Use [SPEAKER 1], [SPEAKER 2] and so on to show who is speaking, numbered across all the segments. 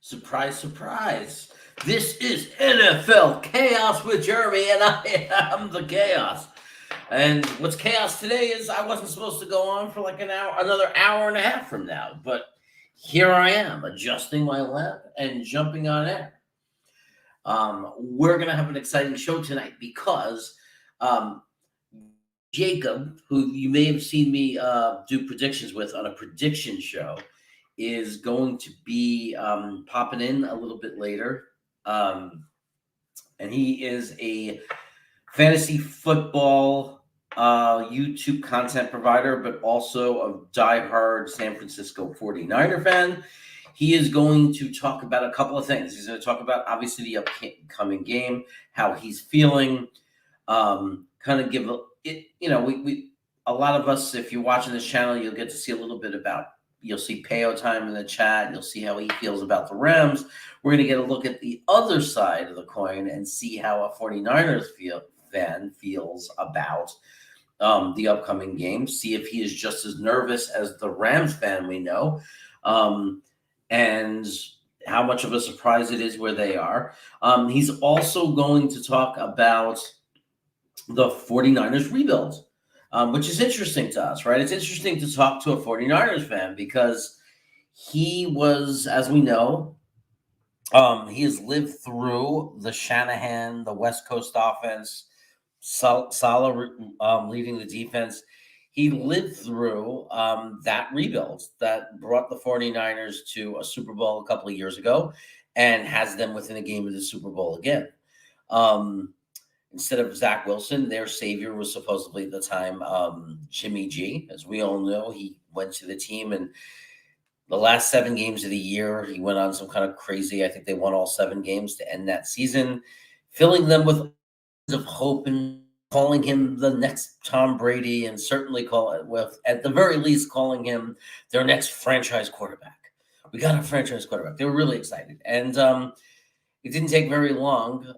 [SPEAKER 1] Surprise, surprise. This is NFL Chaos with Jeremy, and I am the chaos. And what's chaos today is I wasn't supposed to go on for like an hour, another hour and a half from now, but here I am adjusting my lap and jumping on air. We're going to have an exciting show tonight because um, Jacob, who you may have seen me do predictions with on a prediction show, is going to be popping in a little bit later. And he is a fantasy football YouTube content provider, but also a diehard San Francisco 49er fan. He is going to talk about a couple of things. He's going to talk about, obviously, the upcoming game, how he's feeling, kind of give it, we a lot of us, if you're watching this channel, you'll get to see a little bit about, you'll see Peo time in the chat, you'll see how he feels about the Rams. We're going to get a look at the other side of the coin and see how a 49ers fan feels about the upcoming game, see if he is just as nervous as the Rams fan we know, and how much of a surprise it is where they are. He's also going to talk about the 49ers rebuild, which is interesting to us, right? It's interesting to talk to a 49ers fan because he was, as we know, he has lived through the Shanahan, the West Coast offense, Saleh leading the defense. He lived through that rebuild that brought the 49ers to a Super Bowl a couple of years ago and has them within a game of the Super Bowl again. Instead of Zach Wilson, their savior was supposedly at the time Jimmy G. As we all know, he went to the team, and the last 7 games of the year, he went on some kind of crazy, I think they won all 7 games to end that season, filling them with of hope and calling him the next Tom Brady, and certainly at the very least, calling him their next franchise quarterback. We got a franchise quarterback. They were really excited. And it didn't take very long.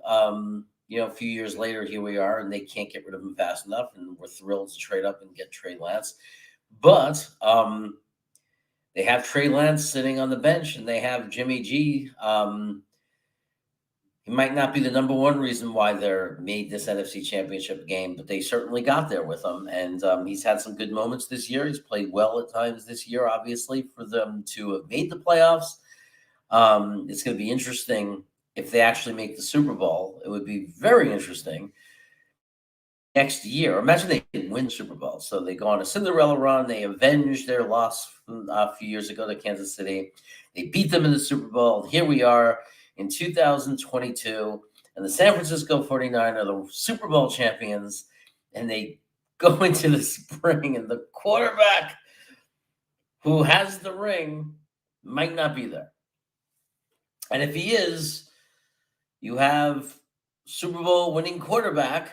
[SPEAKER 1] A few years later, here we are, and they can't get rid of him fast enough, and we're thrilled to trade up and get Trey Lance. But they have Trey Lance sitting on the bench, and they have Jimmy G. He might not be the number one reason why they're made this NFC Championship game, but they certainly got there with him. And he's had some good moments this year. He's played well at times this year, obviously, for them to have made the playoffs. It's going to be interesting if they actually make the Super Bowl. It would be very interesting next year. Imagine they didn't win the Super Bowl. So they go on a Cinderella run. They avenge their loss from a few years ago to Kansas City. They beat them in the Super Bowl. Here we are in 2022, and the San Francisco 49ers are the Super Bowl champions, and they go into the spring, and the quarterback who has the ring might not be there. And if he is, you have Super Bowl winning quarterback,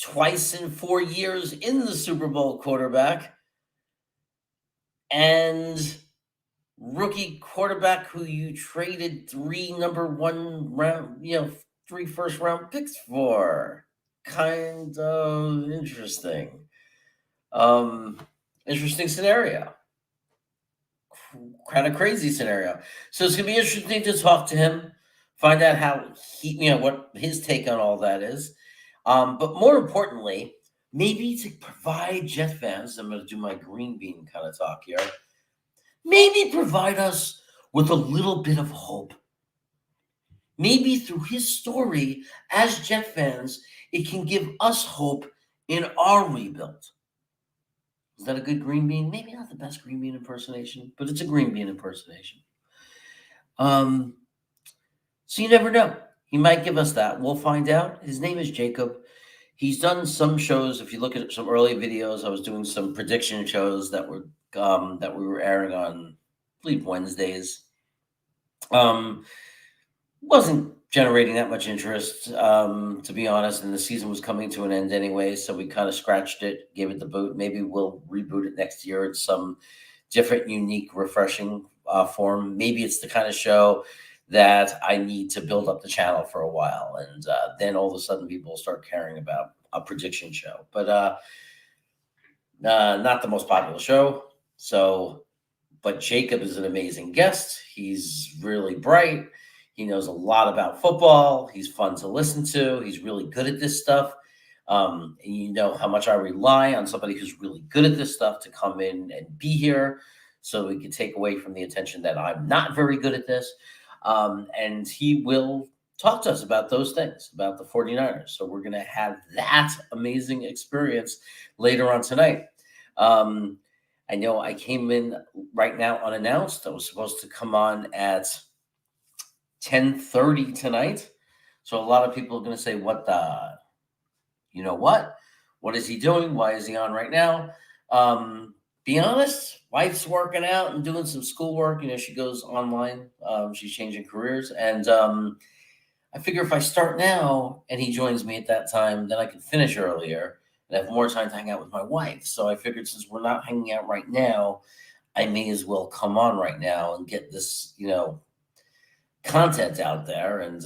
[SPEAKER 1] twice in 4 years in the Super Bowl quarterback, and rookie quarterback who you traded 3 first round picks for. Kind of interesting. Interesting scenario. Kind of crazy scenario. So it's going to be interesting to talk to him, find out how what his take on all that is. But more importantly, maybe to provide Jet fans, I'm going to do my green bean kind of talk here, maybe provide us with a little bit of hope. Maybe through his story as Jet fans, it can give us hope in our rebuild. Is that a good green bean? Maybe not the best green bean impersonation, but it's a green bean impersonation. So you never know. He might give us that. We'll find out. His name is Jacob. He's done some shows. If you look at some early videos, I was doing some prediction shows that we were airing on, I believe, Wednesdays. Wasn't generating that much interest, to be honest, and the season was coming to an end anyway, so we kind of scratched it, gave it the boot. Maybe we'll reboot it next year in some different, unique, refreshing form. Maybe it's the kind of show that I need to build up the channel for a while, and then all of a sudden people will start caring about a prediction show. But not the most popular show, so But Jacob is an amazing guest. He's really bright. He knows a lot about football. He's fun to listen to. He's really good at this stuff. And you know how much I rely on somebody who's really good at this stuff to come in and be here so we can take away from the attention that I'm not very good at this. And he will talk to us about those things, about the 49ers. So we're going to have that amazing experience later on tonight. I know I came in right now unannounced. I was supposed to come on at 10:30 tonight. So a lot of people are going to say, what the, you know what? What is he doing? Why is he on right now? Be honest, wife's working out and doing some schoolwork. You know, she goes online. She's changing careers. And I figure if I start now and he joins me at that time, then I can finish earlier and have more time to hang out with my wife. So I figured since we're not hanging out right now, I may as well come on right now and get this, content out there. And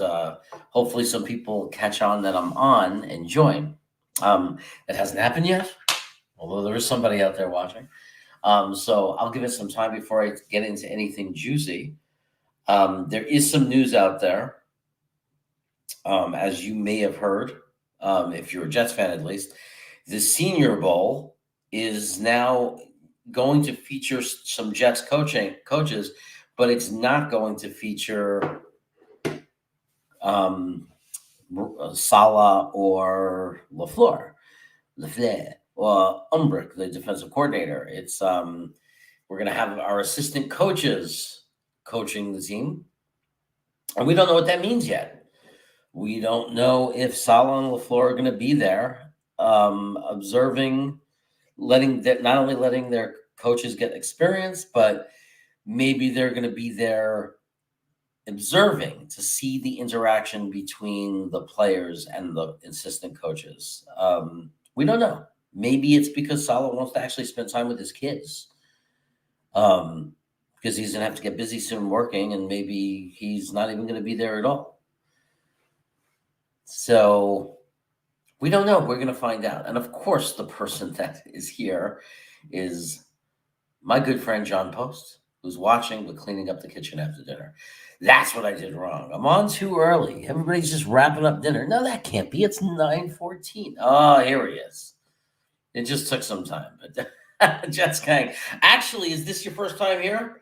[SPEAKER 1] hopefully some people catch on that I'm on and join. It hasn't happened yet, although there is somebody out there watching. So I'll give it some time before I get into anything juicy. There is some news out there, as you may have heard, if you're a Jets fan at least. The Senior Bowl is now going to feature some Jets coaches, but it's not going to feature Saleh or LaFleur or Umbrick, the defensive coordinator. It's we're going to have our assistant coaches coaching the team, and we don't know what that means yet. We don't know if Saleh and LaFleur are going to be there, observing, not only letting their coaches get experience, but maybe they're going to be there observing to see the interaction between the players and the assistant coaches. We don't know. Maybe it's because Saleh wants to actually spend time with his kids, because he's going to have to get busy soon working, and maybe he's not even going to be there at all. So we don't know. We're going to find out. And of course, the person that is here is my good friend John Post, who's watching but cleaning up the kitchen after dinner. That's what I did wrong. I'm on too early. Everybody's just wrapping up dinner. No, that can't be. It's 9:14. Oh, here he is. It just took some time. But Jets gang. Actually, is this your first time here?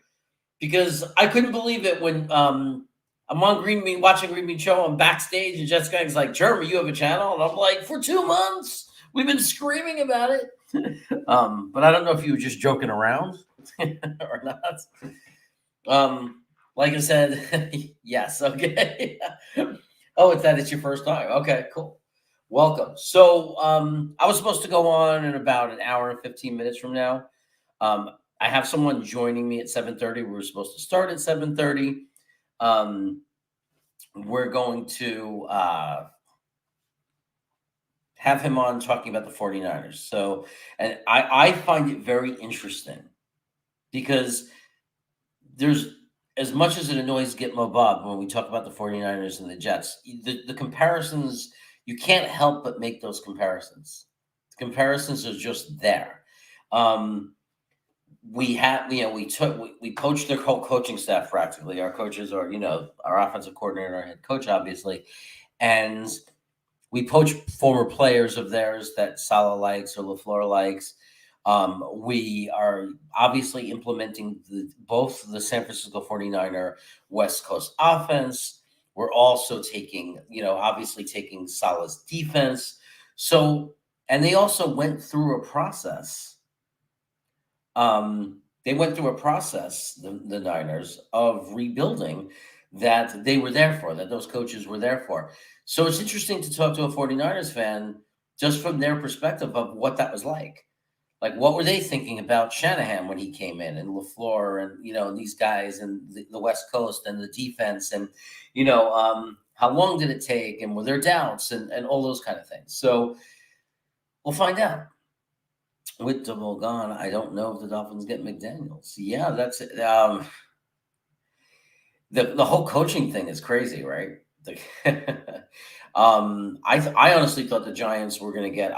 [SPEAKER 1] Because I couldn't believe it when I'm on Green Bean, watching Green Bean Show. I'm backstage, and Jets gang's like, Jeremy, you have a channel? And I'm like, for 2 months. We've been screaming about it. But I don't know if you were just joking around or not. Like I said, yes, okay. Oh, it's your first time. Okay, cool. Welcome. So I was supposed to go on in about an hour and 15 minutes from now. I have someone joining me at 7:30. We were supposed to start at 7:30. We're going to have him on talking about the 49ers. So, and I find it very interesting because there's, as much as it annoys Gitmo Bob when we talk about the 49ers and the Jets, the comparisons, you can't help but make those comparisons. The comparisons are just there. We poached their whole coaching staff practically. Our coaches are, our offensive coordinator, our head coach, obviously. And we poach former players of theirs that Saleh likes or LaFleur likes. We are obviously implementing both the San Francisco 49er West Coast offense. We're also taking Saleh's defense. So, and they also went through a process. The Niners, of rebuilding that they were there for, that those coaches were there for. So it's interesting to talk to a 49ers fan just from their perspective of what that was like. Like, what were they thinking about Shanahan when he came in, and LaFleur, and these guys, and the West Coast, and the defense, and how long did it take, and were there doubts, and all those kind of things. So we'll find out. With Devil gone, I don't know if the Dolphins get McDaniels. Yeah, that's it. The whole coaching thing is crazy, right? I honestly thought the Giants were going to get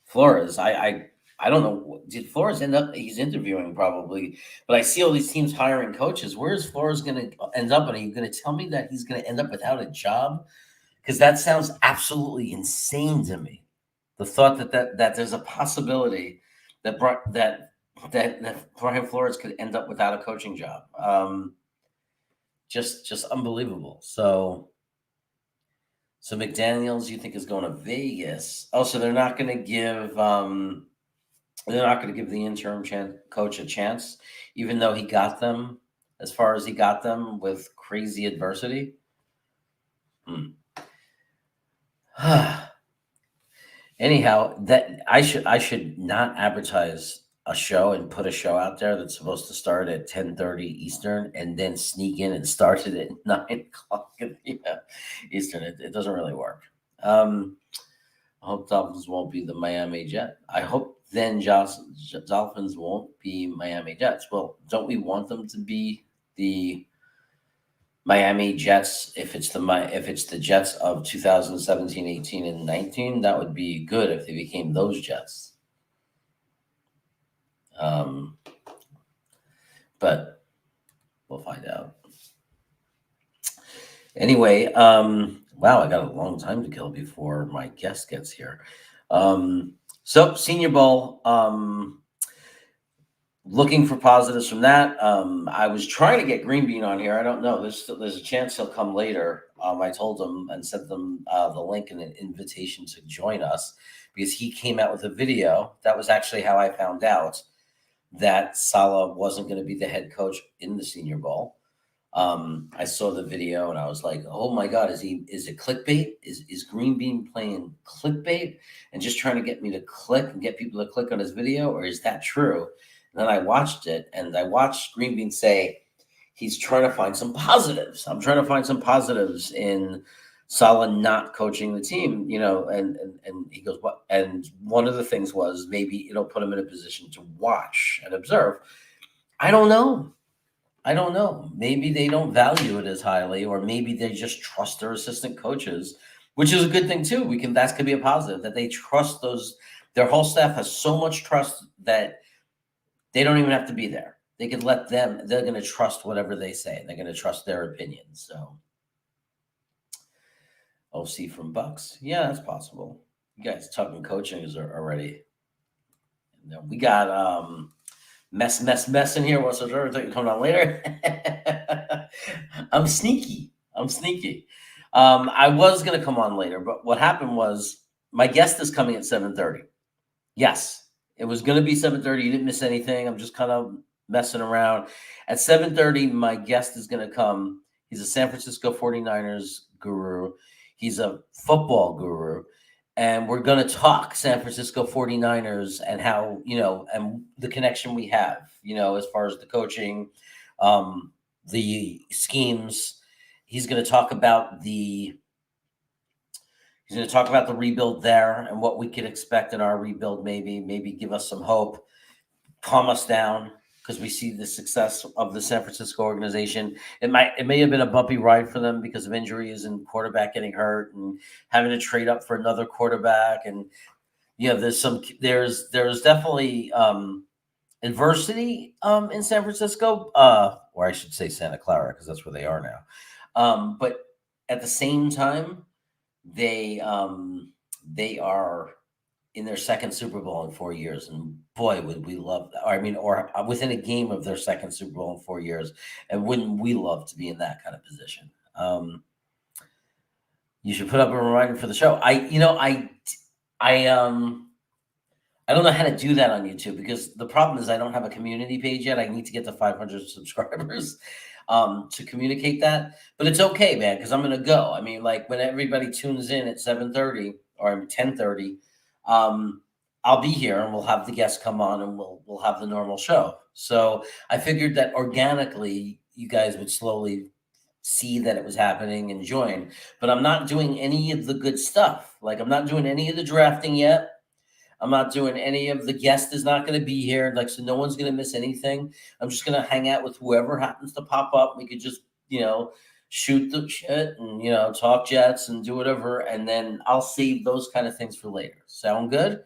[SPEAKER 1] Flores. I I don't know. Did Flores end up? He's interviewing probably, but I see all these teams hiring coaches. Where is Flores going to end up? And are you going to tell me that he's going to end up without a job? Because that sounds absolutely insane to me. The thought that there's a possibility that that Brian Flores could end up without a coaching job. Just unbelievable. So McDaniels, you think is going to Vegas? Oh, so they're not going to give the interim coach a chance, even though he got them as far as he got them with crazy adversity. Anyhow, that I should not advertise a show and put a show out there that's supposed to start at 10:30 Eastern and then sneak in and start it at 9 o'clock Eastern. It doesn't really work. I hope Dolphins won't be the Miami Jet. I hope then Dolphins won't be Miami Jets. Well, don't we want them to be the Miami Jets? If it's the Jets of 2017, 18, and 19, that would be good if they became those Jets. But we'll find out. Anyway, wow, I got a long time to kill before my guest gets here. So Senior Bowl, looking for positives from that. I was trying to get Green Bean on here. I don't know. There's a chance he'll come later. I told him and sent them the link and an invitation to join us because he came out with a video. That was actually how I found out that Saleh wasn't going to be the head coach in the Senior Bowl. I saw the video and I was like, oh my God, is it clickbait? Is Green Bean playing clickbait and just trying to get me to click and get people to click on his video? Or is that true? And then I watched it and I watched Green Bean say he's trying to find some positives. I'm trying to find some positives in Saleh not coaching the team, and he goes, what? And one of the things was maybe it'll put him in a position to watch and observe. I don't know. Maybe they don't value it as highly, or maybe they just trust their assistant coaches, which is a good thing too. That could be a positive that they trust those. Their whole staff has so much trust that they don't even have to be there. They could let them. They're going to trust whatever they say. They're going to trust their opinions. So, OC from Bucks, yeah, that's possible. You guys talking coaching is already. We got mess in here. What's the third thing coming on later? I'm sneaky. I was gonna come on later, but what happened was my guest is coming at 7:30. Yes, it was gonna be 7:30. You didn't miss anything. I'm just kind of messing around. At 7:30, my guest is gonna come. He's a San Francisco 49ers guru. He's a football guru. And we're going to talk San Francisco 49ers and how, and the connection we have, as far as the coaching, the schemes. He's going to talk about the rebuild there and what we could expect in our rebuild, maybe give us some hope, calm us down, because we see the success of the San Francisco organization. It may have been a bumpy ride for them because of injuries and quarterback getting hurt and having to trade up for another quarterback. And there's definitely adversity in San Francisco, or I should say Santa Clara, because that's where they are now. But at the same time, they are in their second Super Bowl in 4 years. And boy, would we love that. Or within a game of their second Super Bowl in 4 years. And wouldn't we love to be in that kind of position? You should put up a reminder for the show. I don't know how to do that on YouTube because the problem is I don't have a community page yet. I need to get to 500 subscribers to communicate that. But it's okay, man, because I'm going to go. When everybody tunes in at 7:30 or 10:30, I'll be here and we'll have the guests come on and we'll have the normal show. So I figured that organically you guys would slowly see that it was happening and join. But I'm not doing any of the good stuff. I'm not doing any of the drafting yet. I'm not doing any of the guest is not going to be here. So no one's going to miss anything. I'm just going to hang out with whoever happens to pop up. We could just, shoot the shit and, talk Jets and do whatever. And then I'll save those kind of things for later. Sound good?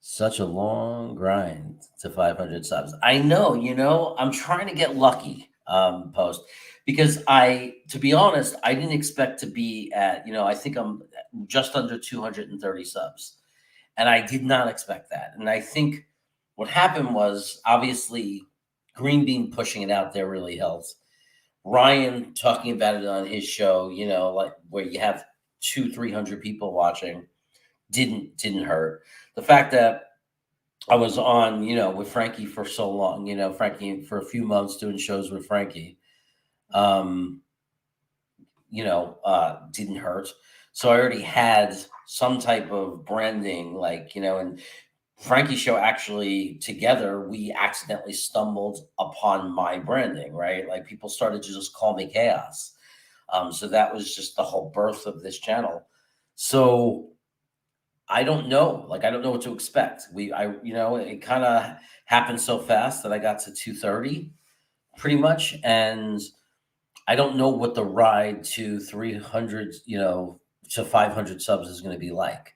[SPEAKER 1] Such a long grind to 500 subs. I know, I'm trying to get lucky, post, because to be honest, I didn't expect to be at, I think I'm just under 230 subs. And I did not expect that. And I think what happened was obviously Green Bean pushing it out there really helped. Ryan talking about it on his show, like where you have 300 people watching, didn't hurt. The fact that I was on, with Frankie for so long, Frankie for a few months doing shows with Frankie, um, didn't hurt. So I already had some type of branding, like, and Frankie's show actually together, we accidentally stumbled upon my branding, right? Like people started to just call me Chaos. So that was just the whole birth of this channel. So I don't know. Like I don't know what to expect. It kind of happened so fast that I got to 230 pretty much. And I don't know what the ride to 300, to 500 subs is going to be like.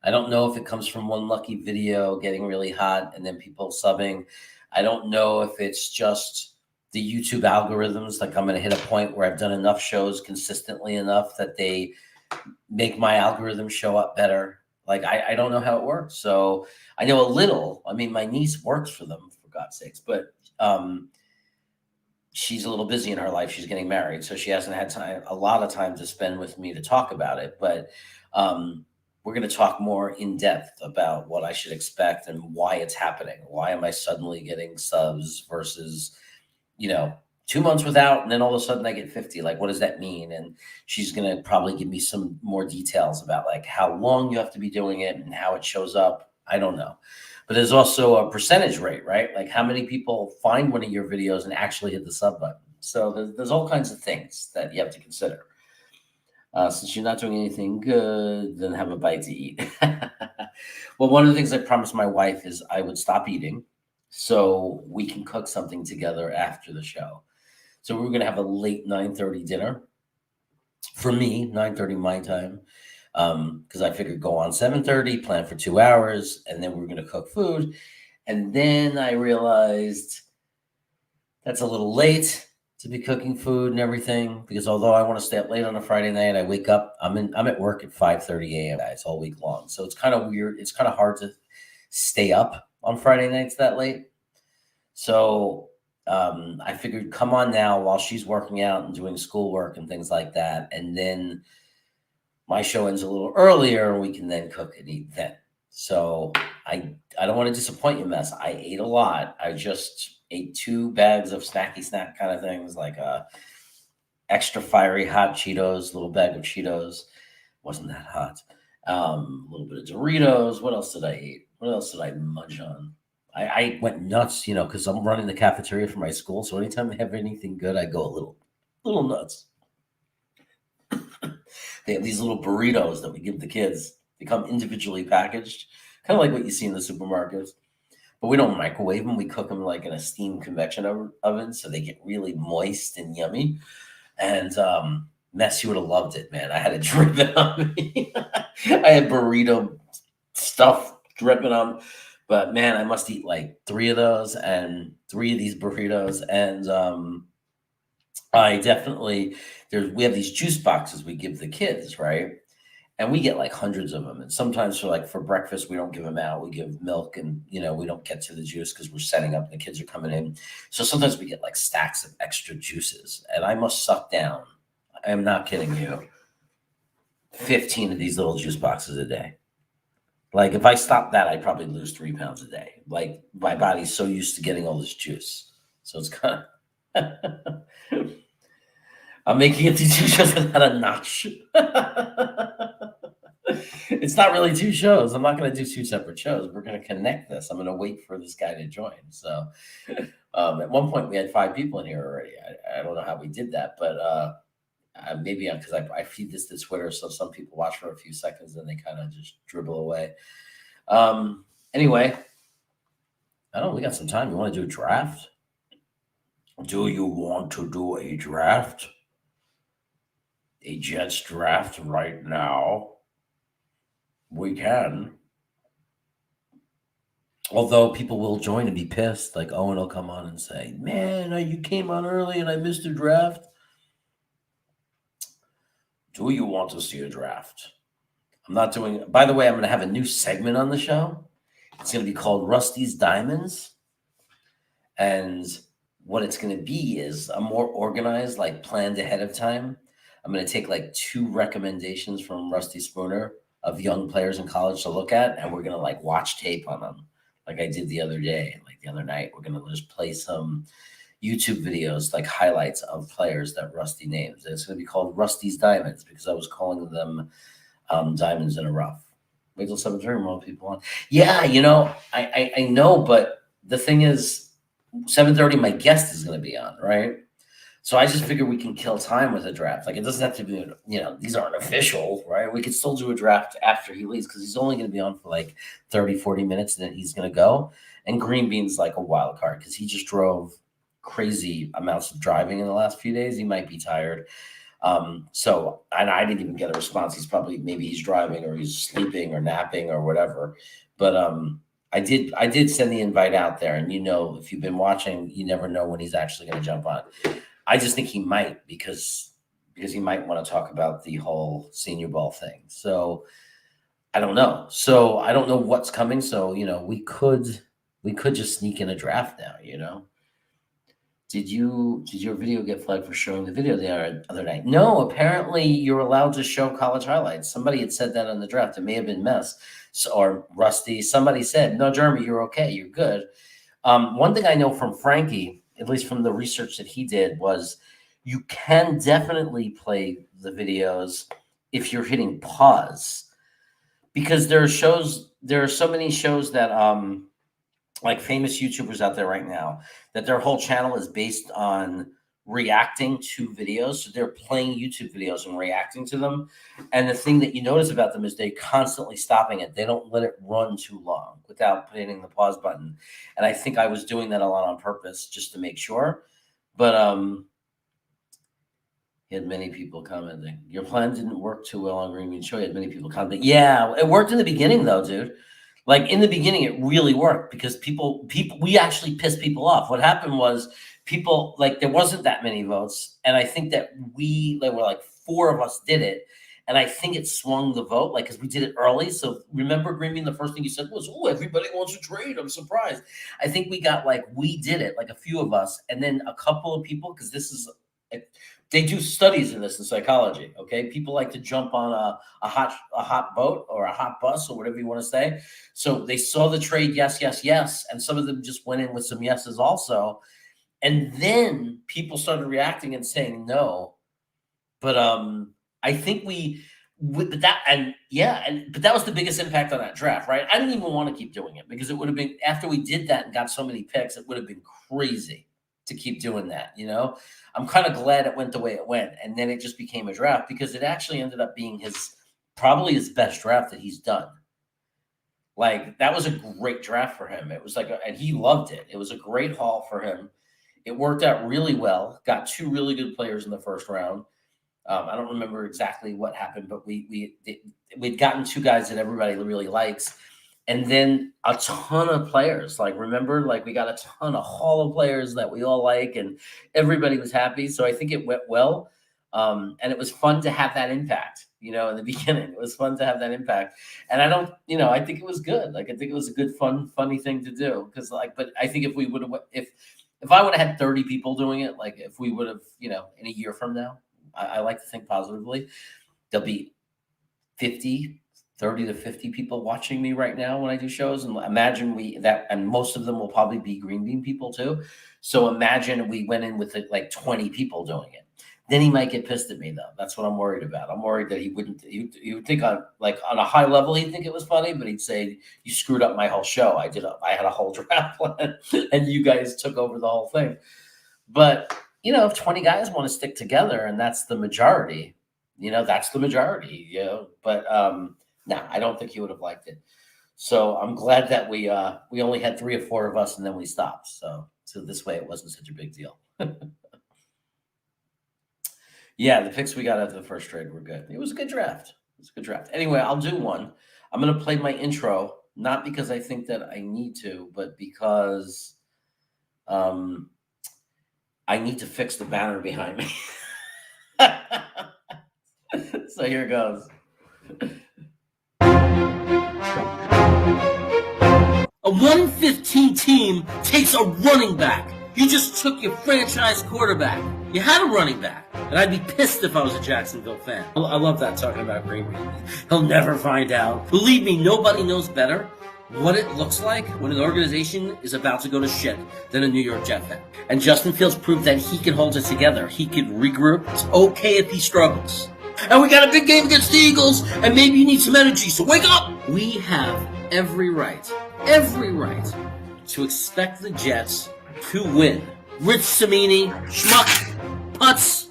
[SPEAKER 1] I don't know if it comes from one lucky video getting really hot and then people subbing. I don't know if it's just the YouTube algorithms. Like I'm going to hit a point where I've done enough shows consistently enough that they make my algorithm show up better. Like I don't know how it works. So I know a little. I mean, my niece works for them, for God's sakes, but she's a little busy in her life. She's getting married, so she hasn't had a lot of time to spend with me to talk about it. But we're going to talk more in depth about what I should expect and why it's happening. Why am I suddenly getting subs versus, 2 months without, and then all of a sudden I get 50? Like, what does that mean? And she's going to probably give me some more details about like how long you have to be doing it and how it shows up. I don't know. But there's also a percentage rate, right? Like how many people find one of your videos and actually hit the sub button. So there's all kinds of things that you have to consider. Since you're not doing anything good, then have a bite to eat. Well, one of the things I promised my wife is I would stop eating so we can cook something together after the show. So we were going to have a late 9:30 dinner. For me, 9:30 my time, because I figured go on 7:30, plan for 2 hours, and then we are going to cook food. And then I realized that's a little late to be cooking food and everything, because although I want to stay up late on a Friday night, I wake up. I'm at work at 5:30 a.m. guys all week long, so it's kind of weird. It's kind of hard to stay up on Friday nights that late. So I figured, come on now while she's working out and doing schoolwork and things like that, and then my show ends a little earlier, and we can then cook and eat then. So I don't want to disappoint you, Mess. I ate a lot. I just ate 2 bags of snacky snack kind of things, like extra fiery hot Cheetos, little bag of Cheetos. Wasn't that hot. A little bit of Doritos. What else did I eat? What else did I munch on? I went nuts, because I'm running the cafeteria for my school. So anytime I have anything good, I go a little nuts. They have these little burritos that we give the kids. They come individually packaged, kind of like what you see in the supermarkets. But we don't microwave them. We cook them like in a steam convection oven, so they get really moist and yummy. And Mess, you would have loved it, man. I had it dripping on me. I had burrito stuff dripping on. But man, I must eat like 3 of those and 3 of these burritos. And I definitely we have these juice boxes we give the kids, right? And we get like hundreds of them. And sometimes for breakfast, we don't give them out. We give milk, and we don't get to the juice because we're setting up and the kids are coming in. So sometimes we get like stacks of extra juices, and I must suck down, I am not kidding you, 15 of these little juice boxes a day. Like if I stop that, I'd probably lose 3 pounds a day. Like my body's so used to getting all this juice. So it's kind of I'm making it to 2 shows without a notch. It's not really 2 shows. I'm not going to do 2 separate shows. We're going to connect this. I'm going to wait for this guy to join. So at one point we had 5 people in here already. I don't know how we did that, but maybe because I feed this to Twitter, so some people watch for a few seconds and they kind of just dribble away. Anyway, I don't know. We got some time. You want to do a draft? Do you want to do a draft? A Jets draft right now? We can. Although people will join and be pissed, like Owen will come on and say, "Man, you came on early and I missed a draft." Do you want to see a draft? I'm not doing. By the way, I'm going to have a new segment on the show. It's going to be called Rusty's Diamonds, and what it's going to be is a more organized, like planned ahead of time. I'm going to take like 2 recommendations from Rusty Spooner of young players in college to look at, and we're going to like watch tape on them, like I did the other day, like the other night. We're going to just play some YouTube videos, like highlights of players that Rusty names. And it's going to be called Rusty's Diamonds because I was calling them diamonds in a rough. Wait till 7:30, more people on. Yeah, I know, but the thing is, 7:30, my guest is going to be on, right? So I just figure we can kill time with a draft. Like it doesn't have to be, these aren't official, right? We could still do a draft after he leaves because he's only going to be on for like 30, 40 minutes and then he's going to go. And Green Bean's like a wild card because he just drove crazy amounts of driving in the last few days. He might be tired. And I didn't even get a response. Maybe he's driving or he's sleeping or napping or whatever. But I did send the invite out there, and if you've been watching, you never know when he's actually going to jump on. I just think he might because he might want to talk about the whole Senior Bowl thing. So I don't know. So I don't know what's coming. So we could just sneak in a draft now. Did your video get flagged for showing the video the other night? No, apparently you're allowed to show college highlights. Somebody had said that on the draft. It may have been Mess or Rusty. Somebody said, "No, Jeremy, you're okay. You're good." One thing I know from Frankie, at least from the research that he did, was you can definitely play the videos if you're hitting pause because there are so many shows that like famous YouTubers out there right now that their whole channel is based on reacting to videos. So they're playing YouTube videos and reacting to them. And the thing that you notice about them is they constantly stopping it. They don't let it run too long without hitting the pause button. And I think I was doing that a lot on purpose just to make sure. But he had many people commenting. Your plan didn't work too well on Green Bean Show. You had many people commenting. Yeah, it worked in the beginning though, dude. Like in the beginning, it really worked because we actually pissed people off. What happened was people like there wasn't that many votes, and I think that there were like 4 of us did it, and I think it swung the vote like because we did it early. So remember, Green Bean, the first thing you said was, "Oh, everybody wants to trade." I'm surprised. I think we did it like a few of us, and then a couple of people because this is. They do studies in this in psychology. Okay, people like to jump on a hot boat or a hot bus or whatever you want to say. So they saw the trade, yes, yes, yes, and some of them just went in with some yeses also, and then people started reacting and saying no. But I think but that was the biggest impact on that draft, right? I didn't even want to keep doing it because it would have been after we did that and got so many picks, it would have been crazy to keep doing that. I'm kind of glad it went the way it went, and then it just became a draft because it actually ended up being probably his best draft that he's done. Like that was a great draft for him. It was and he loved it. It was a great haul for him. It worked out really well. Got 2 really good players in the first round. I don't remember exactly what happened, but we'd gotten 2 guys that everybody really likes, and then a ton of players. Like remember, like we got a ton of haul of players that we all like, and everybody was happy. So I think it went well, and it was fun to have that impact. In the beginning, it was fun to have that impact, and I think it was good. Like I think it was a good, funny thing to do because, but I think if we would have, if I would have had 30 people doing it, like if we would have, in a year from now. I like to think positively. There'll be 30 to 50 people watching me right now when I do shows. And imagine and most of them will probably be Green Bean people too. So imagine we went in with like 20 people doing it. Then he might get pissed at me though. That's what I'm worried about. I'm worried that he would think on a high level, he'd think it was funny, but he'd say, "You screwed up my whole show. I had a whole draft plan and you guys took over the whole thing." But if 20 guys want to stick together and that's the majority, that's the majority, But no, I don't think he would have liked it. So I'm glad that we only had 3 or 4 of us and then we stopped. So this way it wasn't such a big deal. Yeah, the picks we got after the first trade were good. It was a good draft. Anyway, I'll do one. I'm gonna play my intro not because I think that I need to, but because um, I need to fix the banner behind me. So here goes. A 115 team takes a running back. You just took your franchise quarterback. You had a running back. And I'd be pissed if I was a Jacksonville fan. I love that, talking about Green Bay. He'll never find out. Believe me, nobody knows better what it looks like when an organization is about to go to shit than a New York Jet fan. And Justin Fields proved that he can hold it together. He can regroup. It's okay if he struggles. And we got a big game against the Eagles, and maybe you need some energy, so wake up! We have every right to expect the Jets to win. Rich Samini, schmuck, putz.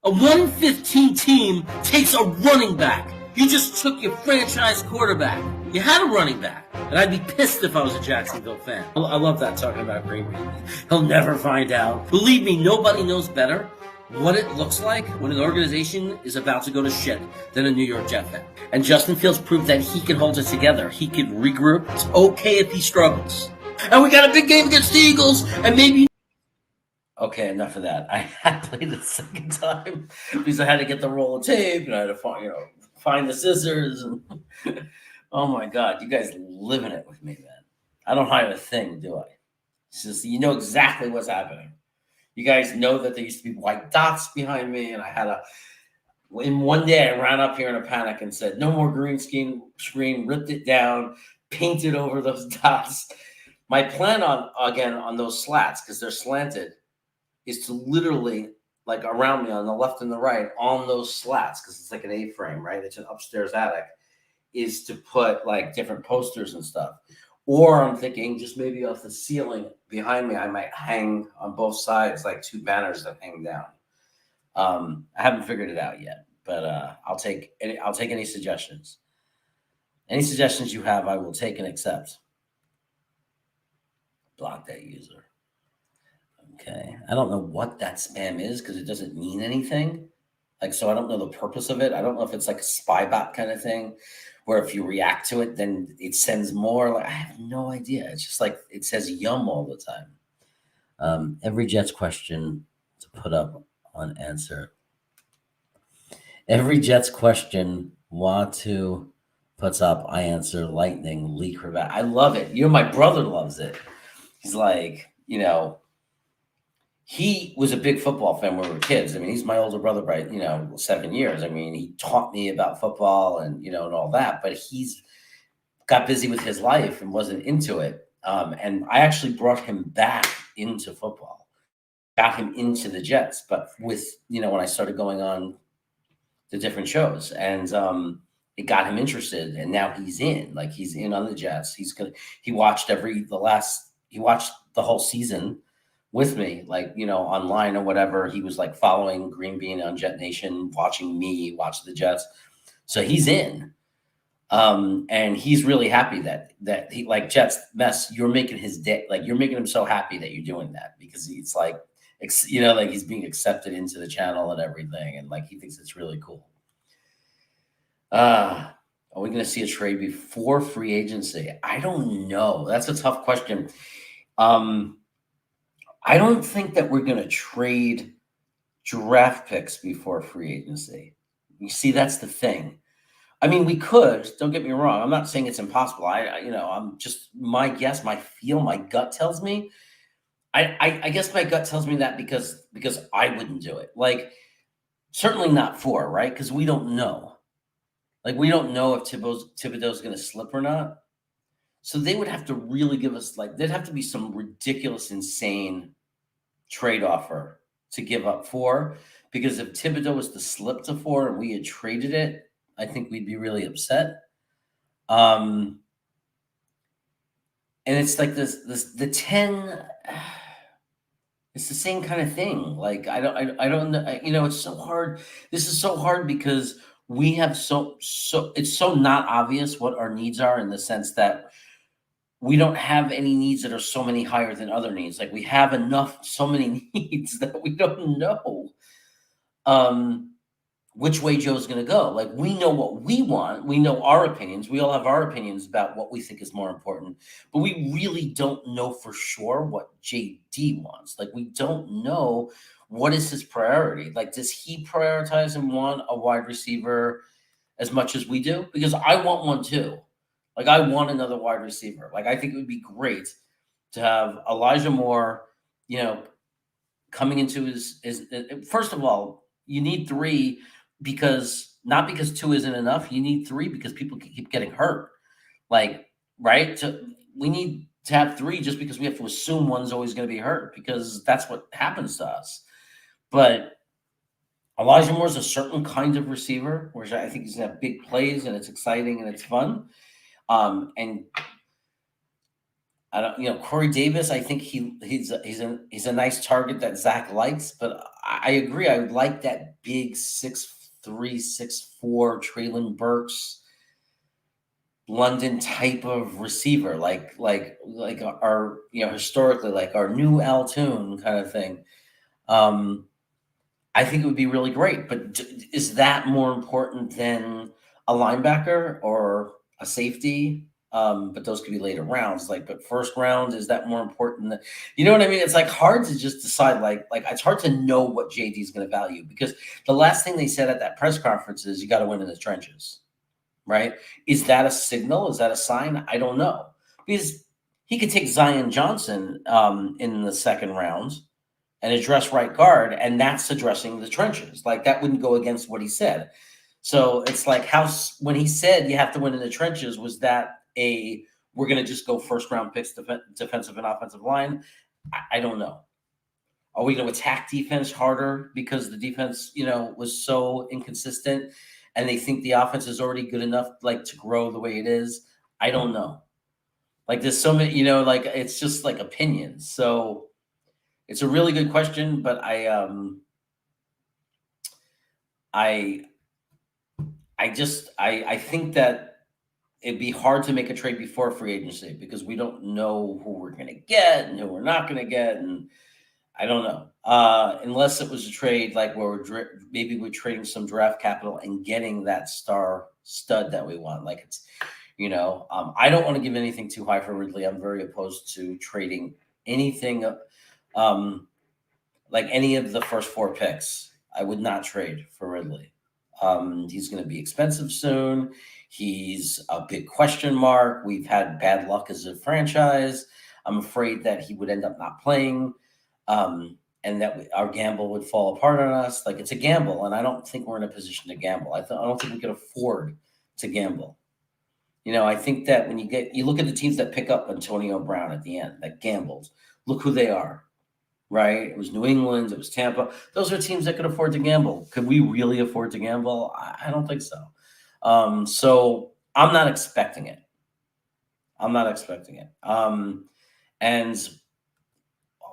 [SPEAKER 1] A 115 team takes a running back. You just took your franchise quarterback. You had a running back. And I'd be pissed if I was a Jacksonville fan. I love that, talking about Green Bay. He'll never find out. Believe me, nobody knows better what it looks like when an organization is about to go to shit than a New York Jet fan. And Justin Fields proved that he can hold it together. He can regroup. It's okay if he struggles. And we got a big game against the Eagles, and maybe... Okay, enough of that. I had to play the second time because I had to get the roll of tape, and I had to find the scissors. And oh my God, you guys living it with me, man. I don't hide a thing, do I? It's just, you know exactly what's happening. You guys know that there used to be white dots behind me, and I had in one day, I ran up here in a panic and said, no more green screen, ripped it down, painted over those dots. My plan on those slats, because they're slanted, is to literally, like around me on the left and the right, on those slats, because it's like an A-frame, right? It's an upstairs attic, is to put like different posters and stuff. Or I'm thinking just maybe off the ceiling behind me, I might hang on both sides like two banners that hang down. I haven't figured it out yet, but I'll take any suggestions. Any suggestions you have, I will take and accept. Block that user. Okay, I don't know what that spam is because it doesn't mean anything. Like, so I don't know the purpose of it. I don't know if it's like a spy bot kind of thing, where if you react to it, then it sends more. Like, I have no idea. It's just like it says yum all the time. Every Jets question to put up on answer. Every Jets question Watu puts up, I answer lightning, Lee Cravat. I love it. My brother loves it. He's like, he was a big football fan when we were kids. I mean, he's my older brother by, 7 years. I mean, he taught me about football and, and all that, but he's got busy with his life and wasn't into it. And I actually brought him back into football, got him into the Jets, but with, when I started going on the different shows, and it got him interested, and now he's in on the Jets. He watched the whole season with me, online or whatever. He was like following Green Bean on Jet Nation, watching me watch the Jets. So he's in. And he's really happy that he, like, Jets mess, you're making his day. Like, you're making him so happy that you're doing that, because it's like, like he's being accepted into the channel and everything. And like, he thinks it's really cool. Are we going to see a trade before free agency? I don't know. That's a tough question. I don't think that we're going to trade draft picks before free agency. You see, that's the thing. I mean, we could, don't get me wrong. I'm not saying it's impossible. I'm just, my guess, my gut tells me, I guess my gut tells me that because I wouldn't do it. Like, certainly not for, right? Because we don't know. Like, we don't know if Thibodeau's going to slip or not. So they would have to really give us, there'd have to be some ridiculous, insane trade offer to give up for. Because if Thibodeau was to slip to 4 and we had traded it, I think we'd be really upset. And it's like the 10, it's the same kind of thing. Like, I don't know, it's so hard. This is so hard because we have so it's so not obvious what our needs are, in the sense that we don't have any needs that are so many higher than other needs. Like we have so many needs that we don't know um, which way Joe's going to go. Like we know what we want. We know our opinions. We all have our opinions about what we think is more important, but we really don't know for sure what JD wants. Like we don't know what is his priority. Like, does he prioritize and want a wide receiver as much as we do? Because I want one too. Like I want another wide receiver. Like I think it would be great to have Elijah Moore, you know, coming into his first of all, you need three because not because two isn't enough. You need three because people keep getting hurt. Like, right? We need to have three just because we have to assume one's always going to be hurt because that's what happens to us. But Elijah Moore's a certain kind of receiver, where I think he's gonna have big plays and it's exciting and it's fun. And I don't, Corey Davis. I think he's a nice target that Zach likes. But I agree. I would like that big 6'3", 6'4" Traylon Burks, London type of receiver, like our historically like our new Altoon kind of thing. I think it would be really great. But is that more important than a linebacker or a safety? But those could be later rounds. But first round, is that more important than, you know what I mean? It's like hard to just decide. Like it's hard to know what JD is going to value because the last thing they said at that press conference is you got to win in the trenches, right? Is that a signal? Is that a sign? I don't know because he could take Zion Johnson in the second round and address right guard, and that's addressing the trenches. Like that wouldn't go against what he said. So it's like when he said you have to win in the trenches, was that we're going to just go first round picks, defensive and offensive line? I don't know. Are we going to attack defense harder because the defense, was so inconsistent and they think the offense is already good enough, like to grow the way it is? I don't know. Like there's so many, it's just like opinions. So it's a really good question, but I think that it'd be hard to make a trade before free agency because we don't know who we're going to get and who we're not going to get, and I don't know. Unless it was a trade like where maybe we're trading some draft capital and getting that star stud that we want. Like it's, I don't want to give anything too high for Ridley. I'm very opposed to trading anything. Like any of the first four picks, I would not trade for Ridley. He's going to be expensive soon. He's a big question mark. We've had bad luck as a franchise. I'm afraid that he would end up not playing, and that our gamble would fall apart on us. Like it's a gamble, and I don't think we're in a position to gamble. I don't think we can afford to gamble. I think that when you look at the teams that pick up Antonio Brown at the end, that gambled. Look who they are. Right? It was New England. It was Tampa. Those are teams that could afford to gamble. Could we really afford to gamble? I don't think so. So I'm not expecting it. And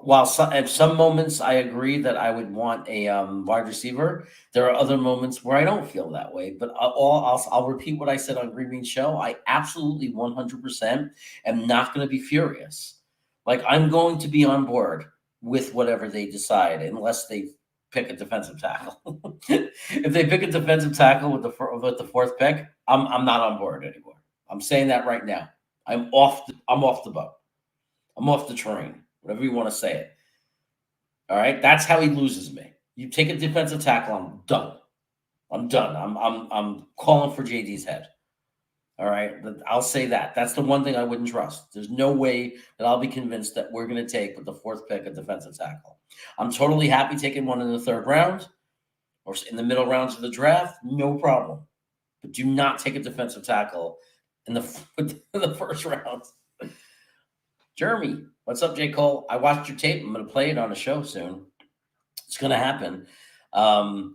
[SPEAKER 1] while at some moments I agree that I would want a wide receiver, there are other moments where I don't feel that way. But I'll repeat what I said on Green Bean's show. I absolutely 100% am not going to be furious. Like I'm going to be on board with whatever they decide, unless they pick a defensive tackle. If they pick a defensive tackle with the fourth pick, I'm not on board anymore. I'm saying that right now. I'm off the boat. I'm off the train. Whatever you want to say it. All right, that's how he loses me. You take a defensive tackle, I'm done. I'm calling for JD's head. All right, I'll say that. That's the one thing I wouldn't trust. There's no way that I'll be convinced that we're going to take with the fourth pick a defensive tackle. I'm totally happy taking one in the third round or in the middle rounds of the draft. No problem. But do not take a defensive tackle in the first round. Jeremy, what's up, J. Cole? I watched your tape. I'm going to play it on a show soon. It's going to happen. And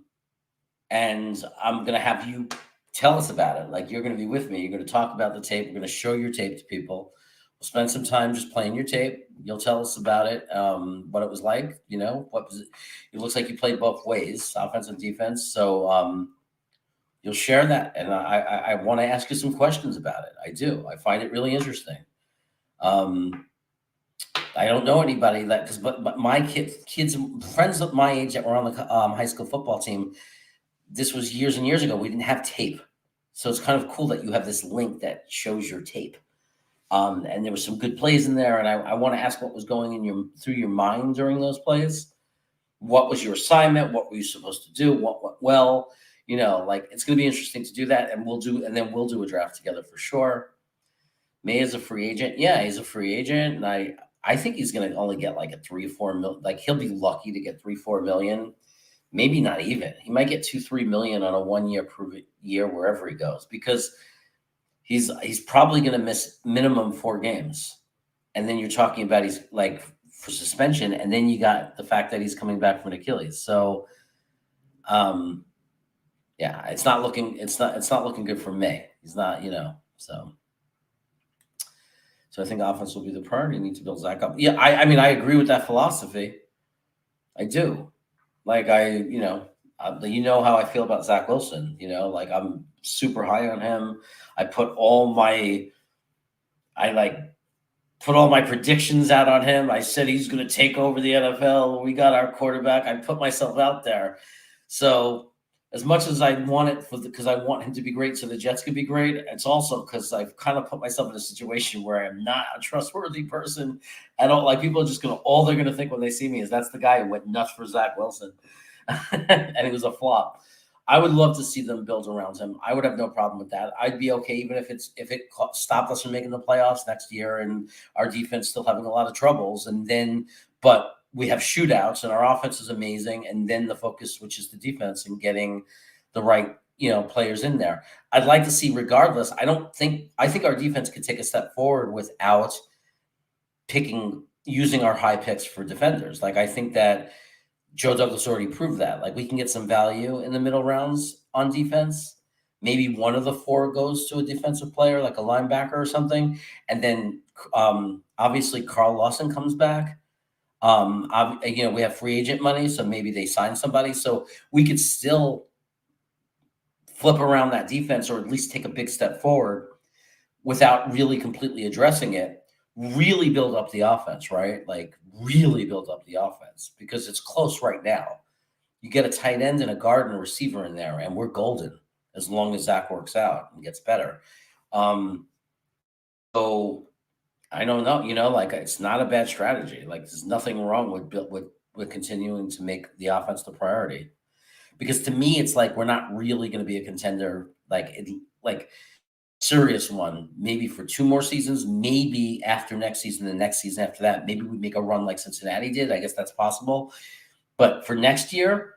[SPEAKER 1] I'm going to have you tell us about it. Like you're going to be with me. You're going to talk about the tape. We're going to show your tape to people. We'll spend some time just playing your tape. You'll tell us about it, what it was like. What was it? It looks like you played both ways, offense and defense. So you'll share that, and I want to ask you some questions about it. I do. I find it really interesting. Um, I don't know anybody that because but my kids friends of my age that were on the high school football team. This was years and years ago. We didn't have tape, so it's kind of cool that you have this link that shows your tape. And there was some good plays in there, and I want to ask what was going in your through your mind during those plays. What was your assignment? What were you supposed to do? What went well? Like it's going to be interesting to do that, and then we'll do a draft together for sure. May is a free agent. Yeah, he's a free agent, and I think he's going to only get like a 3 or 4 million. Like he'll be lucky to get 3 or 4 million, maybe not even. He might get 2 3 million on a 1 year prove it year wherever he goes because he's probably going to miss minimum 4 games, and then you're talking about he's like for suspension, and then you got the fact that he's coming back from an Achilles. So, yeah, it's not looking good for May. He's not, so. So I think offense will be the priority. You need to build Zach up. Yeah, I mean, I agree with that philosophy. I do. Like you know how I feel about Zach Wilson. Like I'm super high on him. I put all my, I like put all my predictions out on him. I said he's going to take over the NFL. We got our quarterback. I put myself out there. So as much as I want it because I want him to be great so the Jets could be great, it's also because I've kind of put myself in a situation where I'm not a trustworthy person. I don't like people are just all they're going to think when they see me is that's the guy who went nuts for Zach Wilson. And he was a flop. I would love to see them build around him. I would have no problem with that. I'd be okay even if it stopped us from making the playoffs next year and our defense still having a lot of troubles. But we have shootouts and our offense is amazing. And then the focus switches to defense and getting the right, players in there. I'd like to see regardless. I think our defense could take a step forward without using our high picks for defenders. Like I think that Joe Douglas already proved that. Like we can get some value in the middle rounds on defense. Maybe one of the 4 goes to a defensive player, like a linebacker or something. And then obviously Carl Lawson comes back. We have free agent money, so maybe they sign somebody. So we could still flip around that defense or at least take a big step forward without really completely addressing it. Really build up the offense, right? Like really build up the offense because it's close right now. You get a tight end and a guard and a receiver in there, and we're golden as long as Zach works out and gets better. So I don't know, like it's not a bad strategy. Like there's nothing wrong with continuing to make the offense the priority. Because to me, it's like we're not really going to be a contender, like serious one, maybe for 2 more seasons, maybe after next season, the next season after that, maybe we make a run like Cincinnati did. I guess that's possible. But for next year,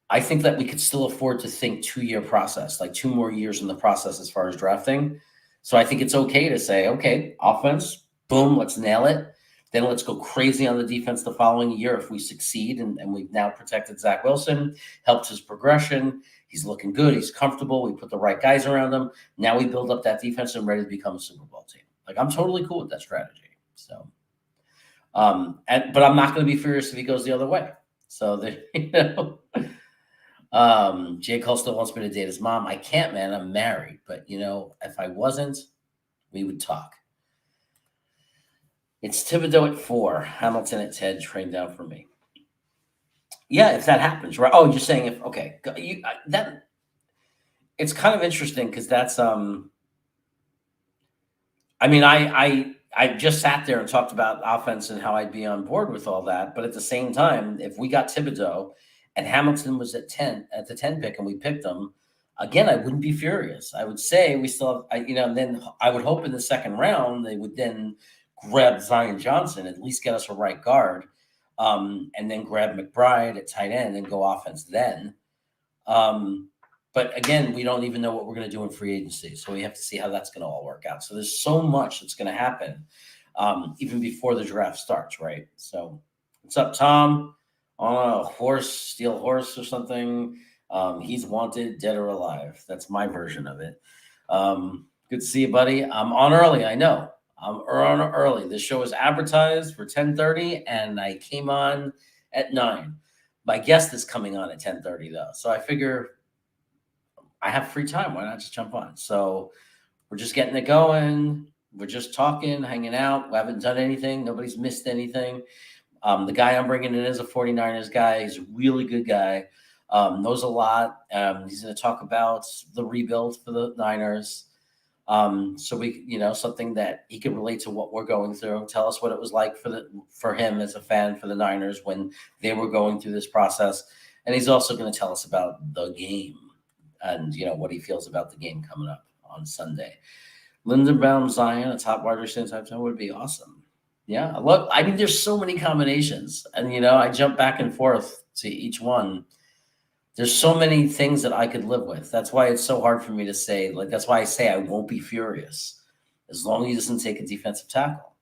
[SPEAKER 1] I think that we could still afford to think 2-year process, like 2 more years in the process as far as drafting. So I think it's okay to say, okay, offense, boom, let's nail it. Then let's go crazy on the defense the following year if we succeed. And we've now protected Zach Wilson, helped his progression. He's looking good. He's comfortable. We put the right guys around him. Now we build up that defense and ready to become a Super Bowl team. Like I'm totally cool with that strategy. So, but I'm not going to be furious if he goes the other way. So J. Cole still wants me to date his mom. I can't, man. I'm married. But if I wasn't, we would talk. It's Thibodeau at 4, Hamilton at 10, train down for me. Yeah, if that happens, right? Oh, you're saying that it's kind of interesting because that's I mean, I just sat there and talked about offense and how I'd be on board with all that, but at the same time, if we got Thibodeau and Hamilton was at the 10 pick and we picked him, again, I wouldn't be furious. I would say we still have, and then I would hope in the second round they would then grab Zion Johnson, at least get us a right guard, and then grab McBride at tight end and go offense then. But again, we don't even know what we're going to do in free agency, so we have to see how that's going to all work out. So there's so much that's going to happen even before the draft starts, right? So what's up, Tom? On a steel horse or something. He's wanted, dead or alive. That's my version of it. Good to see you, buddy. I'm on early, I know. I'm on early. This show is advertised for 10:30, and I came on at 9. My guest is coming on at 10:30, though. So I figure I have free time. Why not just jump on? So we're just getting it going. We're just talking, hanging out. We haven't done anything. Nobody's missed anything. The guy I'm bringing in is a 49ers guy. He's a really good guy. Knows a lot. He's going to talk about the rebuild for the Niners. So we, something that he can relate to what we're going through. Tell us what it was like for him as a fan for the Niners when they were going through this process. And he's also going to tell us about the game and what he feels about the game coming up on Sunday. Lindenbaum, Zion, a top wide receiver type would be awesome. Yeah, look, I mean, there's so many combinations, and I jump back and forth to each one. There's so many things that I could live with. That's why it's so hard for me to say. Like, that's why I say I won't be furious as long as he doesn't take a defensive tackle.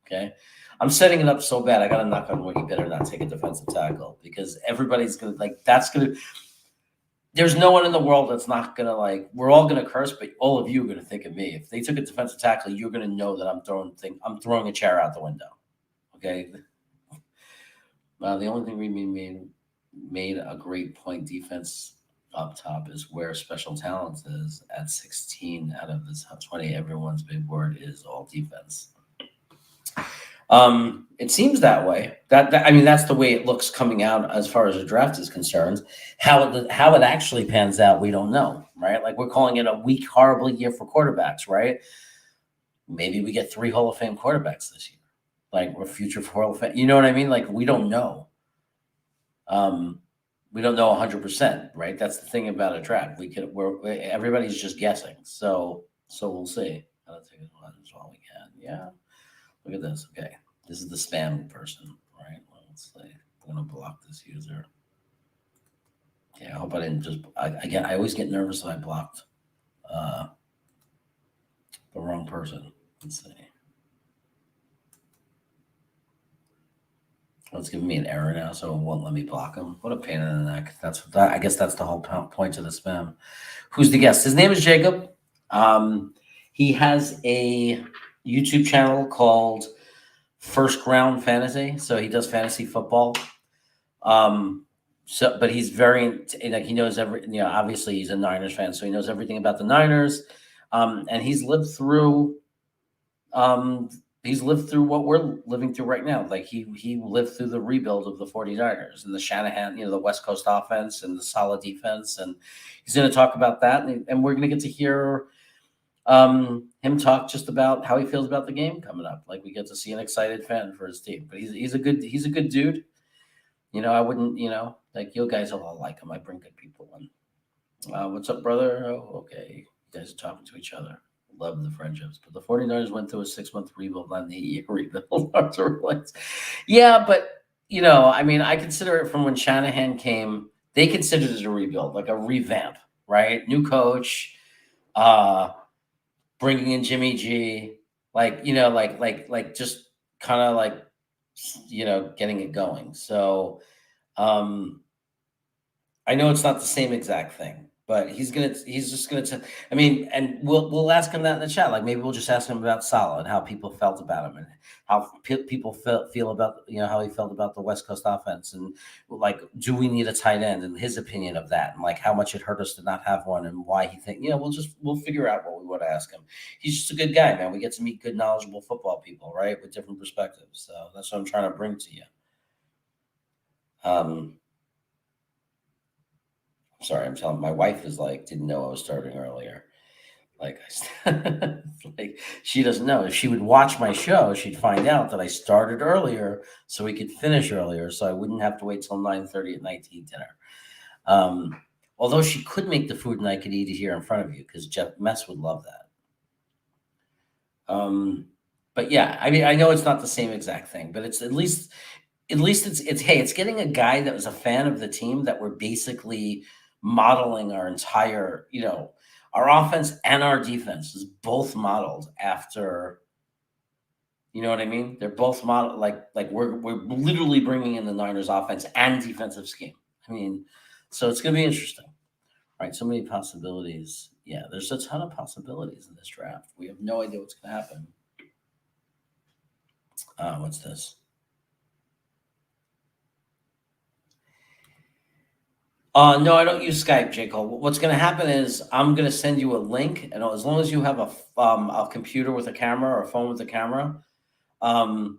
[SPEAKER 1] Okay, I'm setting it up so bad. I got to knock on wood. He better not take a defensive tackle because everybody's gonna that's gonna. There's no one in the world that's not gonna we're all gonna curse, but all of you are gonna think of me. If they took a defensive tackle, you're gonna know that I'm throwing a chair out the window. Okay. The only thing we made a great point defense up top is where special talent is at 16 out of this 20. Everyone's big word is all defense. It seems that way. I mean, that's the way it looks coming out as far as the draft is concerned. How it actually pans out, we don't know, right? Like, we're calling it a weak, horrible year for quarterbacks, right? Maybe we get 3 Hall of Fame quarterbacks this year. Like, we're future for Hall of Fame. You know what I mean? Like, we don't know. We don't know 100%, right? That's the thing about a draft. Everybody's just guessing. So we'll see. I'll take it as well we can. Yeah. Look at this. Okay. This is the spam person, right? Let's see. I'm going to block this user. Yeah, I hope I didn't I always get nervous when I blocked the wrong person. Let's see. Oh, it's giving me an error now, so it won't let me block him. What a pain in the neck. I guess that's the whole point of the spam. Who's the guest? His name is Jacob. He has a YouTube channel called First Round Fantasy. So he does fantasy football. But he's very he knows obviously he's a Niners fan, so he knows everything about the Niners. And he's lived through what we're living through right now. Like, he lived through the rebuild of the 49ers and the Shanahan, the West Coast offense and the solid defense. And he's going to talk about that. And we're going to get to hear him talk just about how he feels about the game coming up. Like, we get to see an excited fan for his team. But he's a good dude. I wouldn't, you guys will all like him. I bring good people in. What's up, brother? Oh, okay. You guys are talking to each other. Love the friendships. But the 49ers went through a 6-month rebuild, not an 8-year rebuild. Yeah, but, I mean, I consider it from when Shanahan came, they considered it a rebuild, like a revamp, right? New coach, bringing in Jimmy G, just kind of getting it going. So I know it's not the same exact thing, but he's just gonna. I mean, and we'll ask him that in the chat. Like, maybe we'll just ask him about Salah and how people felt about him, and how people feel about how he felt about the West Coast offense, and do we need a tight end, and his opinion of that, and how much it hurt us to not have one, and why he think. We'll figure out what we want to ask him. He's just a good guy, man. We get to meet good, knowledgeable football people, right, with different perspectives. So that's what I'm trying to bring to you. Sorry, I'm telling my wife is didn't know I was starting earlier. She doesn't know. If she would watch my show, she'd find out that I started earlier so we could finish earlier, so I wouldn't have to wait till 9:30 at night to eat dinner. Although she could make the food and I could eat it here in front of you, because Jeff Mess would love that. But yeah, I mean, I know it's not the same exact thing, but it's at least it's getting a guy that was a fan of the team that we're basically modeling our entire, our offense and our defense is both modeled after, you know what I mean? They're both modeled we're literally bringing in the Niners offense and defensive scheme. I mean, so it's going to be interesting. All right, so many possibilities. Yeah, there's a ton of possibilities in this draft. We have no idea what's going to happen. What's this? No, I don't use Skype, J. Cole. What's going to happen is I'm going to send you a link, and as long as you have a computer with a camera or a phone with a camera, um,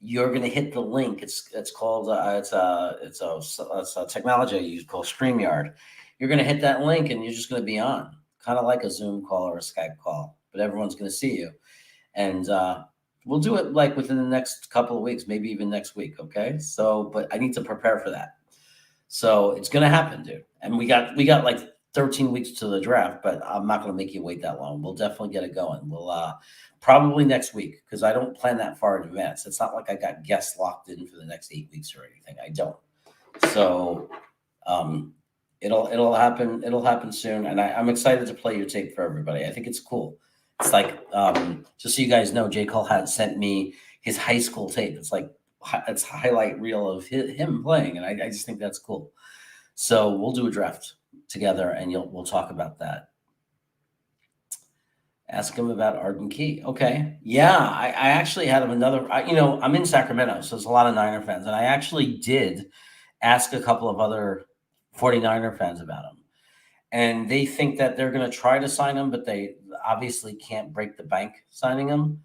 [SPEAKER 1] you're going to hit the link. It's called it's a technology I use called StreamYard. You're going to hit that link, and you're just going to be on, kind of like a Zoom call or a Skype call, but everyone's going to see you, and we'll do it like within the next couple of weeks, maybe even next week. Okay, so but I need to prepare for that. So it's gonna happen, dude. And we got like 13 weeks to the draft, but I'm not gonna make you wait that long. We'll definitely get it going. We'll probably next week because I don't plan that far in advance. It's not like I got guests locked in for the next 8 weeks or anything. I don't. So um it'll happen. It'll happen soon. And I'm excited to play your tape for everybody. I think it's cool. It's like just so you guys know, J. Cole had sent me his high school tape. It's like it's a highlight reel of him playing, and I just think that's cool. So we'll do a draft together, and we'll talk about that. Ask him about Arden Key. Okay, yeah, I actually had another. I'm in Sacramento, so there's a lot of Niner fans, and I actually did ask a couple of other 49er fans about him, and they think that they're going to try to sign him, but they obviously can't break the bank signing him.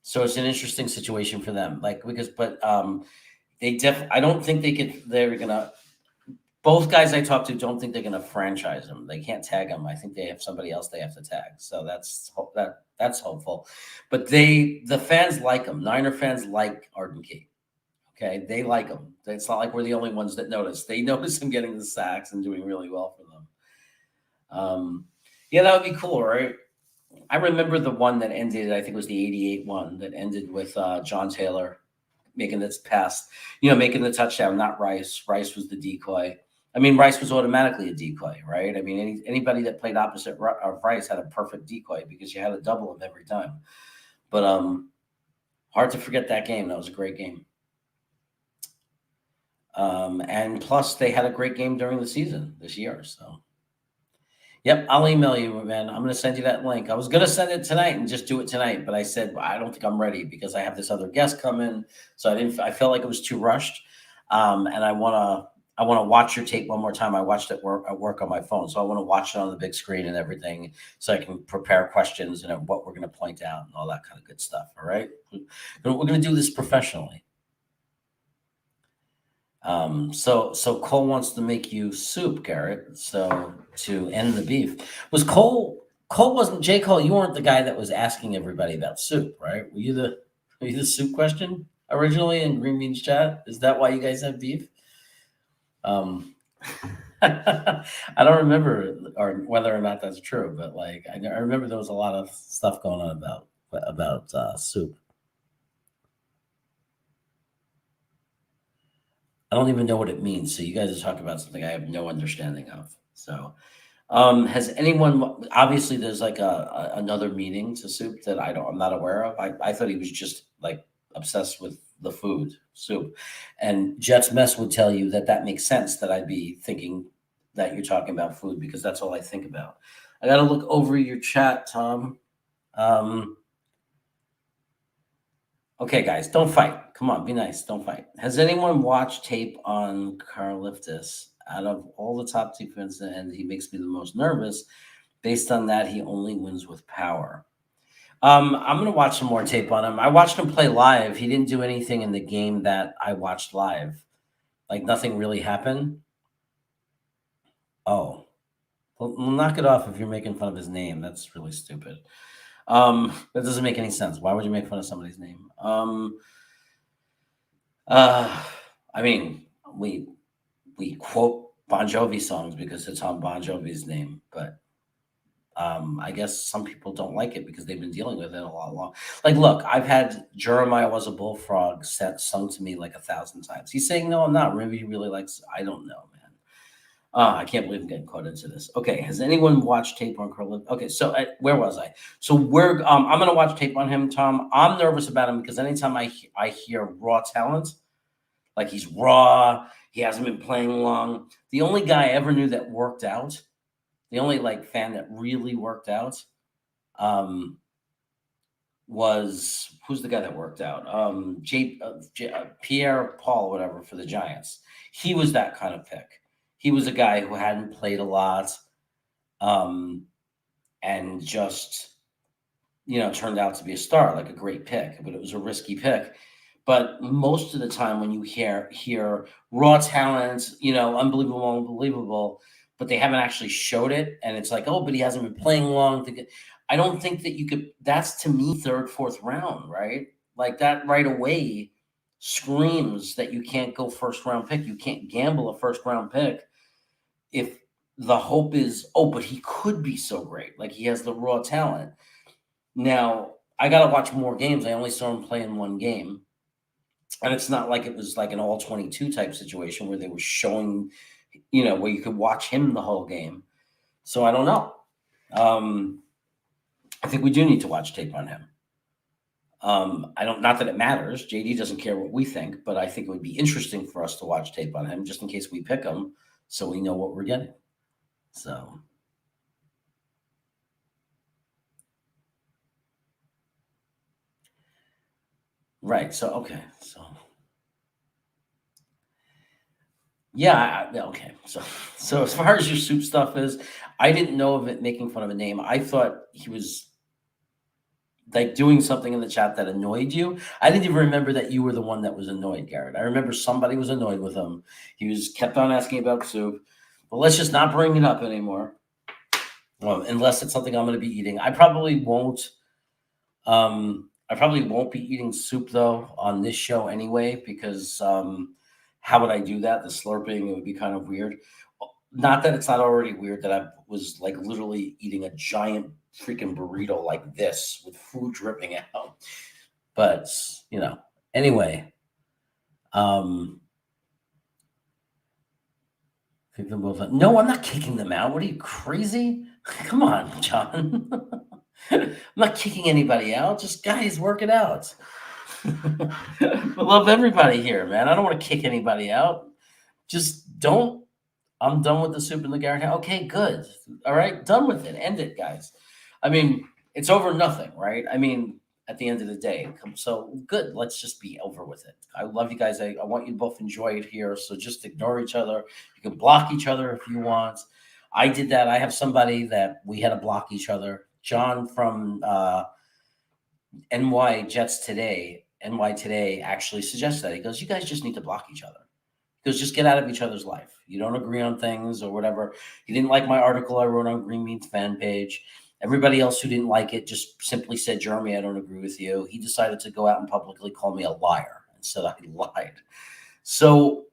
[SPEAKER 1] So it's an interesting situation for them. Like because, but I don't think they're gonna. Both guys I talked to don't think they're gonna franchise him. They can't tag him. I think they have somebody else they have to tag. So that's hopeful. But the fans like him. Niner fans like Arden Key. Okay, they like him. It's not like we're the only ones that notice. They notice him getting the sacks and doing really well for them. Yeah, that would be cool, right? I remember the one that ended, I think it was the 88 one that ended with John Taylor making this pass, making the touchdown, not Rice. Rice was the decoy. I mean, Rice was automatically a decoy, right? I mean, anybody that played opposite of Rice had a perfect decoy because you had to double him every time. But hard to forget that game. That was a great game. And plus, they had a great game during the season this year. So. Yep, I'll email you, man. I'm gonna send you that link. I was gonna send it tonight and just do it tonight, but I said well, I don't think I'm ready because I have this other guest coming. So I didn't. I felt like it was too rushed, and I wanna watch your tape one more time. I watched it at work on my phone, so I want to watch it on the big screen and everything, so I can prepare questions and what we're gonna point out and all that kind of good stuff. All right, we're gonna do this professionally. So Cole wants to make you soup, Garrett. So to end the beef, Cole wasn't J. Cole, you weren't the guy that was asking everybody about soup, right? Were you the soup question originally in Green Beans chat? Is that why you guys have beef? I don't remember or whether or not that's true, but like I remember there was a lot of stuff going on about soup. I don't even know what it means. So you guys are talking about something I have no understanding of. So, has anyone? Obviously, there's like another meaning to soup that I'm not aware of. I thought he was just like obsessed with the food soup, and Jets Mess would tell you that makes sense. That I'd be thinking that you're talking about food because that's all I think about. I got to look over your chat, Tom. Um, Okay, guys, don't fight. Come on, be nice. Don't fight. Has anyone watched tape on Karliftis? Out of all the top defense, and he makes me the most nervous. Based on that, he only wins with power. I'm gonna watch some more tape on him. I watched him play live. He didn't do anything in the game that I watched live. Like nothing really happened. Oh, well, knock it off if you're making fun of his name. That's really stupid. That doesn't make any sense. Why would you make fun of somebody's name? Uh, I mean, we quote Bon Jovi songs because it's on Bon Jovi's name, but I guess some people don't like it because they've been dealing with it a lot long. Like, look, I've had Jeremiah Was a Bullfrog sung to me like 1,000 times. He's saying, no, I'm not. Maybe he really likes, I don't know, man. I can't believe I'm getting caught into this. Okay, has anyone watched tape on Curlin? Okay, so where was I? So I'm gonna watch tape on him, Tom. I'm nervous about him because anytime I hear raw talent, like he's raw, he hasn't been playing long. The only guy I ever knew that worked out, the only like fan that really worked out, was who's the guy that worked out? Pierre Paul, whatever, for the Giants. He was that kind of pick. he was a guy who hadn't played a lot, um, and just turned out to be a star, like a great pick, but it was a risky pick. But most of the time, when you hear raw talent, unbelievable, unbelievable, but they haven't actually showed it, and it's like, oh, but he hasn't been playing long. I don't think that you could. That's to me third, fourth round, right? Like that right away screams that you can't go first round pick. You can't gamble a first round pick if the hope is, oh, but he could be so great. Like he has the raw talent. Now, I got to watch more games. I only saw him play in one game. And it's not like it was like an all 22 type situation where they were showing, where you could watch him the whole game. So I don't know. I think we do need to watch tape on him. Not that it matters. JD doesn't care what we think, but I think it would be interesting for us to watch tape on him just in case we pick him so we know what we're getting. So. Right. So, okay. Yeah. Okay. So as far as your soup stuff is, I didn't know of it making fun of a name. I thought he was like doing something in the chat that annoyed you. I didn't even remember that you were the one that was annoyed, Garrett. I remember somebody was annoyed with him. He was kept on asking about soup. But let's just not bring it up anymore. Well, unless it's something I'm going to be eating. I probably won't. I probably won't be eating soup though on this show anyway, because how would I do that? The slurping, it would be kind of weird. Not that it's not already weird that I was like literally eating a giant freaking burrito like this with food dripping out. But anyway, kick them both out. No, I'm not kicking them out. What are you, crazy? Come on, John. I'm not kicking anybody out. Just guys, work it out. I love everybody here, man. I don't want to kick anybody out. Just don't. I'm done with the soup in the Garrett house. Okay, good. All right, done with it. End it, guys. I mean, it's over nothing, right? I mean, at the end of the day. So good. Let's just be over with it. I love you guys. I want you to both enjoy it here. So just ignore each other. You can block each other if you want. I did that. I have somebody that we had to block each other. John from NY Today actually suggests that. He goes, you guys just need to block each other. He goes, just get out of each other's life. You don't agree on things or whatever. He didn't like my article I wrote on Green Meat's fan page. Everybody else who didn't like it just simply said, Jeremy, I don't agree with you. He decided to go out and publicly call me a liar and said I lied. So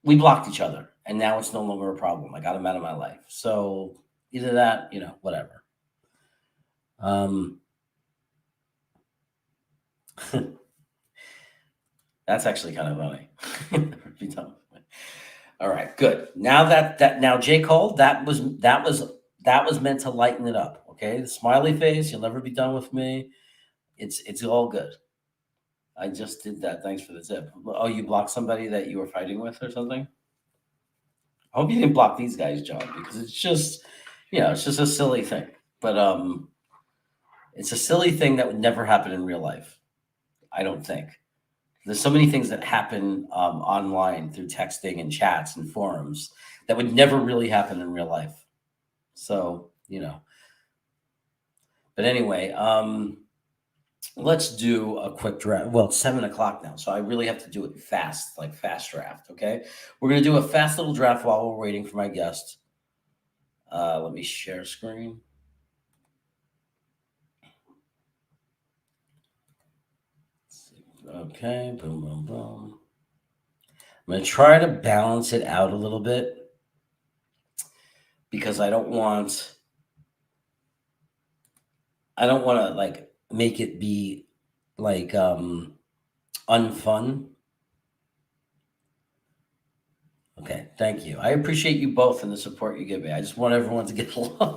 [SPEAKER 1] we blocked each other, and now it's no longer a problem. I got him out of my life. So either that, whatever. That's actually kind of funny. All right, good. Now now J. Cole, that was meant to lighten it up. Okay, the smiley face. You'll never be done with me. It's all good. I just did that. Thanks for the tip. Oh, you blocked somebody that you were fighting with or something? I hope you didn't block these guys, John, because it's just, it's just a silly thing. But it's a silly thing that would never happen in real life. I don't think. There's so many things that happen online through texting and chats and forums that would never really happen in real life. So, But anyway, let's do a quick draft. Well, it's 7:00 now, so I really have to do it fast, like fast draft. Okay, we're gonna do a fast little draft while we're waiting for my guest. Let me share screen. Okay, boom, boom, boom. I'm gonna try to balance it out a little bit because I don't want to like make it be like unfun. Okay, thank you. I appreciate you both and the support you give me. I just want everyone to get along.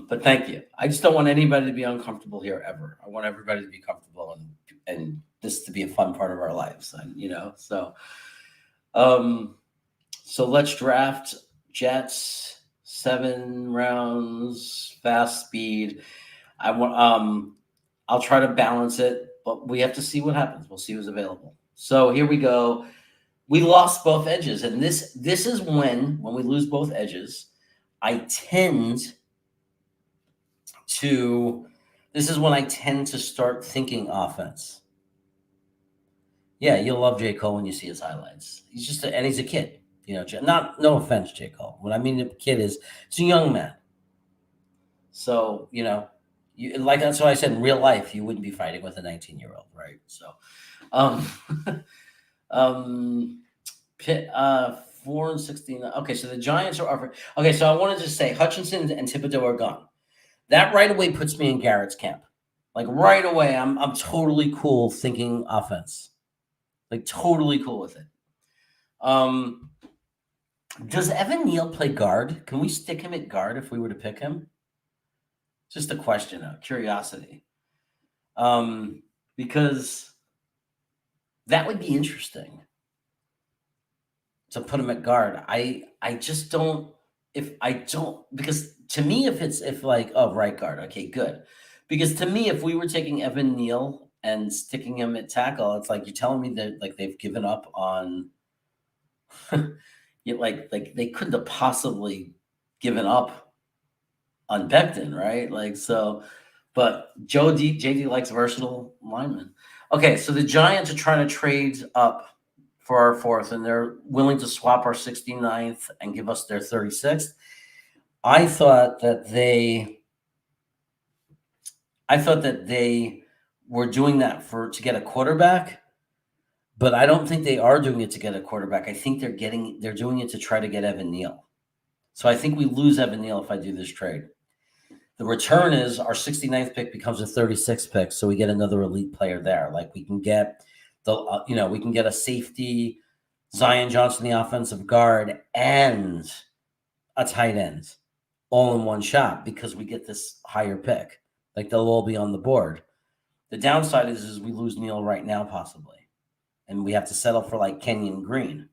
[SPEAKER 1] But thank you. I just don't want anybody to be uncomfortable here ever. I want everybody to be comfortable and this to be a fun part of our lives. And so let's draft Jets, 7 rounds, fast speed. I'll try to balance it, but we have to see what happens. We'll see who's available. So here we go. We lost both edges, and this is when we lose both edges, I tend to this is when I tend to start thinking offense. Yeah, you'll love J. Cole when you see his highlights. And he's a kid. Not no offense, J. Cole. What I mean, a kid is it's a young man. So like that's why I said in real life you wouldn't be fighting with a 19-year-old, right? So, um, um, 4-16. Okay, so the Giants are offering. Okay, so I wanted to say Hutchinson and Thibodeau are gone. That right away puts me in Garrett's camp. Like right away, I'm totally cool thinking offense. Like totally cool with it. Does Evan Neal play guard? Can we stick him at guard if we were to pick him? Just a question of curiosity. Because that would be interesting to put him at guard. I just don't because to me if like right guard, okay, good. Because to me, if we were taking Evan Neal and sticking him at tackle, it's like you're telling me that like they've given up on like they couldn't have possibly given up on Becton, right? Like so, but JD likes versatile linemen. Okay, so the Giants are trying to trade up for our fourth, and they're willing to swap our 69th and give us their 36th. I thought that they were doing that to get a quarterback, but I don't think they are doing it to get a quarterback. I think they're doing it to try to get Evan Neal. So I think we lose Evan Neal if I do this trade. The return is our 69th pick becomes a 36th pick, so we get another elite player there. Like we can get we can get a safety, Zion Johnson, the offensive guard, and a tight end all in one shot because we get this higher pick. Like they'll all be on the board. The downside is we lose Neal right now possibly, and we have to settle for like Kenyon Green.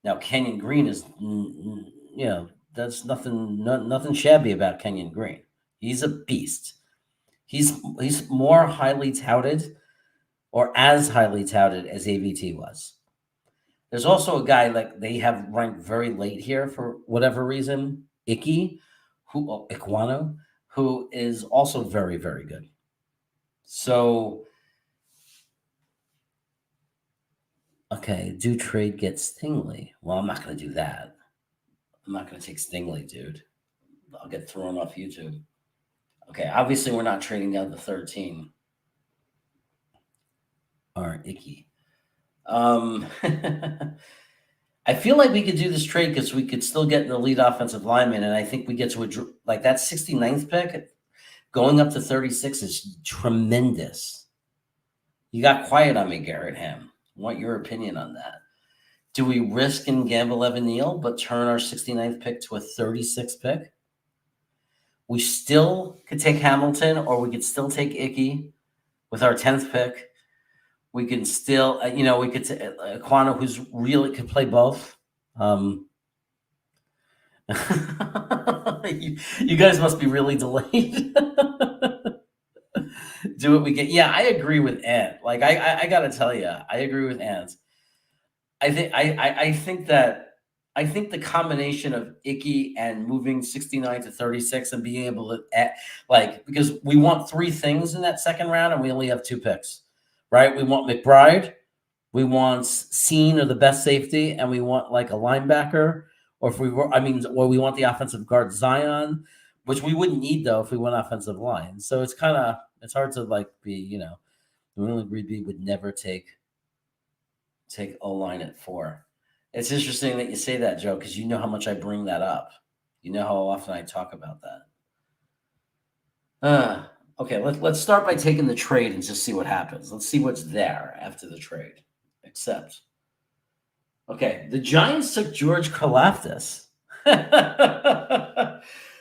[SPEAKER 1] Now Kenyon Green is that's nothing shabby about Kenyon Green. He's a beast. He's more highly touted or as highly touted as AVT was. There's also a guy like they have ranked very late here for whatever reason, Iquano, who is also very, very good. So, okay, do trade get Stingley? Well, I'm not going to do that. I'm not going to take Stingley, dude. I'll get thrown off YouTube. Okay, obviously we're not trading down to 13. All right, Icky. I feel like we could do this trade because we could still get an elite offensive lineman, and I think we get to like that 69th pick going up to 36 is tremendous. You got quiet on me, Garrett Ham. I want your opinion on that. Do we risk and gamble Evan Neal, but turn our 69th pick to a 36th pick? We still could take Hamilton, or we could still take Icky with our 10th pick. We can still, we could Aquano, who's really could play both. You guys must be really delayed. Do what we get. Yeah, I agree with Ant. Like I gotta tell you, I agree with Ant. I think the combination of Icky and moving 69 to 36 and being able to because we want three things in that second round and we only have two picks. Right? We want McBride, we want Scene or the best safety, and we want like a linebacker, or we want the offensive guard Zion, which we wouldn't need though if we went offensive line. So it's hard to like be, we would never take O-line at 4. It's interesting that you say that, Joe, because you know how much I bring that up. You know how often I talk about that. Okay, let's start by taking the trade and just see what happens. Let's see what's there after the trade. Accept. Okay, the Giants took George Karlaftis.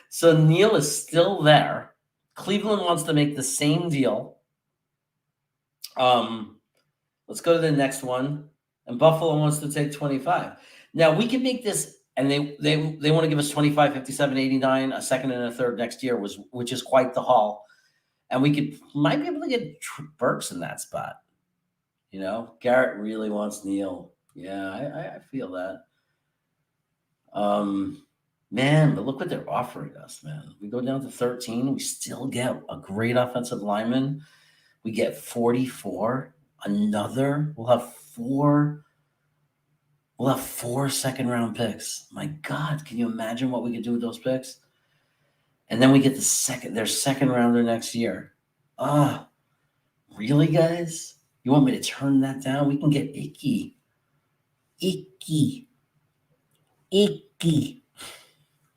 [SPEAKER 1] So Neal is still there. Cleveland wants to make the same deal. Let's go to the next one. And Buffalo wants to take 25. Now we can make this, and they want to give us 25, 57, 89, a second and a third next year, which is quite the haul. And we might be able to get Burks in that spot. Garrett really wants Neal. Yeah, I feel that. Um, man, but look what they're offering us, man. We go down to 13. We still get a great offensive lineman. We get 44. Another. We'll have four second round picks. My God, can you imagine what we could do with those picks? And then we get their second rounder next year. Ah, really, guys? You want me to turn that down? We can get Icky. Icky. Icky.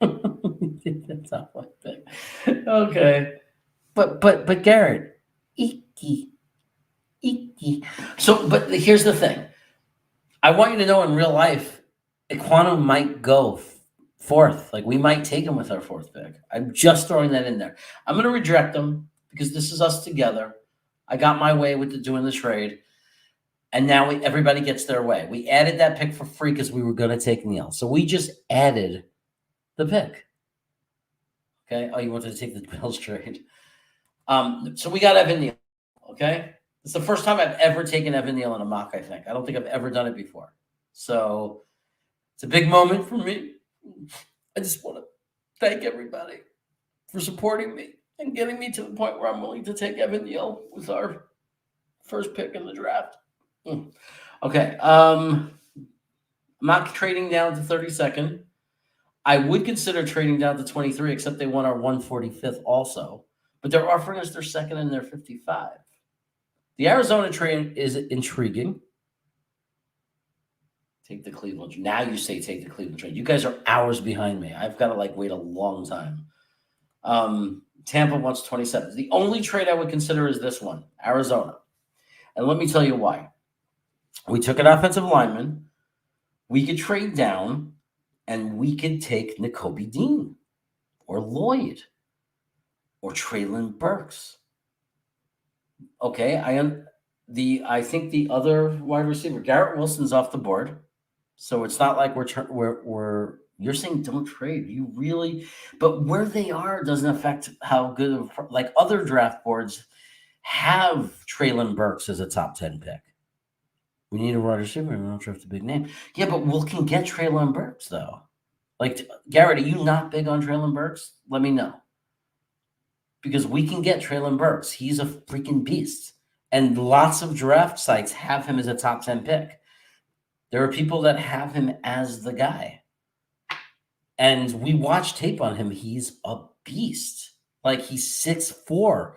[SPEAKER 1] That's not my thing. Okay. But Garrett, Icky. Icky. So, but here's the thing. I want you to know in real life, Equano might go fourth. Like we might take him with our fourth pick. I'm just throwing that in there. I'm going to reject him because this is us together. I got my way with doing the trade, and now everybody gets their way. We added that pick for free because we were going to take Neal. So we just added the pick. Okay. Oh, you wanted to take the Bills trade. So we got Evan Neal. Okay. It's the first time I've ever taken Evan Neal in a mock, I think. I don't think I've ever done it before. So it's a big moment for me. I just want to thank everybody for supporting me and getting me to the point where I'm willing to take Evan Neal with our first pick in the draft. Okay. I'm not trading down to 32nd. I would consider trading down to 23, except they want our 145th also. But they're offering us their second and their 55. The Arizona trade is intriguing. Take the Cleveland. Now you say take the Cleveland trade. You guys are hours behind me. I've got to wait a long time. Tampa wants 27. The only trade I would consider is this one, Arizona. And let me tell you why. We took an offensive lineman. We could trade down, and we could take Nakobe Dean or Lloyd or Traylon Burks. Okay, I think the other wide receiver, Garrett Wilson's off the board. So it's not like we're you're saying don't trade. You really, but where they are doesn't affect how good of other draft boards have Traylon Burks as a top 10 pick. We need a wide receiver. We don't draft a big name. Yeah, but we can get Traylon Burks though. Garrett, are you not big on Traylon Burks? Let me know. Because we can get Traylon Burks. He's a freaking beast. And lots of draft sites have him as a top 10 pick. There are people that have him as the guy. And we watch tape on him. He's a beast. He's 6'4".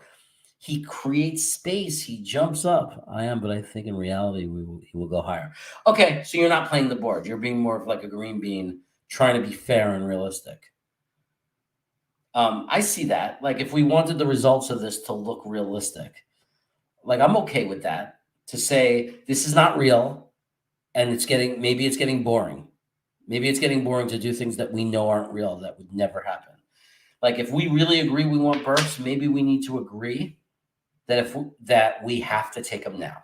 [SPEAKER 1] He creates space. He jumps up. I am, but I think in reality he will go higher. Okay, so you're not playing the board. You're being more of like a green bean, trying to be fair and realistic. I see that. If we wanted the results of this to look realistic, I'm okay with that. To say this is not real, and maybe it's getting boring. Maybe it's getting boring to do things that we know aren't real, that would never happen. If we really agree we want Burks, maybe we need to agree that we have to take him now,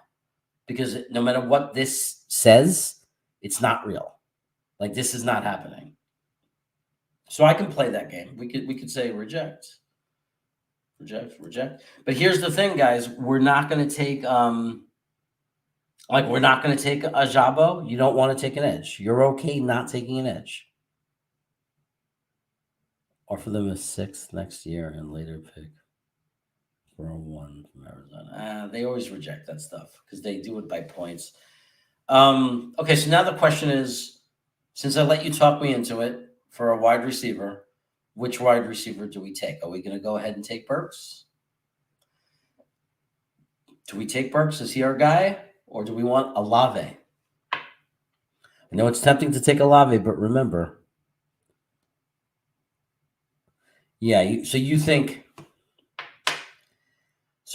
[SPEAKER 1] because no matter what this says, it's not real. This is not happening. So I can play that game. We could say reject. But here's the thing, guys. We're not going to take we're not going to take a Jabo. You don't want to take an edge. You're okay not taking an edge. Offer them a 6th next year and later pick for a 1 from Arizona. They always reject that stuff because they do it by points. Okay, so now the question is, since I let you talk me into it, for a wide receiver, which wide receiver do we take? Are we going to go ahead and take Burks? Do we take Burks? Is he our guy? Or do we want Olave? I know it's tempting to take Olave, but remember. Yeah, so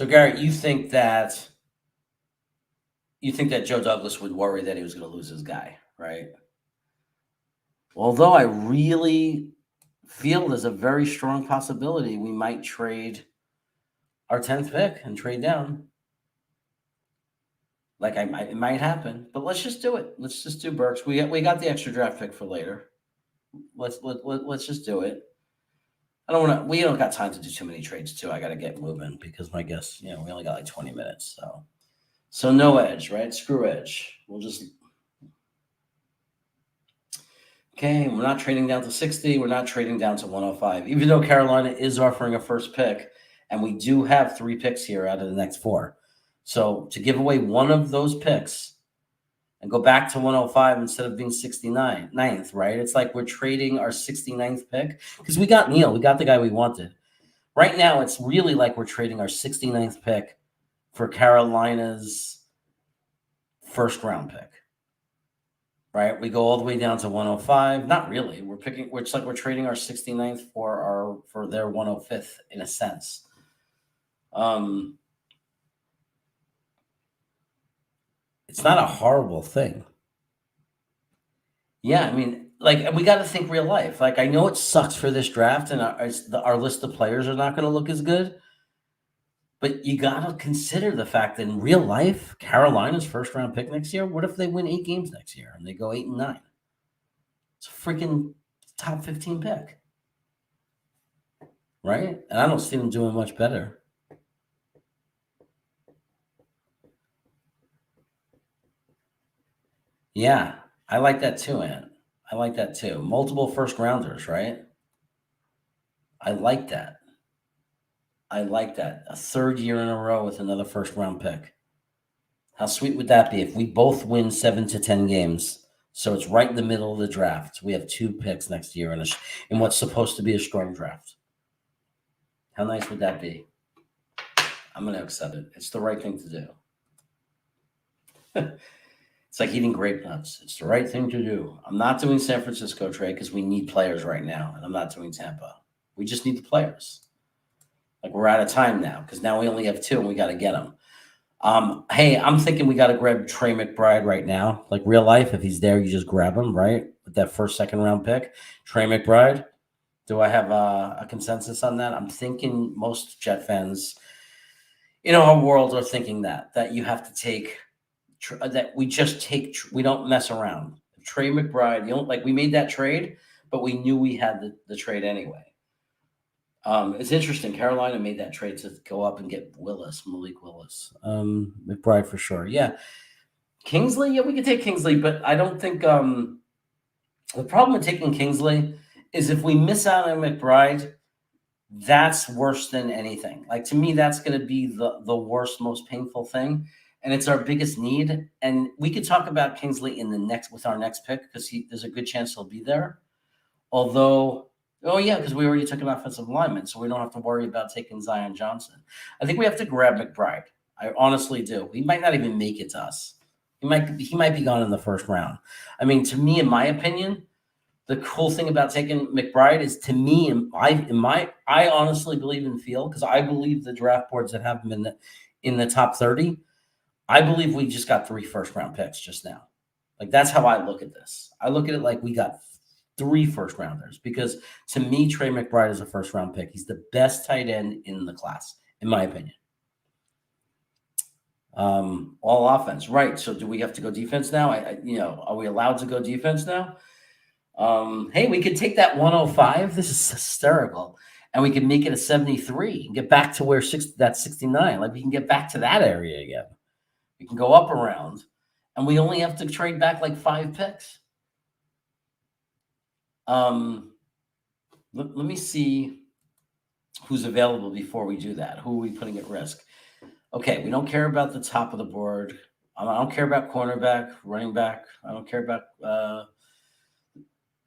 [SPEAKER 1] Garrett, you think that Joe Douglas would worry that he was going to lose his guy, right? Although I really feel there's a very strong possibility we might trade our 10th pick and trade down. It might happen, but let's just do it. Let's just do Burks. We got the extra draft pick for later. Let's just do it. We don't got time to do too many trades too. I got to get moving because my guess, we only got 20 minutes. So no edge, right? Screw edge. We'll just Okay, we're not trading down to 60. We're not trading down to 105, even though Carolina is offering a first pick, and we do have 3 picks here out of the next 4. So to give away one of those picks and go back to 105 instead of being 69th, right? It's like we're trading our 69th pick because we got Neil. We got the guy we wanted. Right now, it's really like we're trading our 69th pick for Carolina's first round pick. Right? We go all the way down to 105. Not really. It's like we're trading our 69th for their 105th in a sense. It's not a horrible thing. Yeah, I mean, like we got to think real life. Like I know it sucks for this draft, and our list of players are not going to look as good. But you got to consider the fact that in real life, Carolina's first round pick next year. What if they win 8 games next year and they go 8-9? It's a freaking top 15 pick, right? And I don't see them doing much better. Yeah, I like that too, Ant. I like that too. Multiple first rounders, right? I like that. I like that. A third year in a row with another first round pick. How sweet would that be if we both win 7 to 10 games? So it's right in the middle of the draft. We have 2 picks next year in what's supposed to be a strong draft. How nice would that be? I'm going to accept it. It's the right thing to do. It's like eating grape nuts. It's the right thing to do. I'm not doing San Francisco trade because we need players right now, and I'm not doing Tampa. We just need the players. Like we're out of time now because now we only have 2 and we got to get them. Hey, I'm thinking we got to grab Trey McBride right now. Like real life, if he's there, you just grab him, right? With that first, second round pick. Trey McBride. Do I have a consensus on that? I'm thinking most Jet fans in our world are thinking that you have to take that we just take we don't mess around. Trey McBride, like we made that trade, but we knew we had the trade anyway. It's interesting. Carolina made that trade to go up and get Malik Willis. McBride for sure. Yeah. Kingsley, yeah, we could take Kingsley, but I don't think the problem with taking Kingsley is if we miss out on McBride, that's worse than anything. Like to me, that's going to be the worst, most painful thing, and it's our biggest need. And we could talk about Kingsley with our next pick because there's a good chance he'll be there. Although, oh yeah, because we already took an offensive lineman, so we don't have to worry about taking Zion Johnson. I think we have to grab McBride. I honestly do. He might not even make it to us. He might be gone in the first round. I mean, to me, in my opinion, the cool thing about taking McBride is to me, I honestly believe and feel because I believe the draft boards that have him in the top 30. I believe we just got 3 first round picks just now. Like that's how I look at this. I look at it like we got 3 first rounders because to me, Trey McBride is a first round pick. He's the best tight end in the class, in my opinion. All offense, right? So do we have to go defense now? Are we allowed to go defense now? Hey, we could take that 105. This is hysterical, and we can make it a 73 and get back to where that's 69. Like we can get back to that area again. We can go up around, and we only have to trade back like 5 picks. Let me see who's available before we do that. Who are we putting at risk? Okay, we don't care about the top of the board. I don't care about cornerback, running back. I don't care about.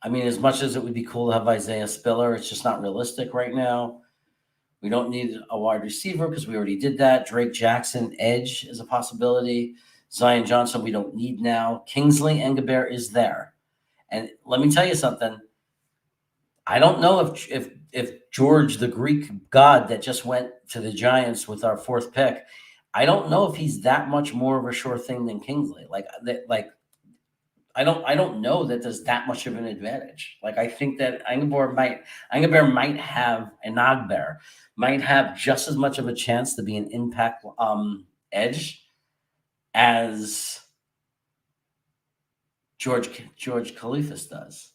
[SPEAKER 1] I mean, as much as it would be cool to have Isaiah Spiller, it's just not realistic right now. We don't need a wide receiver because we already did that. Drake Jackson, edge is a possibility. Zion Johnson, we don't need now. Kingsley Engabert is there. And let me tell you something. I don't know if George, the Greek god that just went to the Giants with our 4th pick, I don't know if he's that much more of a sure thing than Kingsley. I don't know that there's that much of an advantage. Like I think that Engabert might have might have just as much of a chance to be an impact edge as George Khalifas does.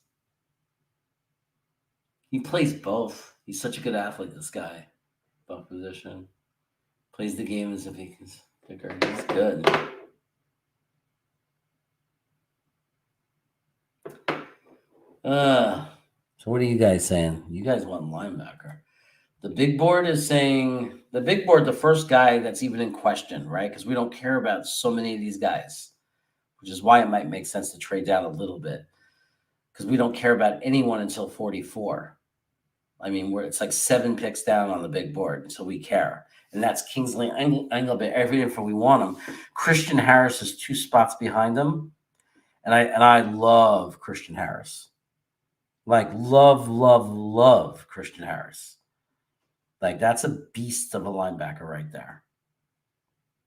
[SPEAKER 1] He plays both. He's such a good athlete, this guy. Both position. Plays the game as if he can picker. He's good. Uh, so what are you guys saying? You guys want linebacker. The big board is saying the big board, the first guy that's even in question, right? Because we don't care about so many of these guys, which is why it might make sense to trade down a little bit because we don't care about anyone until 44. I mean, it's like 7 picks down on the big board, so we care. And that's Kingsley Engelbert. Every if we want him. Christian Harris is 2 spots behind him, and I love Christian Harris. Like love Christian Harris. Like that's a beast of a linebacker right there.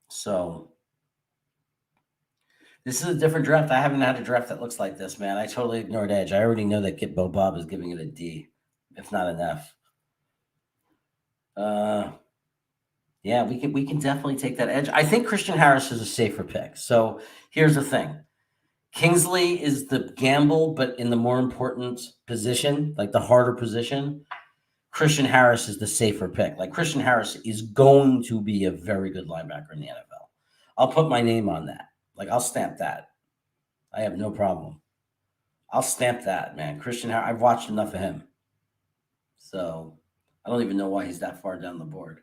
[SPEAKER 1] So this is a different draft. I haven't had a draft that looks like this, man. I totally ignored edge. I already know that Bo Bob is giving it a D, if not an F. Yeah, we can definitely take that edge. I think Christian Harris is a safer pick. So here's the thing. Kingsley is the gamble, but in the more important position, like the harder position. Christian Harris is the safer pick. Like Christian Harris is going to be a very good linebacker in the NFL. I'll put my name on that. Like I'll stamp that. I have no problem. I'll stamp that, man. Christian Harris, I've watched enough of him. So I don't even know why he's that far down the board.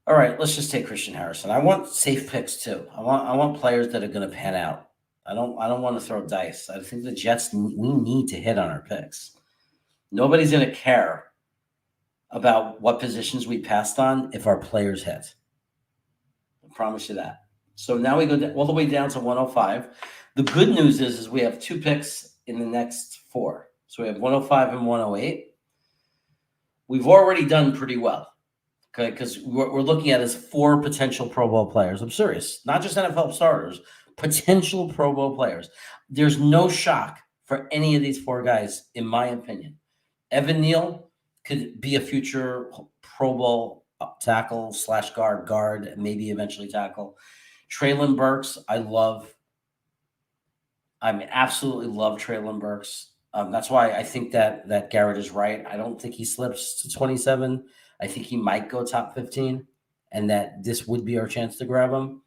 [SPEAKER 1] All right, let's just take Christian Harrison. I want safe picks too. I want players that are going to pan out. I don't want to throw dice. I think the Jets, we need to hit on our picks. Nobody's going to care about what positions we passed on if our players hit. I promise you that. So now we go all the way down to 105. The good news is we have 2 picks in the next 4. So we have 105 and 108. We've already done pretty well. Okay, because what we're looking at is 4 potential Pro Bowl players. I'm serious, not just NFL starters, potential Pro Bowl players. There's no shock for any of these 4 guys, in my opinion. Evan Neal could be a future Pro Bowl tackle / guard, maybe eventually tackle. Treylon Burks, I absolutely love Treylon Burks. That's why I think that Garrett is right. I don't think he slips to 27. I think he might go top 15, and that this would be our chance to grab him.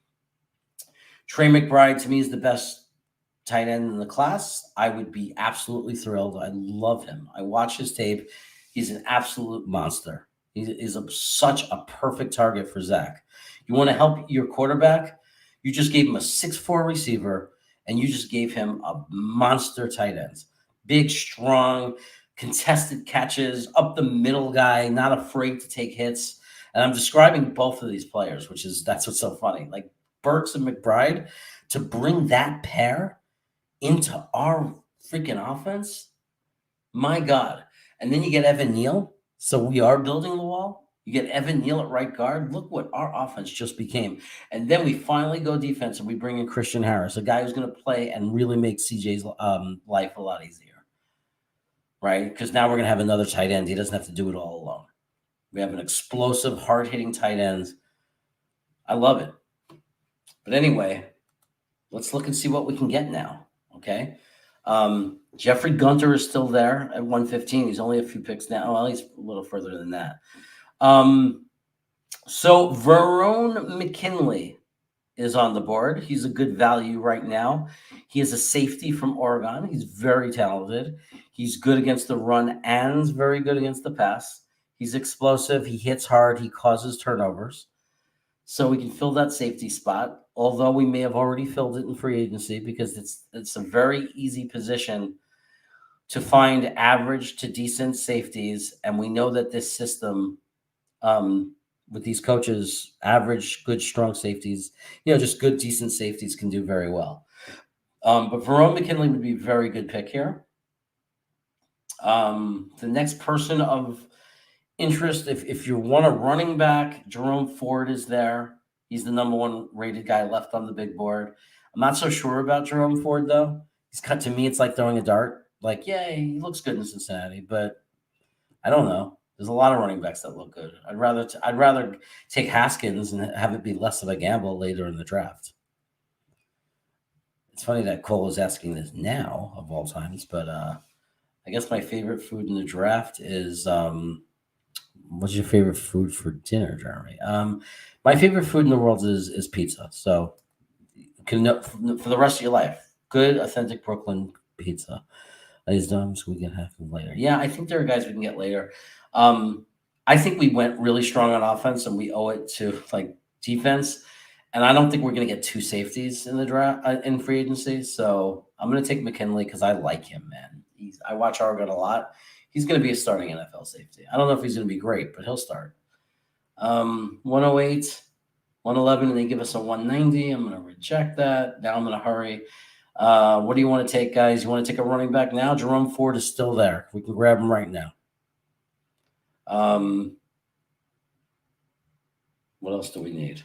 [SPEAKER 1] Trey McBride, to me, is the best tight end in the class. I would be absolutely thrilled. I love him. I watch his tape. He's an absolute monster. He is such a perfect target for Zach. You want to help your quarterback? You just gave him a 6'4" receiver, and you just gave him a monster tight end. Big, strong, contested catches, up the middle guy, not afraid to take hits. And I'm describing both of these players, that's what's so funny. Like Burks and McBride, to bring that pair into our freaking offense, my God. And then you get Evan Neal. So we are building the wall. You get Evan Neal at right guard. Look what our offense just became. And then we finally go defense and we bring in Christian Harris, a guy who's going to play and really make CJ's life a lot easier. Right? Because now we're going to have another tight end. He doesn't have to do it all alone. We have an explosive, hard-hitting tight end. I love it. But anyway, let's look and see what we can get now. Okay? Jeffrey Gunter is still there at 115. He's only a few picks now. Well, he's a little further than that. So Verone Mckinley is on the board. He's a good value right now. He is a safety from Oregon. He's very talented. He's good against the run and very good against the pass. He's explosive. He hits hard. He causes turnovers. So we can fill that safety spot, although we may have already filled it in free agency because it's a very easy position to find average to decent safeties. And we know that this system, with these coaches, average, good, strong safeties, just good, decent safeties can do very well. But Verone McKinley would be a very good pick here. The next person of interest, if you want a running back, Jerome Ford is there. He's the number 1 rated guy left on the big board. I'm not so sure about Jerome Ford, though. To me, it's like throwing a dart. Like, yeah, he looks good in Cincinnati, but I don't know. There's a lot of running backs that look good. I'd rather take Haskins and have it be less of a gamble later in the draft. It's funny that Cole is asking this now of all times, but I guess my favorite food in the draft is what's your favorite food for dinner, Jeremy? My favorite food in the world is pizza. So for the rest of your life, good, authentic Brooklyn pizza. These times we can have them later. Yeah, I think there are guys we can get later. Um, I think we went really strong on offense, and we owe it to like defense. And I don't think we're going to get two safeties in the draft in free agency. So I'm going to take McKinley because I like him, man. I watch Oregon a lot. He's going to be a starting NFL safety. I don't know if he's going to be great, but he'll start. 108, 111, and they give us a 190. I'm going to reject that. Now I'm going to hurry. What do you want to take, guys? You want to take a running back now? Jerome Ford is still there. We can grab him right now. What else do we need?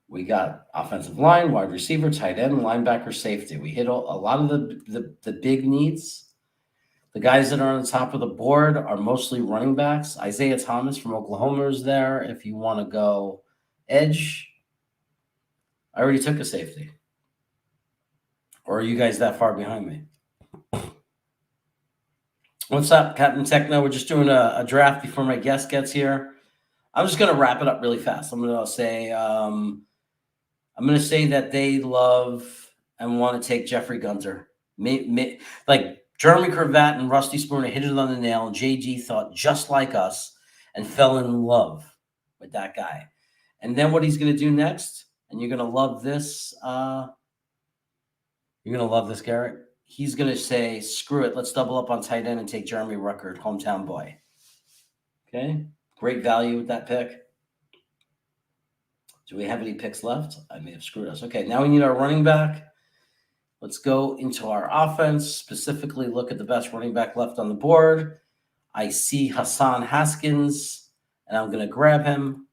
[SPEAKER 1] We got offensive line, wide receiver, tight end, linebacker, safety. We hit a lot of the big needs. The guys that are on the top of the board are mostly running backs. Isaiah Thomas from Oklahoma is there. If you want to go edge, I already took a safety. Or are you guys that far behind me? What's up, Captain Techno? We're just doing a draft before my guest gets here. I'm just going to wrap it up really fast. I'm going to say that they love and want to take Jeffrey Gunter. Like Jeremy Cravat and Rusty Spooner hit it on the nail. JG thought just like us and fell in love with that guy. And then what he's going to do next, and you're going to love this. You're going to love this, Garrett. He's going to say, screw it. Let's double up on tight end and take Jeremy Ruckert, hometown boy. Okay. Great value with that pick. Do we have any picks left? I may have screwed us. Okay. Now we need our running back. Let's go into our offense, specifically look at the best running back left on the board. I see Hassan Haskins, and I'm going to grab him.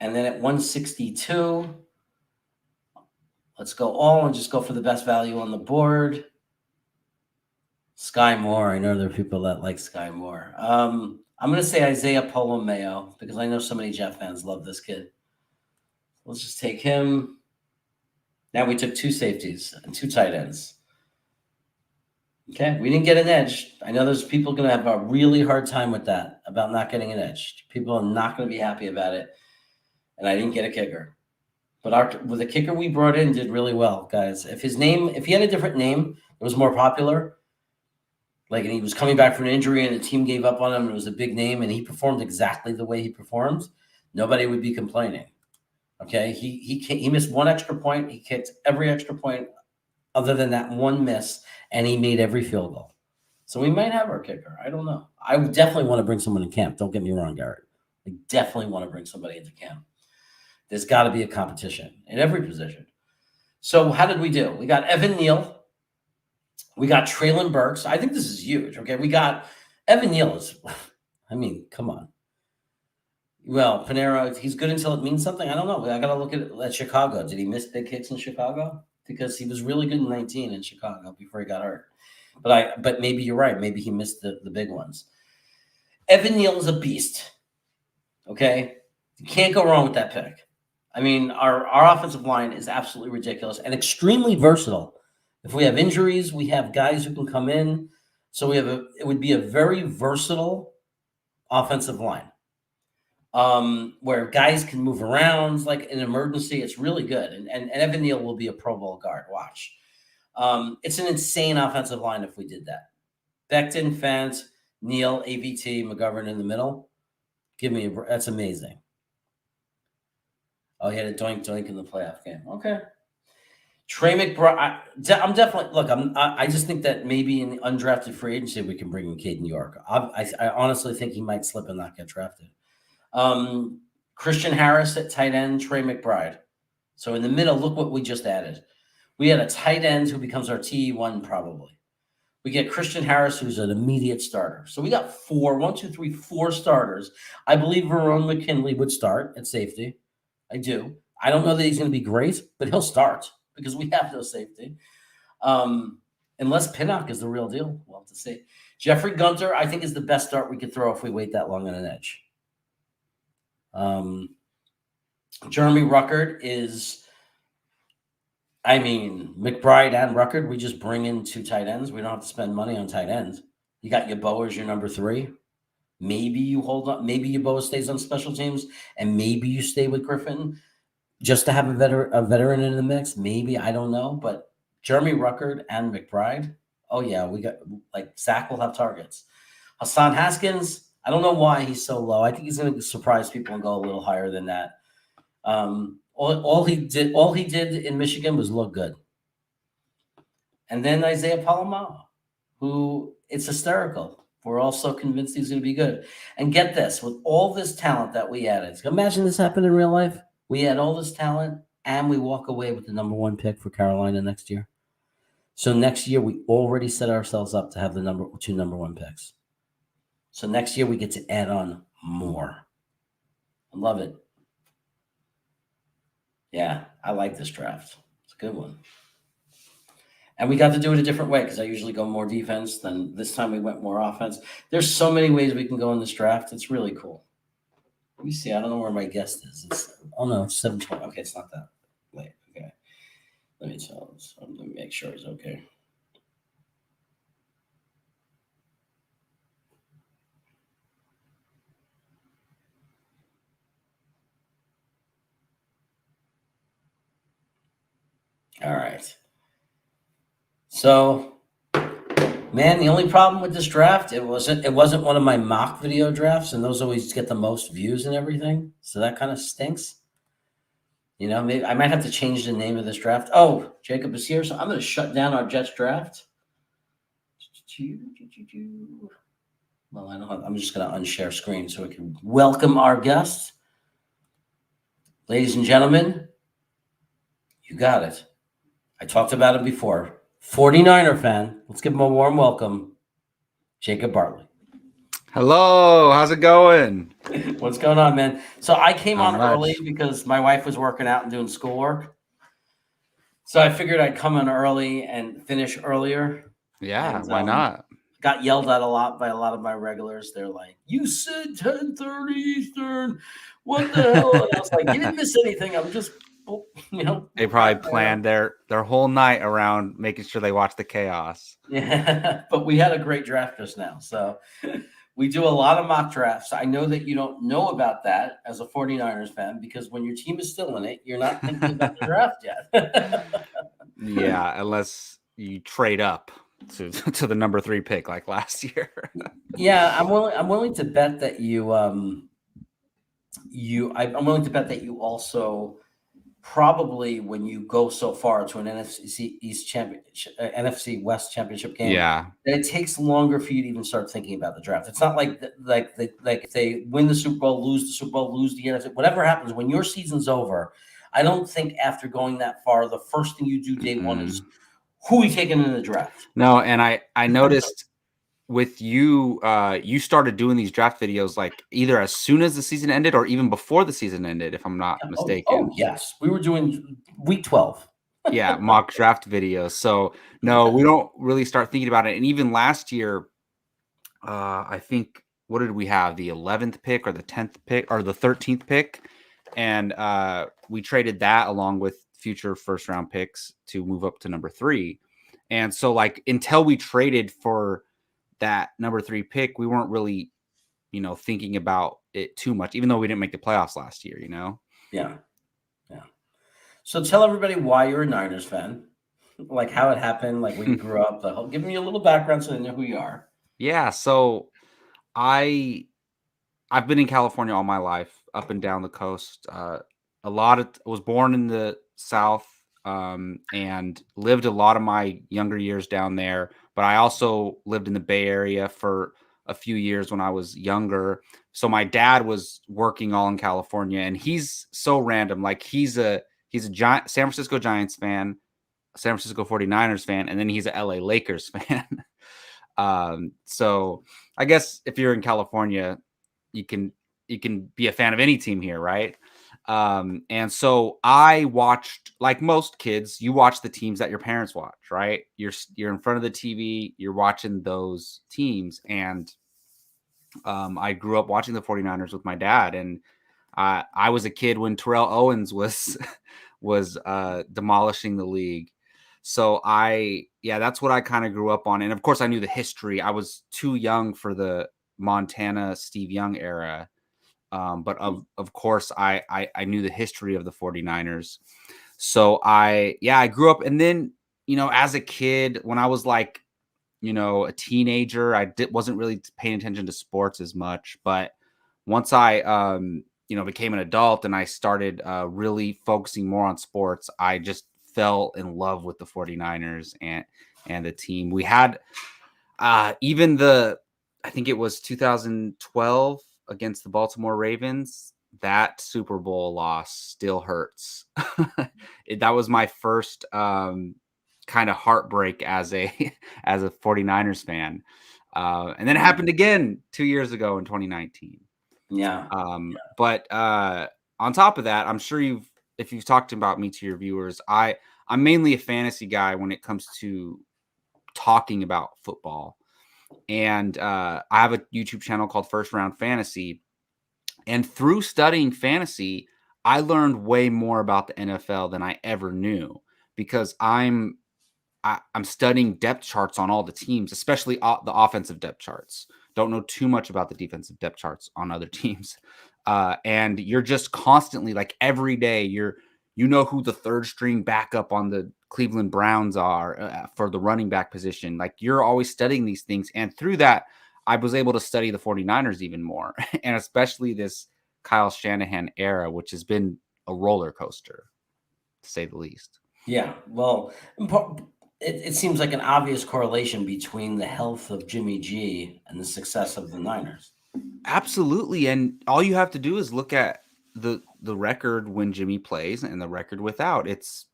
[SPEAKER 1] And then at 162, let's go all and just go for the best value on the board. Sky Moore. I know there are people that like Sky Moore. I'm going to say Isaiah Polomeo because I know so many Jet fans love this kid. Let's just take him. Now we took two safeties and two tight ends. Okay, we didn't get an edge. I know there's people going to have a really hard time with that, about not getting an edge. People are not going to be happy about it. And I didn't get a kicker. But the kicker we brought in did really well, guys. If he had a different name, it was more popular. Like, and he was coming back from an injury and the team gave up on him and it was a big name and he performed exactly the way he performed, nobody would be complaining. Okay, he missed one extra point. He kicked every extra point other than that one miss, and he made every field goal. So we might have our kicker. I don't know. I would definitely want to bring someone in camp. Don't get me wrong, Garrett. I definitely want to bring somebody into camp. There's got to be a competition in every position. So how did we do? We got Evan Neal. We got Traylon Burks. I think this is huge. Okay, we got Evan Neal is, I mean, come on. Well, Panera, he's good until it means something. I don't know. I got to look at Chicago. Did he miss big kicks in Chicago? Because he was really good in 19 in Chicago before he got hurt. But maybe you're right. Maybe he missed the big ones. Evan Neal is a beast. Okay? You can't go wrong with that pick. I mean, our offensive line is absolutely ridiculous and extremely versatile. If we have injuries, we have guys who can come in. So it would be a very versatile offensive line. Where guys can move around like in an emergency. It's really good. And Evan Neal will be a Pro Bowl guard. Watch. It's an insane offensive line if we did that. Becton, Fant, Neal, AVT, McGovern in the middle. That's amazing. Oh, he had a doink in the playoff game. Okay. Trey McBride. I'm definitely I just think that maybe in the undrafted free agency we can bring in Caden York. I honestly think he might slip and not get drafted. Christian Harris at tight end, Trey McBride. So in the middle, look what we just added. We had a tight end who becomes our TE1 probably. We get Christian Harris, who's an immediate starter. So we got four starters. I believe Verone McKinley would start at safety. I do. I don't know that he's going to be great, but he'll start because we have no safety. Unless Pinnock is the real deal. We'll have to see. Jeffrey Gunter, I think, is the best start we could throw if we wait that long on an edge. Jeremy Ruckert is, McBride and Ruckert, we just bring in two tight ends. We don't have to spend money on tight ends. You got Yeboah as your number 3. Maybe you hold up. Maybe Yeboah stays on special teams, and maybe you stay with Griffin just to have a veteran in the mix. Maybe, I don't know, but Jeremy Ruckert and McBride. Oh yeah, we got like Zach will have targets. Hassan Haskins, I don't know why he's so low. I think he's going to surprise people and go a little higher than that. All he did in Michigan was look good. And then Isaiah Palomar, who it's hysterical. We're all so convinced he's going to be good. And get this, with all this talent that we added, imagine this happened in real life. We had all this talent and we walk away with the number 1 pick for Carolina next year. So next year, we already set ourselves up to have the number 1 picks. So next year, we get to add on more. I love it. Yeah, I like this draft. It's a good one. And we got to do it a different way because I usually go more defense. Then this time we went more offense. There's so many ways we can go in this draft. It's really cool. Let me see. I don't know where my guest is. No, it's 7:20. Okay, it's not that late. Okay. Let me make sure he's okay. All right. So, man, the only problem with this draft, it wasn't one of my mock video drafts, and those always get the most views and everything. So that kind of stinks. Maybe I might have to change the name of this draft. Oh, Jacob is here, so I'm going to shut down our Jets draft. Well, I'm just going to unshare screen so we can welcome our guest. Ladies and gentlemen, you got it. I talked about it before. 49er fan. Let's give him a warm welcome. Jacob Bartley.
[SPEAKER 2] Hello. How's it going?
[SPEAKER 1] What's going on, man? So I came on early because my wife was working out and doing schoolwork. So I figured I'd come in early and finish earlier.
[SPEAKER 2] Yeah, why not?
[SPEAKER 1] Got yelled at a lot by a lot of my regulars. They're like, "You said 10:30 Eastern. What the hell?" And I was like, "You didn't miss anything. I'm just,
[SPEAKER 2] They probably planned their whole night around making sure they watch the chaos.
[SPEAKER 1] Yeah, but we had a great draft just now. So we do a lot of mock drafts. I know that you don't know about that as a 49ers fan because when your team is still in it, you're not thinking about the draft yet.
[SPEAKER 2] Yeah, unless you trade up to the number 3 pick like last year.
[SPEAKER 1] Yeah, I'm willing to bet that I'm willing to bet that you also probably when you go so far to an NFC West championship game,
[SPEAKER 2] yeah,
[SPEAKER 1] that it takes longer for you to even start thinking about the draft. It's not like if they win the Super Bowl, lose the Super Bowl, lose the NFC, whatever happens when your season's over. I don't think after going that far, the first thing you do day one is who we taking in the draft.
[SPEAKER 2] No, and I noticed with you, you started doing these draft videos like either as soon as the season ended or even before the season ended, if I'm not mistaken.
[SPEAKER 1] Oh yes, we were doing week 12.
[SPEAKER 2] Yeah, mock draft videos. So no, we don't really start thinking about it. And even last year, I think what did we have? The 11th pick or the 10th pick or the 13th pick, and we traded that along with future first round picks to move up to number 3. And so like until we traded for that number 3 pick, we weren't really, thinking about it too much, even though we didn't make the playoffs last year,
[SPEAKER 1] Yeah. So tell everybody why you're a Niners fan, like how it happened, like when you grew up, give me a little background so they know who you are.
[SPEAKER 2] Yeah. So I've been in California all my life, up and down the coast. I was born in the South, and lived a lot of my younger years down there. But I also lived in the Bay Area for a few years when I was younger. So my dad was working all in California, and he's so random. Like he's a giant San Francisco Giants fan, San Francisco 49ers fan, and then he's a LA Lakers fan. So I guess if you're in California, you can be a fan of any team here, right? And so I watched, like most kids, you watch the teams that your parents watch, right? You're in front of the TV, you're watching those teams. And I grew up watching the 49ers with my dad. And I was a kid when Terrell Owens was demolishing the league. So that's what I kind of grew up on. And of course I knew the history. I was too young for the Montana Steve Young era. But of course I knew the history of the 49ers. So I grew up, and then, as a kid, when I was like, a teenager, wasn't really paying attention to sports as much. But once I, became an adult and I started really focusing more on sports, I just fell in love with the 49ers and the team. We had even I think it was 2012 against the Baltimore Ravens. That Super Bowl loss still hurts. That was my first kind of heartbreak as a as a 49ers fan. And then it happened again 2 years ago in 2019.
[SPEAKER 1] Yeah.
[SPEAKER 2] But on top of that, I'm sure if you've talked about me to your viewers, I'm mainly a fantasy guy when it comes to talking about football. And I have a YouTube channel called First Round Fantasy. And through studying fantasy, I learned way more about the NFL than I ever knew, because I'm studying depth charts on all the teams, especially the offensive depth charts. Don't know too much about the defensive depth charts on other teams. And you're just constantly, like, every day, you know who the third string backup on the Cleveland Browns are for the running back position. Like, you're always studying these things. And through that, I was able to study the 49ers even more, and especially this Kyle Shanahan era, which has been a roller coaster, to say the least.
[SPEAKER 1] Yeah. Well, it seems like an obvious correlation between the health of Jimmy G and the success of the Niners.
[SPEAKER 2] Absolutely. And all you have to do is look at the record when Jimmy plays and the record without. It's,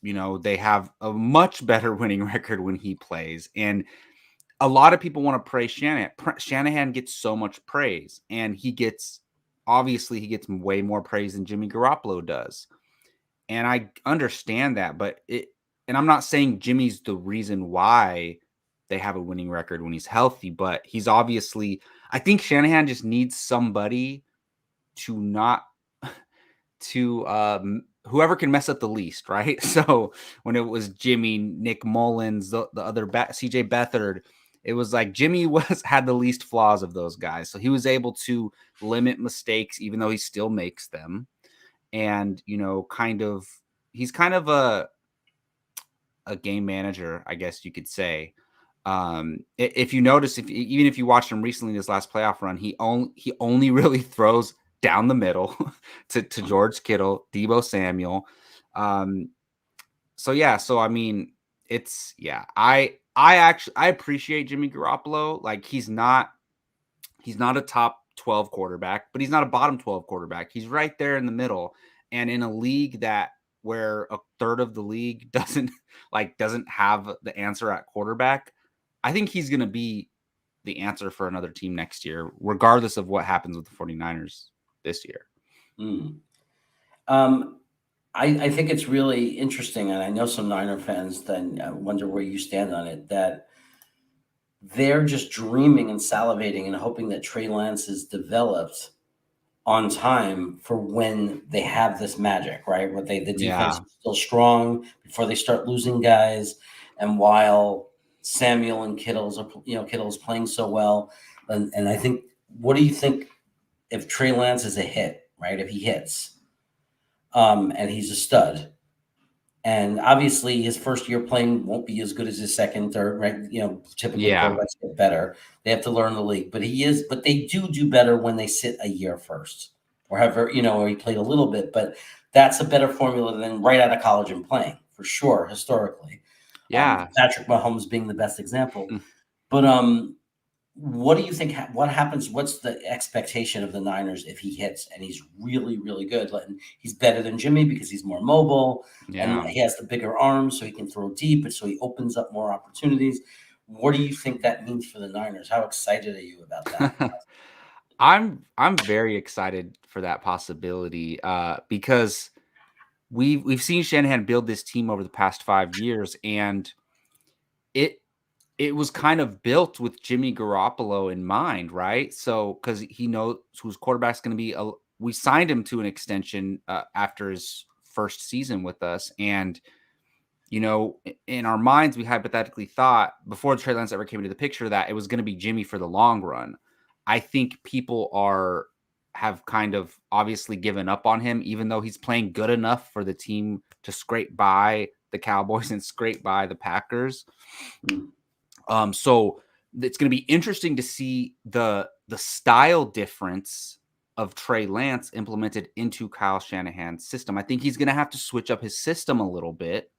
[SPEAKER 2] they have a much better winning record when he plays. And a lot of people want to praise Shanahan. Shanahan gets so much praise, and he gets way more praise than Jimmy Garoppolo does. And I understand that, and I'm not saying Jimmy's the reason why they have a winning record when he's healthy, but he's obviously, I think Shanahan just needs somebody to not to whoever can mess up the least, right? So when it was Jimmy, Nick Mullins, the other CJ Beathard, it was like Jimmy had the least flaws of those guys. So he was able to limit mistakes, even though he still makes them. And, he's kind of a game manager, I guess you could say. If you notice, even if you watched him recently this last playoff run, he only really throws down the middle to George Kittle, Deebo Samuel. So I mean, I appreciate Jimmy Garoppolo. Like, he's not a top 12 quarterback, but he's not a bottom 12 quarterback. He's right there in the middle. And in a league where a third of the league doesn't have the answer at quarterback, I think he's going to be the answer for another team next year, regardless of what happens with the 49ers this year.
[SPEAKER 1] I think it's really interesting, and I know some Niner fans then wonder where you stand on it, that they're just dreaming and salivating and hoping that Trey Lance is developed on time for when they have this magic, right? Where the defense is still strong before they start losing guys, and while Samuel and Kittle's playing so well, and I think, what do you think if Trey Lance is a hit, right? If he hits, and he's a stud, and obviously his first year playing won't be as good as his second, third, right? Typically quarterbacks get better. They have to learn the league, but they do better when they sit a year first, or or he played a little bit, but that's a better formula than right out of college and playing, for sure, historically.
[SPEAKER 2] Yeah.
[SPEAKER 1] Patrick Mahomes being the best example. But what do you think? What happens? What's the expectation of the Niners if he hits and he's really, really good? And he's better than Jimmy because he's more mobile, and he has the bigger arms, so he can throw deep, and so he opens up more opportunities. What do you think that means for the Niners? How excited are you about that?
[SPEAKER 2] I'm very excited for that possibility because we've seen Shanahan build this team over the past 5 years, and it was kind of built with Jimmy Garoppolo in mind, right? So, because he knows whose quarterback's going to be. We signed him to an extension after his first season with us, and in our minds, we hypothetically thought before Trey Lance ever came into the picture that it was going to be Jimmy for the long run. I think people have kind of obviously given up on him, even though he's playing good enough for the team to scrape by the Cowboys and scrape by the Packers.
[SPEAKER 1] Mm.
[SPEAKER 2] So it's going to be interesting to see the style difference of Trey Lance implemented into Kyle Shanahan's system. I think he's going to have to switch up his system a little bit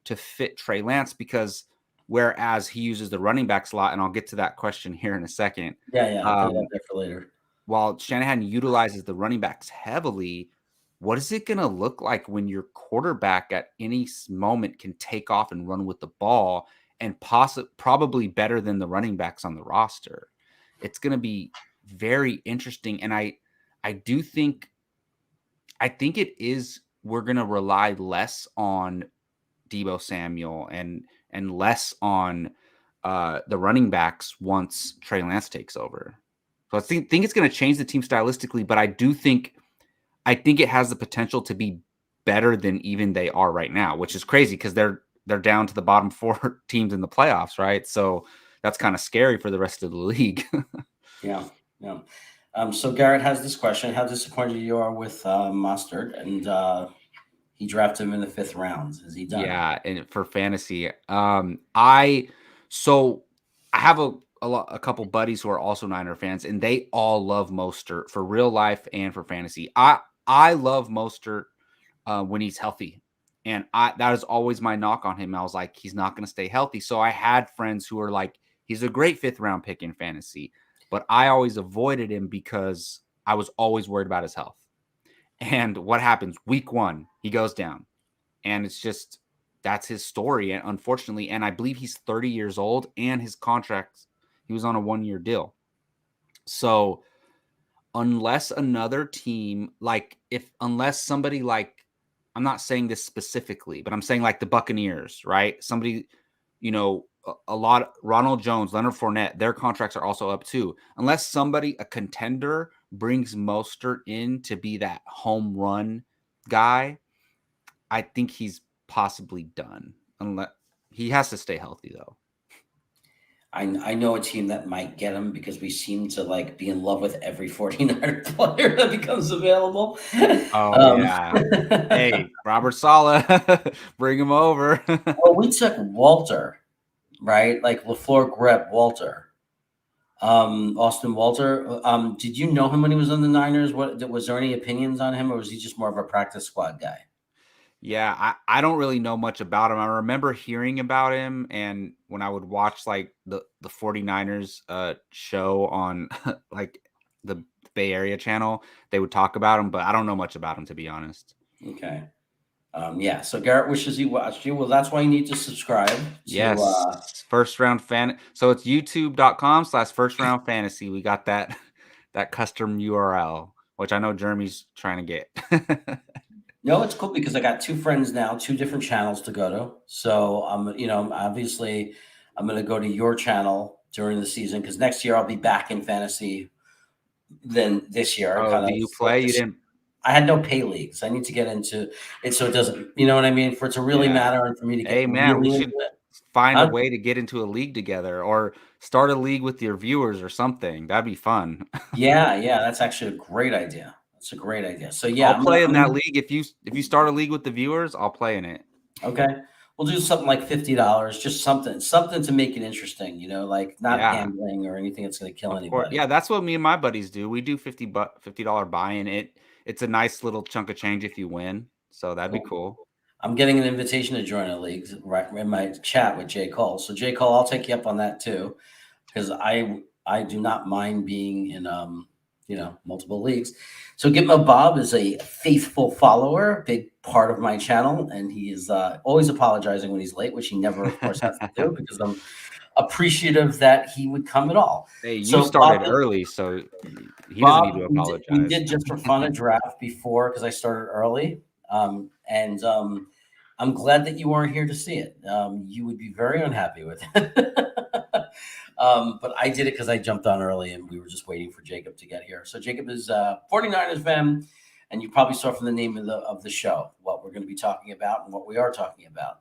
[SPEAKER 2] to fit Trey Lance, because whereas he uses the running back slot, and I'll get to that question here in a second.
[SPEAKER 1] Yeah, I'll put it up there for later.
[SPEAKER 2] While Shanahan utilizes the running backs heavily, what is it going to look like when your quarterback at any moment can take off and run with the ball, and probably better than the running backs on the roster? It's going to be very interesting. And I think we're going to rely less on Deebo Samuel and less on the running backs once Trey Lance takes over. So I think it's going to change the team stylistically, but I think it has the potential to be better than even they are right now, which is crazy because they're down to the bottom 4 teams in the playoffs, right? So that's kind of scary for the rest of the league.
[SPEAKER 1] Yeah. So Garrett has this question: how disappointed you are with Mustard? And he drafted him in the 5th round. Is he done?
[SPEAKER 2] Yeah, and for fantasy, I have a couple buddies who are also Niner fans, and they all love Mostert for real life and for fantasy. I love Mostert when he's healthy, and that is always my knock on him. I was like, he's not going to stay healthy. So I had friends who were like, he's a great 5th round pick in fantasy, but I always avoided him because I was always worried about his health. And what happens? Week 1, he goes down. And it's just, that's his story. And unfortunately, and I believe he's 30 years old, and his contract, he was on a 1-year deal. So unless another team, unless somebody I'm not saying this specifically, but I'm saying like the Buccaneers, right? Somebody, a lot, Ronald Jones, Leonard Fournette, their contracts are also up too. Unless somebody, a contender, brings Mostert in to be that home run guy, I think he's possibly done. Unless he has to stay healthy, though.
[SPEAKER 1] I know a team that might get him because we seem to be in love with every 49er player that becomes available.
[SPEAKER 2] Oh, yeah. Hey, Robert Saleh, bring him over.
[SPEAKER 1] Well, we took Walter, right? Like LaFleur, Grep, Walter. Austin Walter. Did you know him when he was on the Niners? Was there any opinions on him, or was he just more of a practice squad guy?
[SPEAKER 2] Yeah, I don't really know much about him. I remember hearing about him, and when I would watch the 49ers show on the Bay Area channel, they would talk about him, but I don't know much about him, to be honest.
[SPEAKER 1] Okay. Yeah, so Garrett wishes he watched you. Well, that's why you need to subscribe to
[SPEAKER 2] Yes, First Round Fan. So it's youtube.com/First Round Fantasy. We got that custom URL, which I know Jeremy's trying to get.
[SPEAKER 1] No, it's cool because I got 2 friends now, 2 different channels to go to. So obviously I'm going to go to your channel during the season because next year I'll be back in fantasy than this year.
[SPEAKER 2] Oh, do you play? You didn't.
[SPEAKER 1] I had no pay leagues. I need to get into it so it doesn't, you know what I mean? For it to really matter and for me to get
[SPEAKER 2] Hey, man, we
[SPEAKER 1] really
[SPEAKER 2] should
[SPEAKER 1] into it.
[SPEAKER 2] find a way to get into a league together, or start a league with your viewers or something. That'd be fun.
[SPEAKER 1] Yeah, that's actually a great idea. That's a great idea. So yeah,
[SPEAKER 2] I'll play in that league. If you start a league with the viewers, I'll play in it.
[SPEAKER 1] Okay. We'll do something like $50, just something to make it interesting, like not gambling or anything that's going to kill anybody.
[SPEAKER 2] Yeah, that's what me and my buddies do. We do $50 buy-in. It's a nice little chunk of change if you win. So that'd be cool.
[SPEAKER 1] I'm getting an invitation to join a league right in my chat with J. Cole. So J. Cole, I'll take you up on that too, because I do not mind being in multiple leagues. So Gitmo Bob is a faithful follower, big part of my channel, and he is always apologizing when he's late, which he never, of course, has to do because I'm appreciative that he would come at all.
[SPEAKER 2] Hey, you started early, so he doesn't need to apologize.
[SPEAKER 1] We did just for fun a draft before because I started early, and I'm glad that you weren't here to see it. You would be very unhappy with it. But I did it because I jumped on early and we were just waiting for Jacob to get here. So Jacob is a 49ers fan, and you probably saw from the name of the show what we're going to be talking about and what we are talking about.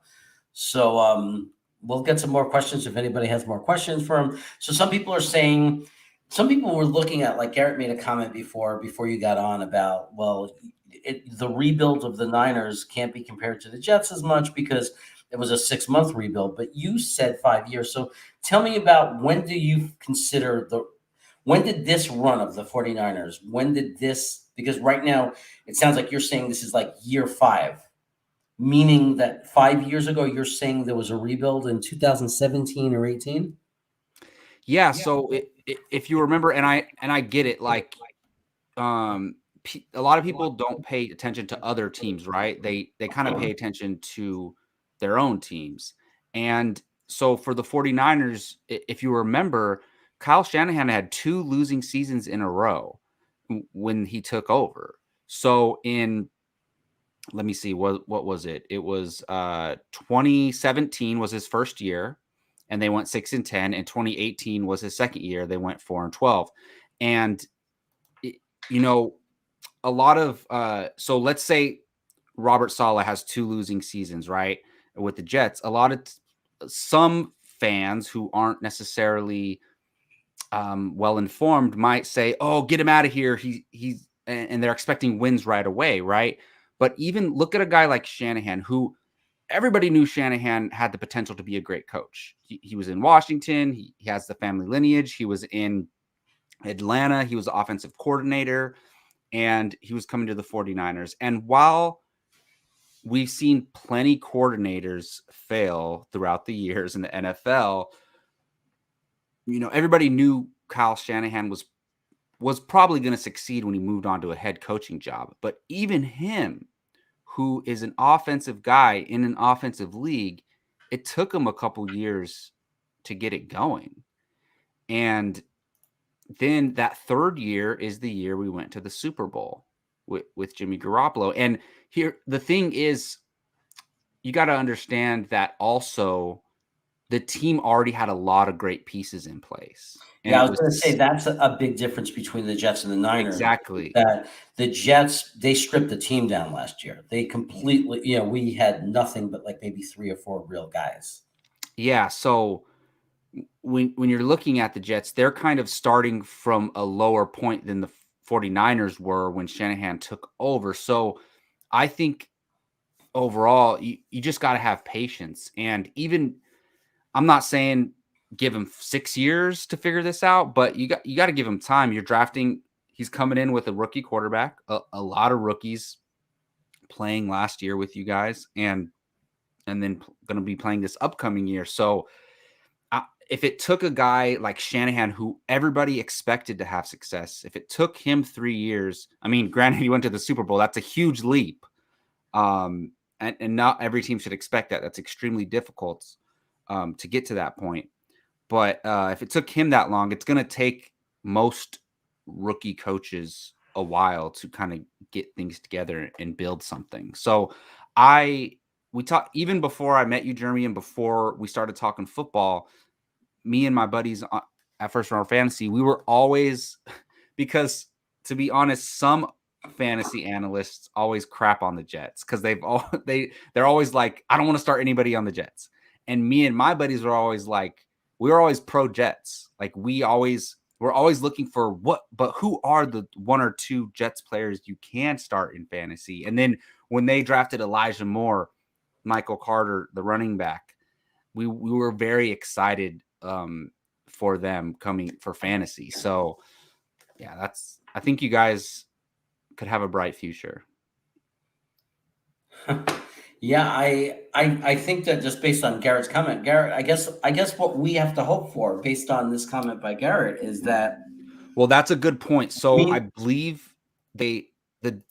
[SPEAKER 1] So we'll get some more questions if anybody has more questions for him. So some people were looking at, like Garrett made a comment before you got on about, well, the rebuild of the Niners can't be compared to the Jets as much because it was a 6-month rebuild, but you said 5 years. So tell me about when did this run of the 49ers, because right now it sounds like you're saying this is like year 5, meaning that 5 years ago, you're saying there was a rebuild in 2017 or 18?
[SPEAKER 2] Yeah. So if you remember, and I get it, like, a lot of people don't pay attention to other teams, right? They kind of pay attention to their own teams. And so for the 49ers, if you remember, Kyle Shanahan had 2 losing seasons in a row when he took over. So let me see, what was it? It was 2017 was his first year, and they went 6-10, and 2018 was his second year. They went 4-12. And you know, a lot of so let's say Robert Saleh has 2 losing seasons, right? With the Jets. Some fans who aren't necessarily well informed might say, "Oh, get him out of here. He's," and they're expecting wins right away, right? But even look at a guy like Shanahan, who everybody knew Shanahan had the potential to be a great coach. He was in Washington. He has the family lineage. He was in Atlanta. He was the offensive coordinator, and he was coming to the 49ers. And while we've seen plenty coordinators fail throughout the years in the NFL, everybody knew Kyle Shanahan was probably going to succeed when he moved on to a head coaching job. But even him, who is an offensive guy in an offensive league, it took him a couple years to get it going. And then that third year is the year we went to the Super Bowl with Jimmy Garoppolo. And here, the thing is, you got to understand that also the team already had a lot of great pieces in place. And
[SPEAKER 1] Yeah, I
[SPEAKER 2] it
[SPEAKER 1] was
[SPEAKER 2] was
[SPEAKER 1] going to say that's a big difference between the Jets and the Niners.
[SPEAKER 2] exactly
[SPEAKER 1] That the Jets, they stripped the team down last year. They completely, we had nothing but like maybe 3 or 4 real guys.
[SPEAKER 2] Yeah. So when you're looking at the Jets, they're kind of starting from a lower point than the 49ers were when Shanahan took over. So I think overall, you just got to have patience. And even, I'm not saying give him 6 years to figure this out, but you got to give him time. You're drafting. He's coming in with a rookie quarterback, a lot of rookies playing last year with you guys, and then going to be playing this upcoming year. So if it took a guy like Shanahan, who everybody expected to have success, if it took him 3 years, I mean, granted, he went to the Super Bowl. That's a huge leap. And not every team should expect that. That's extremely difficult to get to that point. But if it took him that long, it's going to take most rookie coaches a while to kind of get things together and build something. So we talked even before I met you, Jeremy, and before we started talking football, me and my buddies at First Round Fantasy, we were always, because to be honest, some fantasy analysts always crap on the Jets because they're always like, I don't want to start anybody on the Jets. And me and my buddies were always like, we were always pro Jets. Like we're always looking for but who are the 1 or 2 Jets players you can start in fantasy? And then when they drafted Elijah Moore, Michael Carter, the running back, we were very excited for them coming for fantasy. So yeah, I think you guys could have a bright future.
[SPEAKER 1] Yeah, I think that just based on Garrett's comment, Garrett, I guess what we have to hope for based on this comment by Garrett is that.
[SPEAKER 2] Well, that's a good point. So I believe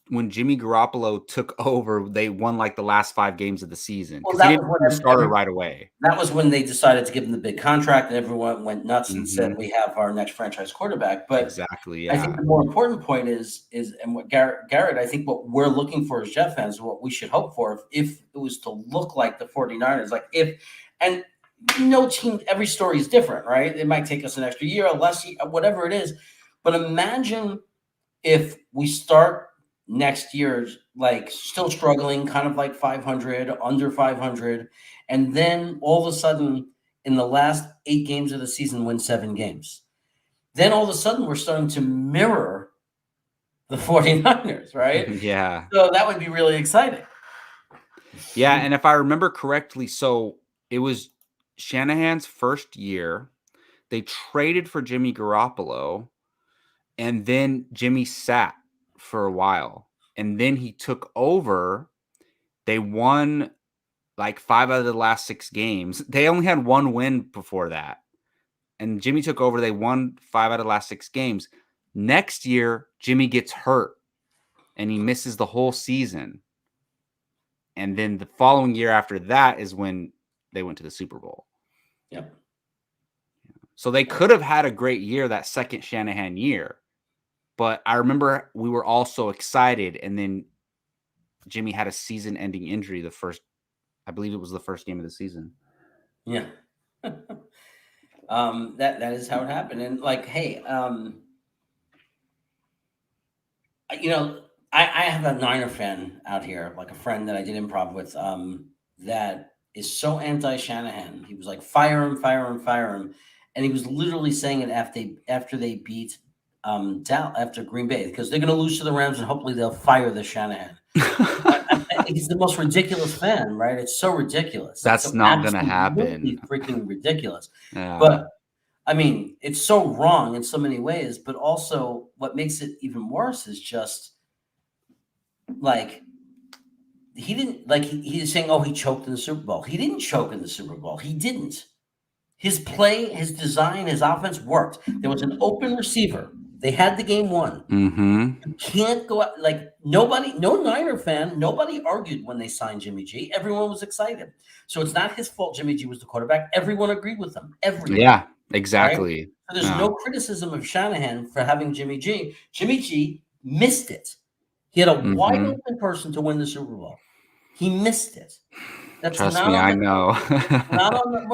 [SPEAKER 2] when Jimmy Garoppolo took over, they won like the last 5 games of the season because he didn't start right away.
[SPEAKER 1] That was when they decided to give him the big contract, and everyone went nuts and said, "We have our next franchise quarterback." But
[SPEAKER 2] exactly, yeah.
[SPEAKER 1] I think the more important point is, and what Garrett, I think what we're looking for as Jet fans, what we should hope for, if it was to look like the 49ers, and no team, every story is different, right? It might take us an extra year, less, whatever it is. But imagine if we start next year like still struggling, kind of like 500, under 500, and then all of a sudden in the last 8 games of the season win 7 games. Then all of a sudden we're starting to mirror the 49ers, right?
[SPEAKER 2] Yeah.
[SPEAKER 1] So that would be really exciting.
[SPEAKER 2] Yeah, and if I remember correctly, so it was Shanahan's first year. They traded for Jimmy Garoppolo, and then Jimmy sat for a while, and then he took over. They won like 5 out of the last 6 games. They only had 1 win before that, and Jimmy took over. They won 5 out of the last 6 games. Next year, Jimmy gets hurt, and he misses the whole season. And then the following year after that is when they went to the Super Bowl.
[SPEAKER 1] Yep.
[SPEAKER 2] So they could have had a great year that second Shanahan year. But I remember we were all so excited, and then Jimmy had a season-ending injury I believe it was the first game of the season.
[SPEAKER 1] Yeah. That is how it happened. And like, hey, I have a Niner fan out here, like a friend that I did improv with, that is so anti Shanahan. He was like, fire him, fire him, fire him. And he was literally saying it after they beat after Green Bay, because they're going to lose to the Rams and hopefully they'll fire the Shanahan. He's the most ridiculous fan, right? It's so ridiculous.
[SPEAKER 2] That's
[SPEAKER 1] it's so
[SPEAKER 2] not going to happen.
[SPEAKER 1] freaking ridiculous.
[SPEAKER 2] Yeah.
[SPEAKER 1] But I mean, it's so wrong in so many ways, but also what makes it even worse is just like he didn't like he's saying, oh, he choked in the Super Bowl. He didn't choke in the Super Bowl. He didn't. His play, his design, his offense worked. There was an open receiver. They had the game won.
[SPEAKER 2] Mm-hmm.
[SPEAKER 1] You can't go out like no Niner fan, nobody argued when they signed Jimmy G. Everyone was excited. So it's not his fault Jimmy G was the quarterback. Everyone agreed with him. Everyone.
[SPEAKER 2] Yeah, exactly.
[SPEAKER 1] Right? So there's no criticism of Shanahan for having Jimmy G. Jimmy G missed it. He had a wide open person to win the Super Bowl. He missed it. That's
[SPEAKER 2] Trust
[SPEAKER 1] not
[SPEAKER 2] me,
[SPEAKER 1] on
[SPEAKER 2] I
[SPEAKER 1] the
[SPEAKER 2] know.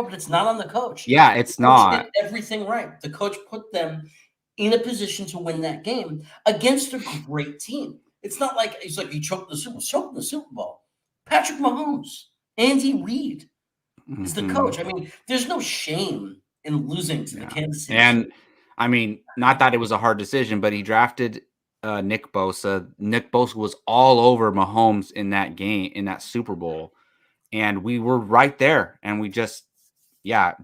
[SPEAKER 1] but it's not on the coach.
[SPEAKER 2] Yeah, it's
[SPEAKER 1] The coach
[SPEAKER 2] not.
[SPEAKER 1] did everything right. The coach put them in a position to win that game against a great team. It's not like he's like he choked the Super Bowl. Patrick Mahomes, Andy Reid is the coach. I mean, there's no shame in losing to the Kansas City
[SPEAKER 2] And
[SPEAKER 1] Chiefs.
[SPEAKER 2] I mean, not that it was a hard decision, but he drafted Nick Bosa. Nick Bosa was all over Mahomes in that game, in that Super Bowl. And we were right there. And we just,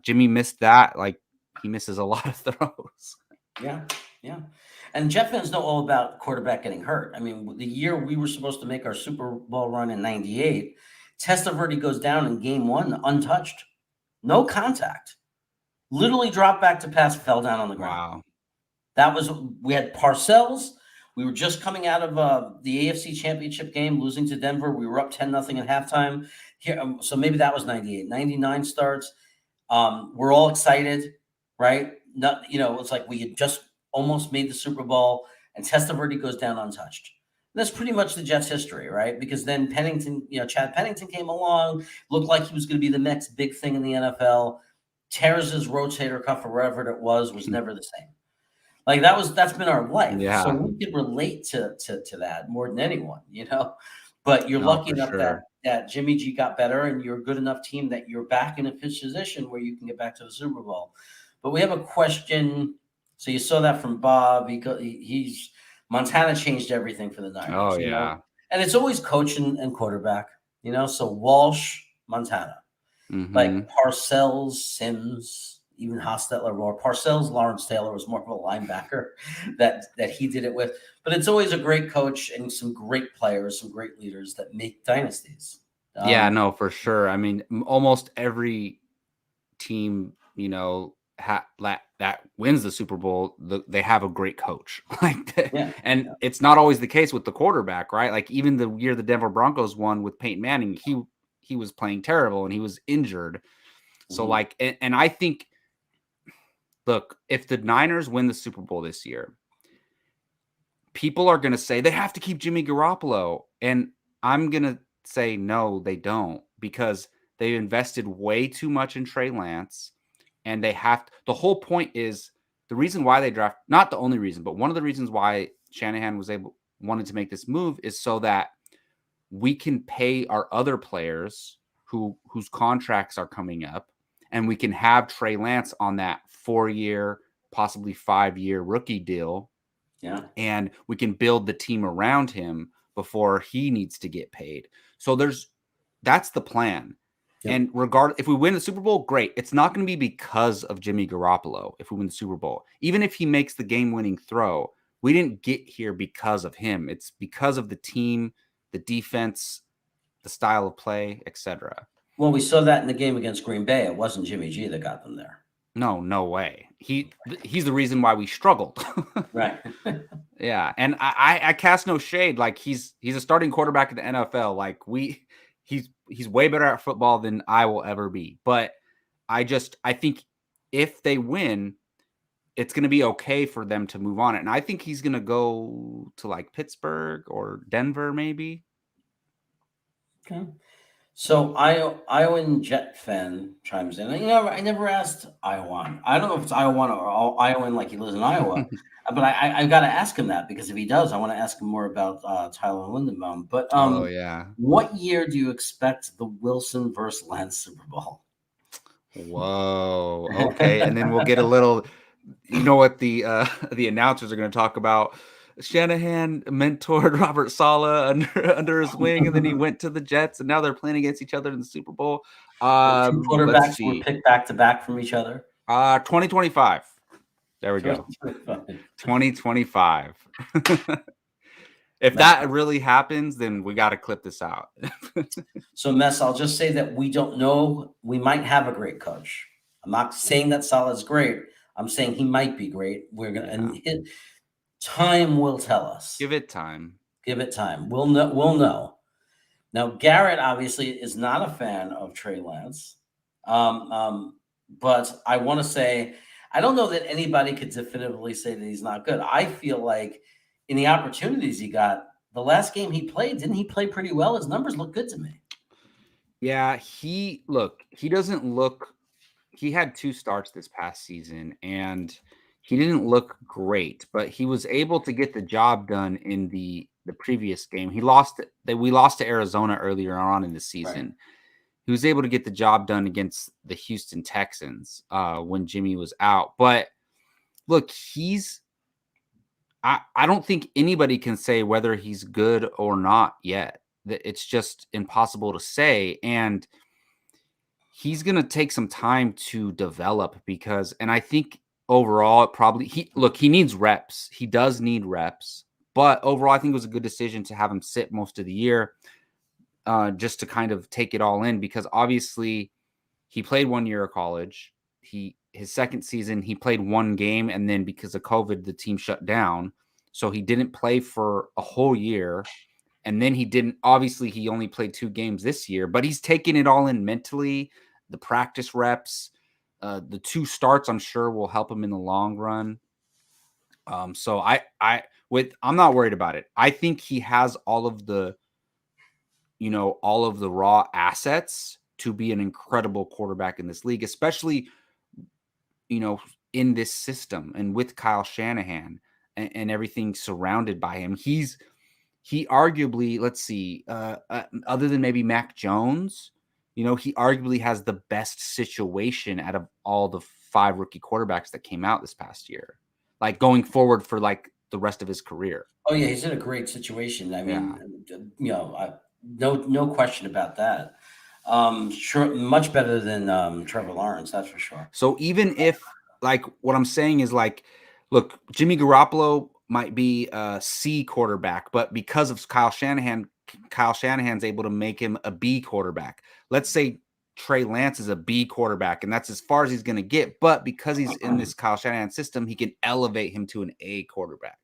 [SPEAKER 2] Jimmy missed that. Like, he misses a lot of throws.
[SPEAKER 1] Yeah. And Jet fans know all about quarterback getting hurt. I mean, the year we were supposed to make our Super Bowl run in '98, Testaverde goes down in game 1 untouched. No contact. Literally dropped back to pass, fell down on the ground. Wow. We had Parcells. We were just coming out of the AFC Championship game, losing to Denver. We were up 10-0 at halftime. So maybe that was 98. 99 starts. We're all excited, right? It's like we had just almost made the Super Bowl, and Testaverde goes down untouched. And that's pretty much the Jets' history, right? Because then Chad Pennington came along, looked like he was going to be the next big thing in the NFL. Tears his rotator cuff or whatever it was never the same. Like that's been our life.
[SPEAKER 2] Yeah.
[SPEAKER 1] So we could relate to that more than anyone, But you're lucky enough that Jimmy G got better, and you're a good enough team that you're back in a position where you can get back to the Super Bowl. But we have a question. So you saw that from Bob. He's Montana changed everything for the Niners.
[SPEAKER 2] Oh, yeah.
[SPEAKER 1] And it's always coach and quarterback, So Walsh, Montana. Like Parcells, Sims, even Hostetler, or Parcells, Lawrence Taylor was more of a linebacker that he did it with. But it's always a great coach and some great players, some great leaders that make dynasties.
[SPEAKER 2] No, for sure. I mean, almost every team, that wins the Super Bowl, they have a great coach. It's not always the case with the quarterback, right? Like even the year the Denver Broncos won with Peyton Manning, he was playing terrible and he was injured. So and I think, look, if the Niners win the Super Bowl this year, people are going to say they have to keep Jimmy Garoppolo. And I'm going to say, no, they don't, because they invested way too much in Trey Lance. And the whole point is the reason why they draft, not the only reason, but one of the reasons why Shanahan wanted to make this move is so that we can pay our other players whose contracts are coming up, and we can have Trey Lance on that 4-year, possibly 5-year rookie deal.
[SPEAKER 1] Yeah.
[SPEAKER 2] and we can build the team around him before he needs to get paid. So that's the plan.
[SPEAKER 1] Yep.
[SPEAKER 2] And if we win the Super Bowl, great. It's not going to be because of Jimmy Garoppolo if we win the Super Bowl. Even if he makes the game-winning throw, we didn't get here because of him. It's because of the team, the defense, the style of play, etc.
[SPEAKER 1] Well, we saw that in the game against Green Bay. It wasn't Jimmy G that got them there.
[SPEAKER 2] No way. He's the reason why we struggled.
[SPEAKER 1] Right.
[SPEAKER 2] Yeah, and I cast no shade. Like he's a starting quarterback in the NFL. Like he's way better at football than I will ever be. But I think if they win, it's going to be okay for them to move on. And I think he's going to go to like Pittsburgh or Denver, maybe.
[SPEAKER 1] Okay. So Iowan Jet fan chimes in. I never asked Iowan. I don't know if it's Iowan or Iowan like he lives in Iowa, but I've got to ask him that because if he does, I want to ask him more about Tyler Lindenbaum. But
[SPEAKER 2] Oh yeah.
[SPEAKER 1] what year do you expect the Wilson versus Lance Super Bowl?
[SPEAKER 2] Whoa. Okay, and then we'll get a little. You know what the announcers are going to talk about? Shanahan mentored Robert Saleh under his wing, and then he went to the Jets, and now they're playing against each other in the Super Bowl.
[SPEAKER 1] The two
[SPEAKER 2] Let's
[SPEAKER 1] quarterbacks were
[SPEAKER 2] see.
[SPEAKER 1] picked back to back from each other.
[SPEAKER 2] 2025. There we go. 2025. If that really happens, then we got to clip this out.
[SPEAKER 1] So, Mess, I'll just say that we don't know. We might have a great coach. I'm not saying that Saleh's great. I'm saying he might be great. We're gonna, and time will tell us.
[SPEAKER 2] Give it time.
[SPEAKER 1] Give it time. We'll know. We'll know. Now, Garrett obviously is not a fan of Trey Lance, but I want to say I don't know that anybody could definitively say that he's not good. I feel like in the opportunities he got, the last game he played, didn't he play pretty well? His numbers look good to me.
[SPEAKER 2] Yeah, he doesn't look. He had 2 starts this past season, and he didn't look great, but he was able to get the job done in the previous game. We lost to Arizona earlier on in the season. Right. He was able to get the job done against the Houston Texans when Jimmy was out. But look, I don't think anybody can say whether he's good or not yet. It's just impossible to say. And he's going to take some time to develop and I think overall it probably he needs reps. He does need reps, but overall I think it was a good decision to have him sit most of the year just to kind of take it all in, because obviously he played 1 year of college. His second season, he played 1 game, and then because of COVID, the team shut down. So he didn't play for a whole year. And then he only played 2 games this year, but he's taking it all in mentally. The practice reps, the 2 starts, I'm sure will help him in the long run. So I'm not worried about it. I think he has all of the raw assets to be an incredible quarterback in this league, especially, in this system and with Kyle Shanahan and everything surrounded by him. He arguably, let's see, other than maybe Mac Jones, he arguably has the best situation out of all the 5 rookie quarterbacks that came out this past year, like going forward for like the rest of his career.
[SPEAKER 1] Oh yeah, he's in a great situation. I mean, no question about that. Sure, much better than Trevor Lawrence, that's for sure.
[SPEAKER 2] So even if, like, what I'm saying is, like, look, Jimmy Garoppolo might be a C quarterback, but because of Kyle Shanahan's able to make him a B quarterback. Let's say Trey Lance is a B quarterback, and that's as far as he's going to get. But because he's in this Kyle Shanahan system, he can elevate him to an A quarterback,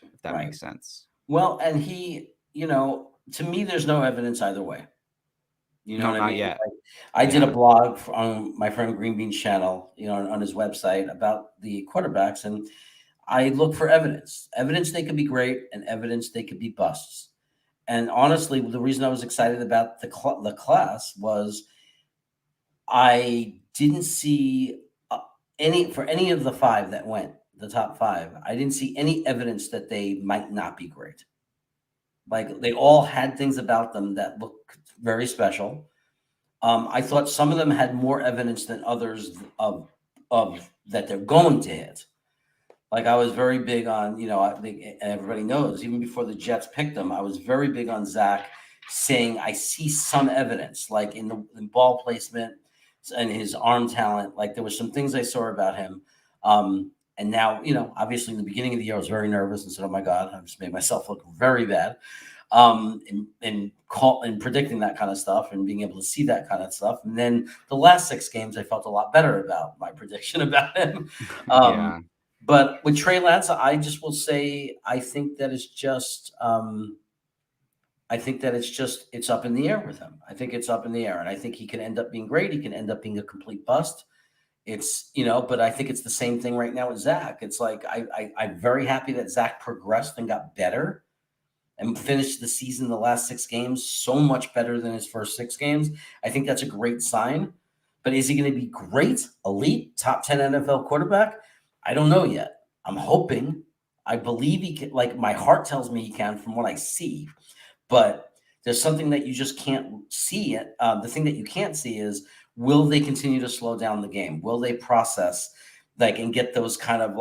[SPEAKER 2] if that makes sense.
[SPEAKER 1] Well, and to me, there's no evidence either way. You know what I mean?
[SPEAKER 2] Yet.
[SPEAKER 1] I did a blog on my friend Green Bean's channel, on his website about the quarterbacks, and I look for evidence they could be great and evidence they could be busts. And honestly, the reason I was excited about the class was I didn't see any of the 5 that went, the top 5. I didn't see any evidence that they might not be great. Like, they all had things about them that looked very special. I thought some of them had more evidence than others of that they're going to hit. Like I was very big on, I think, and everybody knows, even before the Jets picked him, I was very big on Zach saying I see some evidence, like in ball placement and his arm talent. Like there were some things I saw about him. And now, obviously in the beginning of the year, I was very nervous and said, "Oh my God, I just made myself look very bad." In predicting that kind of stuff and being able to see that kind of stuff. And then the last 6 games, I felt a lot better about my prediction about him.
[SPEAKER 2] Yeah,
[SPEAKER 1] But with Trey Lance, I just will say I think that it's up in the air with him. I think it's up in the air, and I think he can end up being great. He can end up being a complete bust. But I think it's the same thing right now with Zach. It's like I'm very happy that Zach progressed and got better and finished the season, the last 6 games, so much better than his first 6 games. I think that's a great sign. But is he going to be great, elite, top 10 NFL quarterback? I don't know yet. I'm hoping. I believe he can. Like my heart tells me he can from what I see. But there's something that you just can't see. The thing that you can't see is, will they continue to slow down the game? Will they process and get those kind of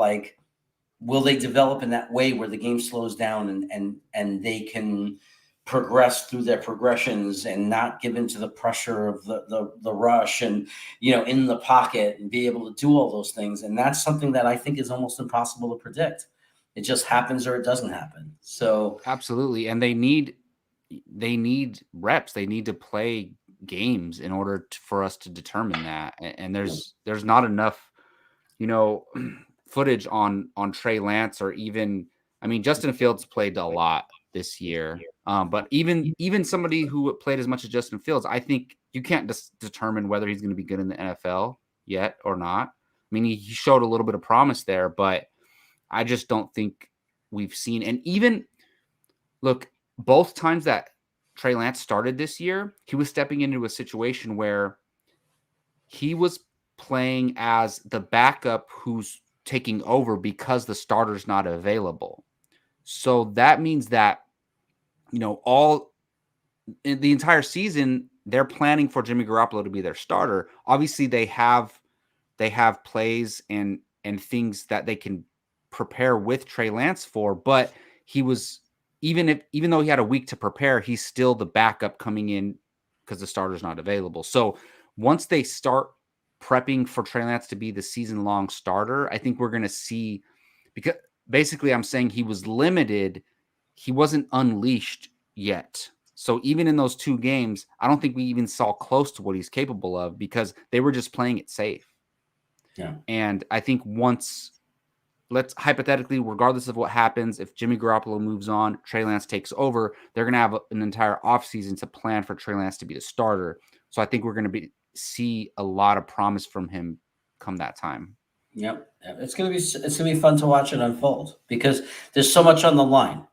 [SPEAKER 1] will they develop in that way where the game slows down and they can progress through their progressions and not give into the pressure of the rush and in the pocket and be able to do all those things? And that's something that I think is almost impossible to predict. It just happens or it doesn't happen. So
[SPEAKER 2] absolutely. And they need reps. They need to play games in order for us to determine that. And there's not enough, footage on Trey Lance, or even, I mean, Justin Fields played a lot this year. But even somebody who played as much as Justin Fields, I think you can't determine whether he's going to be good in the NFL yet or not. I mean, he showed a little bit of promise there, but I just don't think we've seen. And even look, both times that Trey Lance started this year, he was stepping into a situation where he was playing as the backup who's taking over because the starter's not available. So that means that, all in the entire season, they're planning for Jimmy Garoppolo to be their starter. Obviously, they have plays and things that they can prepare with Trey Lance for, but he was, even though he had a week to prepare, he's still the backup coming in because the starter's not available. So once they start prepping for Trey Lance to be the season-long starter, I think we're going to see, because basically I'm saying he was limited. He wasn't unleashed yet. So even in those 2 games, I don't think we even saw close to what he's capable of because they were just playing it safe.
[SPEAKER 1] Yeah.
[SPEAKER 2] And I think let's hypothetically, regardless of what happens, if Jimmy Garoppolo moves on, Trey Lance takes over, they're going to have an entire offseason to plan for Trey Lance to be the starter. So I think we're going to see a lot of promise from him come that time.
[SPEAKER 1] Yep. It's gonna be fun to watch it unfold because there's so much on the line.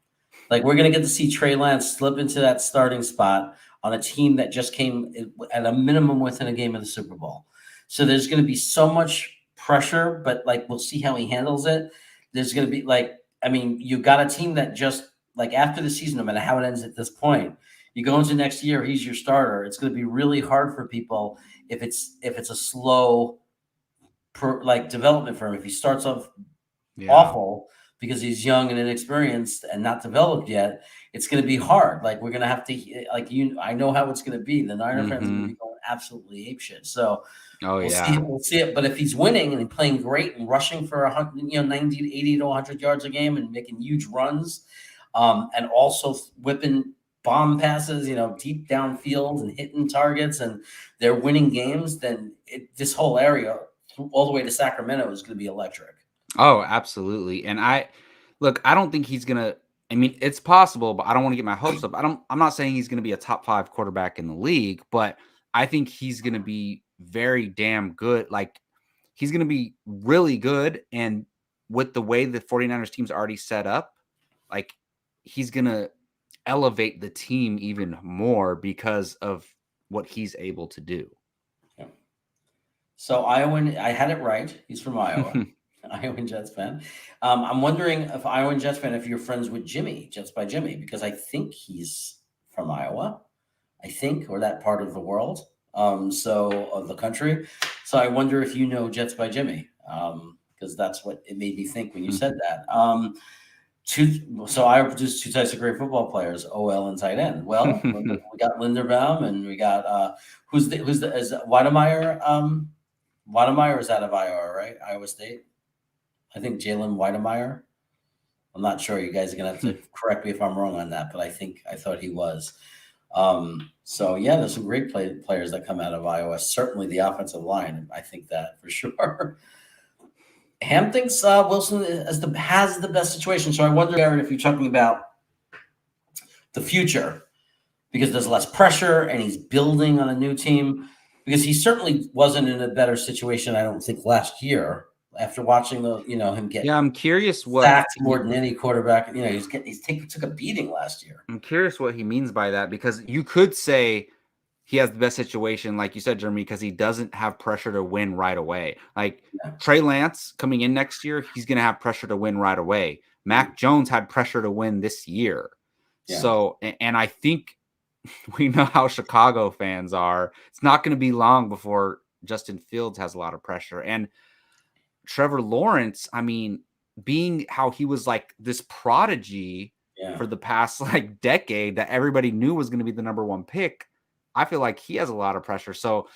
[SPEAKER 1] Like we're gonna get to see Trey Lance slip into that starting spot on a team that just came at a minimum within a game of the Super Bowl. So there's gonna be so much pressure, but we'll see how he handles it. There's gonna be you got a team that just after the season, no matter how it ends at this point, you go into next year, he's your starter. It's gonna be really hard for people if it's a slow development for him. If he starts off awful because he's young and inexperienced and not developed yet, it's going to be hard. We're going to have to I know how it's going to be. The Niner fans are going to be going absolutely apeshit. So we'll see it. But if he's winning and playing great and rushing for 90 to 80 to 100 yards a game and making huge runs, and also whipping bomb passes, deep downfield and hitting targets, and they're winning games, then this whole area all the way to Sacramento is going to be electric.
[SPEAKER 2] Oh, absolutely. And I don't think he's going to, I mean, it's possible, but I don't want to get my hopes up. I'm not saying he's going to be a top 5 quarterback in the league, but I think he's going to be very damn good. He's going to be really good. And with the way the 49ers team's already set up, he's going to elevate the team even more because of what he's able to do.
[SPEAKER 1] Yeah. So Iowan, I had it right. He's from Iowa. Iowa Jets fan. I'm wondering if Iowa Jets fan, if you're friends with Jimmy, Jets by Jimmy, because I think he's from Iowa, or that part of the world, of the country. So I wonder if you know Jets by Jimmy, because that's what it made me think when you said that. So I produced two types of great football players, OL and tight end. Well, we got Linderbaum and we got who's the is Weidemeyer? Weidemeyer is out of IR, right? Iowa State. I think Jalen Weidemeyer. I'm not sure. You guys are gonna have to correct me if I'm wrong on that, but I thought he was. So yeah, there's some great players that come out of Iowa. Certainly the offensive line. I think that for sure. Ham thinks Wilson has the best situation. So I wonder, Aaron, if you're talking about the future, because there's less pressure and he's building on a new team, because he certainly wasn't in a better situation, I don't think, last year after watching him get
[SPEAKER 2] I'm curious
[SPEAKER 1] sacked more than any quarterback. Took a beating last year.
[SPEAKER 2] I'm curious what he means by that, because you could say he has the best situation, like you said, Jeremy, because he doesn't have pressure to win right away. Like Trey Lance coming in next year, he's going to have pressure to win right away. Mac Jones had pressure to win this year. Yeah. So, and I think we know how Chicago fans are. It's not going to be long before Justin Fields has a lot of pressure. And Trevor Lawrence, I mean, being how he was like this prodigy for the past like decade that everybody knew was going to be the number one pick, I feel like he has a lot of pressure. So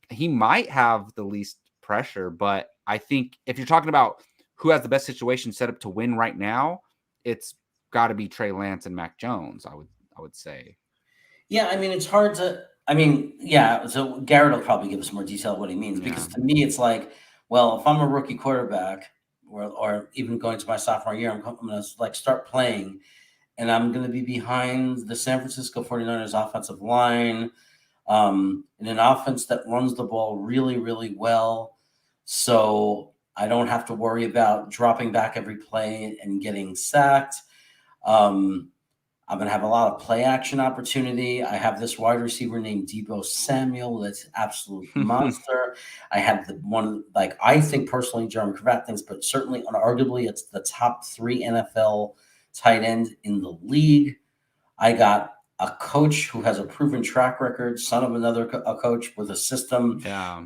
[SPEAKER 2] he might have the least pressure, but I think if you're talking about who has the best situation set up to win right now, it's got to be Trey Lance and Mac Jones, I would say.
[SPEAKER 1] Yeah, I mean, it's hard to so Garrett will probably give us more detail of what he means, because to me it's like, well, if I'm a rookie quarterback or even going to my sophomore year, I'm going to like start playing and I'm going to be behind the San Francisco 49ers offensive line in an offense that runs the ball really, really well. So I don't have to worry about dropping back every play and getting sacked. I'm going to have a lot of play action opportunity. I have this wide receiver named Deebo Samuel. That's absolute monster. I have the one, like, I think personally, Jerome Cravat thinks, but certainly unarguably, it's the top 3 NFL tight end in the league. I got a coach who has a proven track record, son of another coach with a system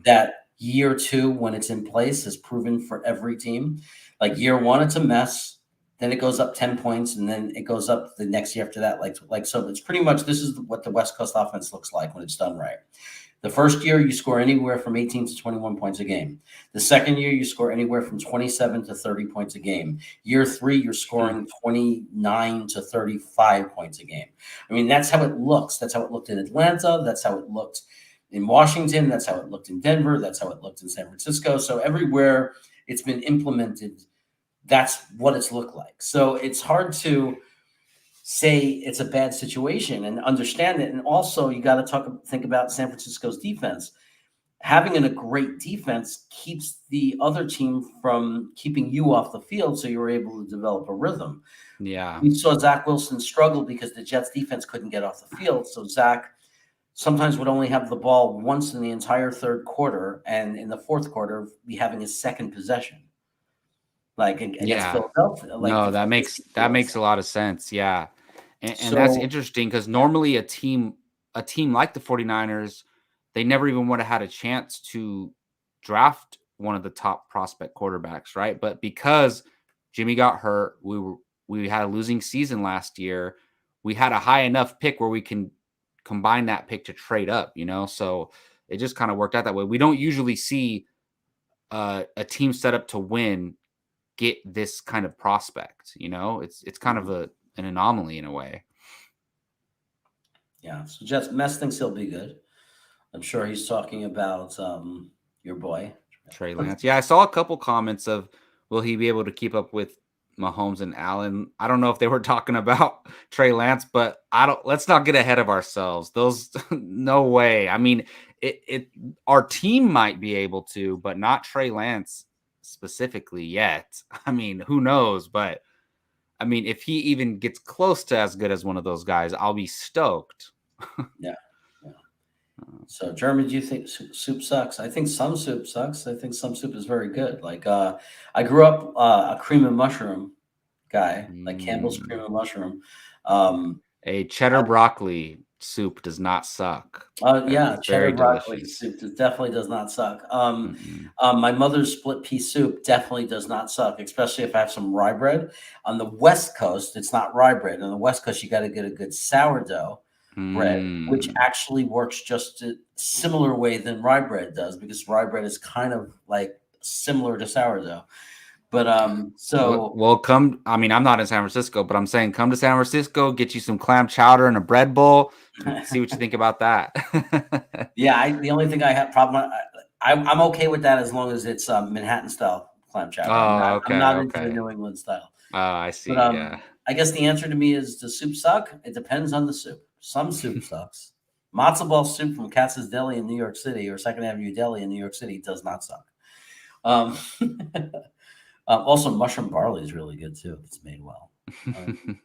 [SPEAKER 1] that year 2, when it's in place, is proven for every team. Like year 1, it's a mess. Then it goes up 10 points, and then it goes up the next year after that. Like so, it's pretty much, this is what the West Coast offense looks like when it's done right. The first year, you score anywhere from 18 to 21 points a game. The second year, you score anywhere from 27 to 30 points a game. Year 3, you're scoring 29 to 35 points a game. I mean, that's how it looks. That's how it looked in Atlanta. That's how it looked in Washington. That's how it looked in Denver. That's how it looked in San Francisco. So everywhere it's been implemented, that's what it's looked like. So it's hard to say it's a bad situation and understand it. And also, you got to think about San Francisco's defense. Having a great defense keeps the other team from keeping you off the field, so you're able to develop a rhythm.
[SPEAKER 2] Yeah.
[SPEAKER 1] We saw Zach Wilson struggle because the Jets defense couldn't get off the field. So Zach sometimes would only have the ball once in the entire third quarter, and in the fourth quarter, be having his second possession. Like against Philadelphia. Like,
[SPEAKER 2] no, that makes a lot of sense. Yeah. And that's interesting, because normally a team like the 49ers, they never even would have had a chance to draft one of the top prospect quarterbacks, right? But because Jimmy got hurt, we had a losing season last year. We had a high enough pick where we can combine that pick to trade up, so it just kind of worked out that way. We don't usually see a team set up to win get this kind of prospect, it's kind of an anomaly in a way.
[SPEAKER 1] Yeah. So Jets Mess thinks he'll be good. I'm sure he's talking about your boy
[SPEAKER 2] Trey Lance. Yeah, I saw a couple comments of, will he be able to keep up with Mahomes and Allen? I don't know if they were talking about Trey Lance, but let's not get ahead of ourselves. Those no way. I mean, our team might be able to, but not Trey Lance specifically yet. I mean, who knows? But I mean, if he even gets close to as good as one of those guys, I'll be stoked.
[SPEAKER 1] Yeah. So, Jeremy, do you think soup sucks? I think some soup sucks. I think some soup is very good. Like, I grew up a cream and mushroom guy, like Campbell's cream and mushroom.
[SPEAKER 2] A cheddar broccoli soup does not suck.
[SPEAKER 1] Yeah,
[SPEAKER 2] It's
[SPEAKER 1] cheddar
[SPEAKER 2] very
[SPEAKER 1] broccoli
[SPEAKER 2] delicious.
[SPEAKER 1] soup definitely does not suck.
[SPEAKER 2] Mm-mm.
[SPEAKER 1] My mother's split pea soup definitely does not suck, especially if I have some rye bread. On the West Coast, it's not rye bread. On the West Coast, you got to get a good sourdough bread, which
[SPEAKER 2] Mm.
[SPEAKER 1] actually works just a similar way than rye bread does, because rye bread is kind of like similar to sourdough. But so
[SPEAKER 2] Well, come. I mean, I'm not in San Francisco, but I'm saying come to San Francisco, get you some clam chowder and a bread bowl, and see what you think about that.
[SPEAKER 1] yeah, the only thing I have problem I'm okay with that as long as it's Manhattan style clam chowder.
[SPEAKER 2] Oh,
[SPEAKER 1] I'm
[SPEAKER 2] okay,
[SPEAKER 1] not into the
[SPEAKER 2] okay.
[SPEAKER 1] New England style.
[SPEAKER 2] Oh, I
[SPEAKER 1] But
[SPEAKER 2] see. Yeah.
[SPEAKER 1] I guess the answer to me is, does soup suck? It depends on the soup. Some soup sucks. Matzo ball soup from Katz's Deli in New York City, or Second Avenue Deli in New York City, does not suck. Um, also, mushroom barley is really good too if it's made well. Um,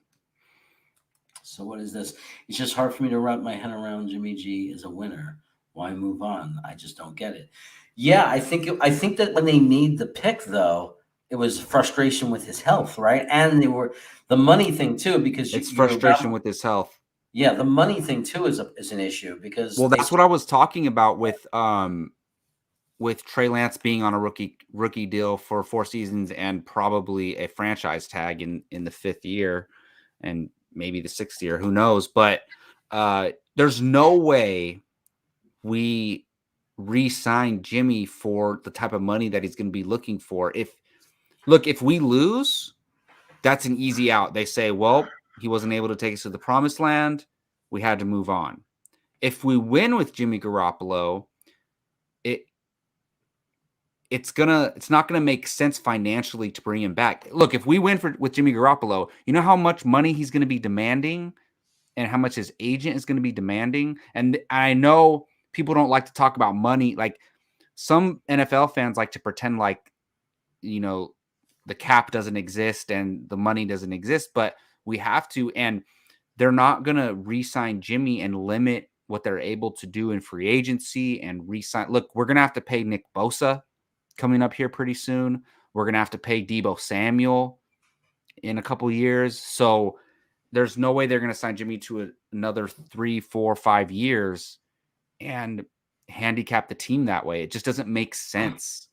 [SPEAKER 1] so what is this? It's just hard for me to wrap my head around Jimmy G is a winner. Why move on? I just don't get it. Yeah, I think that when they made the pick though, it was frustration with his health, right? And they were the money thing too, because
[SPEAKER 2] It's
[SPEAKER 1] you're
[SPEAKER 2] frustration
[SPEAKER 1] about,
[SPEAKER 2] with his health.
[SPEAKER 1] yeah, the money thing too is an issue because
[SPEAKER 2] Well,
[SPEAKER 1] they
[SPEAKER 2] that's what I was talking about with Trey Lance being on a rookie deal for 4 seasons and probably a franchise tag in the 5th year and maybe the 6th year, who knows? But there's no way we re-sign Jimmy for the type of money that he's going to be looking for. If we lose, that's an easy out. They say, well, he wasn't able to take us to the promised land. We had to move on. If we win with Jimmy Garoppolo, it's not gonna make sense financially to bring him back. Look, if we win with Jimmy Garoppolo, you know how much money he's gonna be demanding and how much his agent is gonna be demanding. And I know people don't like to talk about money. Like some NFL fans like to pretend like, you know, the cap doesn't exist and the money doesn't exist, but we have to. And they're not gonna re-sign Jimmy and limit what they're able to do in free agency and re-sign. Look, we're gonna have to pay Nick Bosa coming up here pretty soon. We're going to have to pay Deebo Samuel in a couple years. So there's no way they're going to sign Jimmy to another 3, 4, 5 years and handicap the team that way. It just doesn't make sense,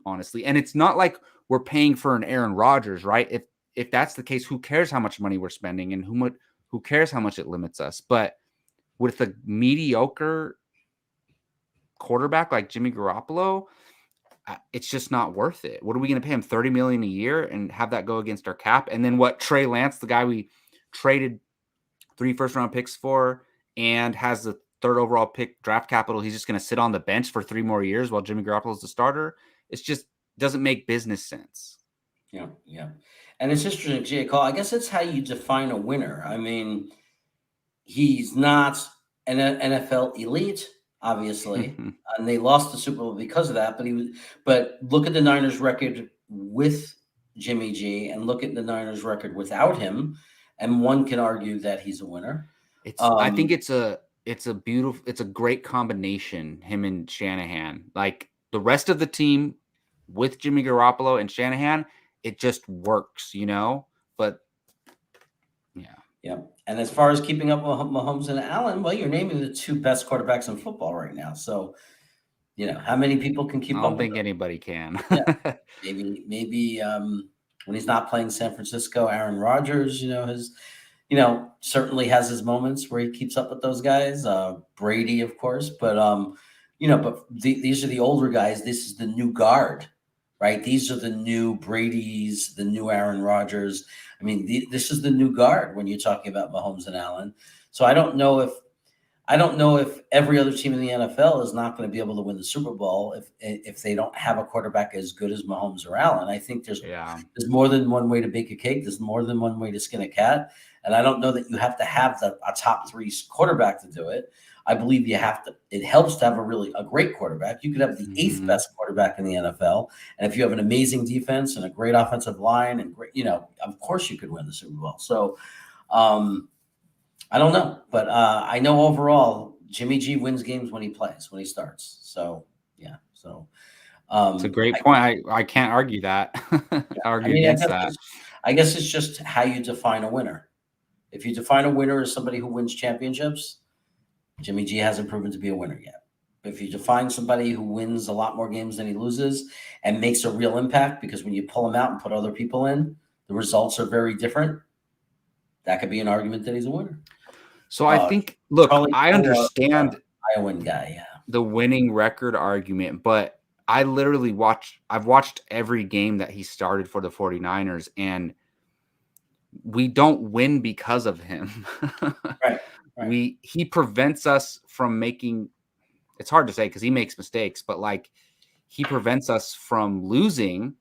[SPEAKER 2] honestly. And it's not like we're paying for an Aaron Rodgers, right? If that's the case, who cares how much money we're spending and who cares how much it limits us? But with a mediocre quarterback like Jimmy Garoppolo, it's just not worth it. What are we going to pay him $30 million a year and have that go against our cap? And then what Trey Lance, the guy we traded 3 first-round picks for and has the 3rd overall pick draft capital, he's just going to sit on the bench for 3 more years while Jimmy Garoppolo is the starter. It's just doesn't make business sense.
[SPEAKER 1] Yeah, yeah. And it's interesting, J. Cole. I guess it's how you define a winner. I mean, he's not an NFL elite, obviously, and they lost the Super Bowl because of that. But look at the Niners' record with Jimmy G, and look at the Niners' record without him, and one can argue that he's a winner.
[SPEAKER 2] I think it's a great combination, him and Shanahan. Like the rest of the team with Jimmy Garoppolo and Shanahan, it just works, you know? But yeah.
[SPEAKER 1] Yeah. And as far as keeping up with Mahomes and Allen, well, you're naming the 2 best quarterbacks in football right now. So, how many people can
[SPEAKER 2] I
[SPEAKER 1] keep
[SPEAKER 2] don't
[SPEAKER 1] up with
[SPEAKER 2] think
[SPEAKER 1] them?
[SPEAKER 2] anybody can.
[SPEAKER 1] Yeah. Maybe when he's not playing San Francisco, Aaron Rodgers, certainly has his moments where he keeps up with those guys. Brady, of course, these are the older guys. This is the new guard, right? These are the new Brady's, the new Aaron Rodgers. I mean, this is the new guard when you're talking about Mahomes and Allen. So I don't know if every other team in the NFL is not going to be able to win the Super Bowl if they don't have a quarterback as good as Mahomes or Allen. I think
[SPEAKER 2] Yeah.
[SPEAKER 1] there's more than one way to bake a cake. There's more than one way to skin a cat, and I don't know that you have to have a top 3 quarterback to do it. I believe you have to. It helps to have a great quarterback. You could have the 8th best quarterback in the NFL, and if you have an amazing defense and a great offensive line and great, of course you could win the Super Bowl. So. I don't know, but I know overall Jimmy G wins games when he plays, when he starts. So yeah, so
[SPEAKER 2] It's a great point. I can't argue that.
[SPEAKER 1] I
[SPEAKER 2] Argue
[SPEAKER 1] mean,
[SPEAKER 2] against that.
[SPEAKER 1] I guess it's just how you define a winner. If you define a winner as somebody who wins championships, Jimmy G hasn't proven to be a winner yet. If you define somebody who wins a lot more games than he loses and makes a real impact, because when you pull him out and put other people in, the results are very different. That could be an argument that he's a winner.
[SPEAKER 2] So I think, look,
[SPEAKER 1] Charlie
[SPEAKER 2] I
[SPEAKER 1] Cole,
[SPEAKER 2] understand
[SPEAKER 1] Iowan guy, yeah.
[SPEAKER 2] the winning record argument, but I've watched every game that he started for the 49ers, and we don't win because of him.
[SPEAKER 1] Right.
[SPEAKER 2] He prevents us from making, it's hard to say because he makes mistakes, but like he prevents us from losing,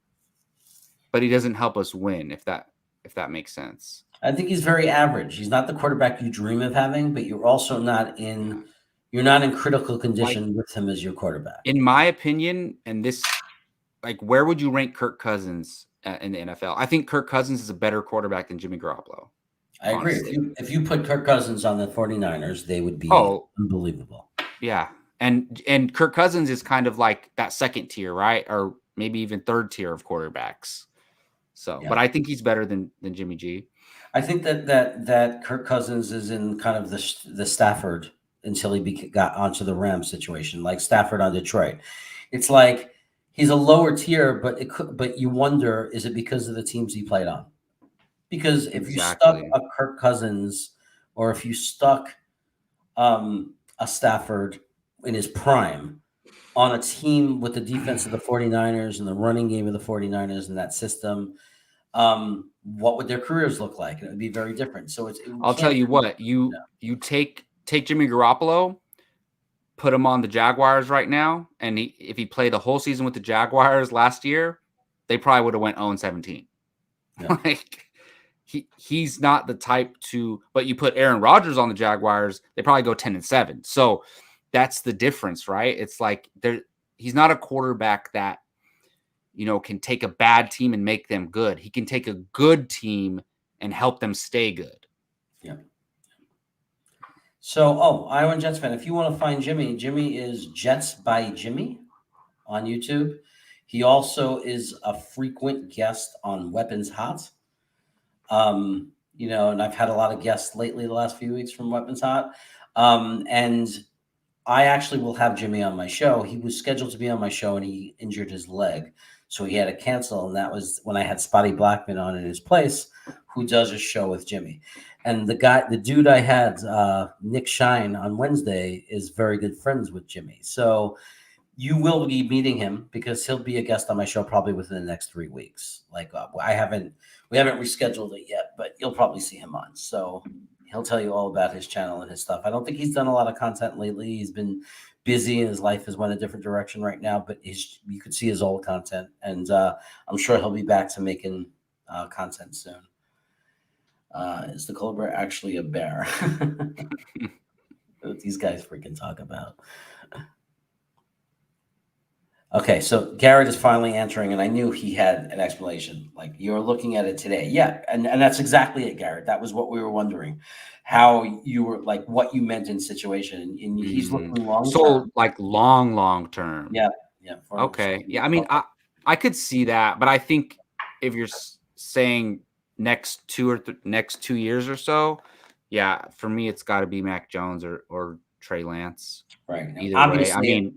[SPEAKER 2] but he doesn't help us win, if that makes sense.
[SPEAKER 1] I think he's very average. He's not the quarterback you dream of having, but you're also not in critical condition with him as your quarterback.
[SPEAKER 2] In my opinion, and this, like, where would you rank Kirk Cousins in the NFL? I think Kirk Cousins is a better quarterback than Jimmy Garoppolo.
[SPEAKER 1] I agree. If you put Kirk Cousins on the 49ers, they would be unbelievable.
[SPEAKER 2] Yeah. And Kirk Cousins is kind of like that second tier, right? Or maybe even third tier of quarterbacks. So, yeah. But I think he's better than Jimmy G.
[SPEAKER 1] I think that Kirk Cousins is in kind of the Stafford until he got onto the Rams situation, like Stafford on Detroit. It's like he's a lower tier, but you wonder, is it because of the teams he played on? Because if you stuck a Kirk Cousins, or if you stuck a Stafford in his prime on a team with the defense of the 49ers and the running game of the 49ers and that system, what would their careers look like? It would be very different. So
[SPEAKER 2] I'll tell you what, you take Jimmy Garoppolo, put him on the Jaguars right now, and if he played the whole season with the Jaguars last year, they probably would have went 0-17. Yeah. Like, he's not the type to, but you put Aaron Rodgers on the Jaguars, they probably go 10-7. So that's the difference, right? It's like he's not a quarterback that, can take a bad team and make them good. He can take a good team and help them stay good.
[SPEAKER 1] Yeah. So, Iowa Jets fan, if you want to find Jimmy is Jets by Jimmy on YouTube. He also is a frequent guest on Weapons Hot. And I've had a lot of guests lately the last few weeks from Weapons Hot. And I actually will have Jimmy on my show. He was scheduled to be on my show and he injured his leg, so he had to cancel. And that was when I had Spotty Blackman on in his place, who does a show with Jimmy. And the dude I had, Nick Shine, on Wednesday is very good friends with Jimmy. So you will be meeting him because he'll be a guest on my show probably within the next 3 weeks. Like we haven't rescheduled it yet, but you'll probably see him on. So he'll tell you all about his channel and his stuff. I don't think he's done a lot of content lately. He's been busy and his life has went a different direction right now, but you could see his old content. And I'm sure he'll be back to making content soon. Is the Colbert actually a bear? What these guys freaking talk about. Okay, so Garrett is finally answering, and I knew he had an explanation. Like, you're looking at it today. Yeah, and that's exactly it, Garrett. That was what we were wondering. How you were, like, what you meant in situation. And he's looking long term.
[SPEAKER 2] So, like, long term.
[SPEAKER 1] Yeah.
[SPEAKER 2] Okay. Yeah, I mean, I could see that, but I think if you're saying next 2 years or so, yeah, for me, it's got to be Mac Jones or Trey Lance.
[SPEAKER 1] Right.
[SPEAKER 2] Either way. I mean,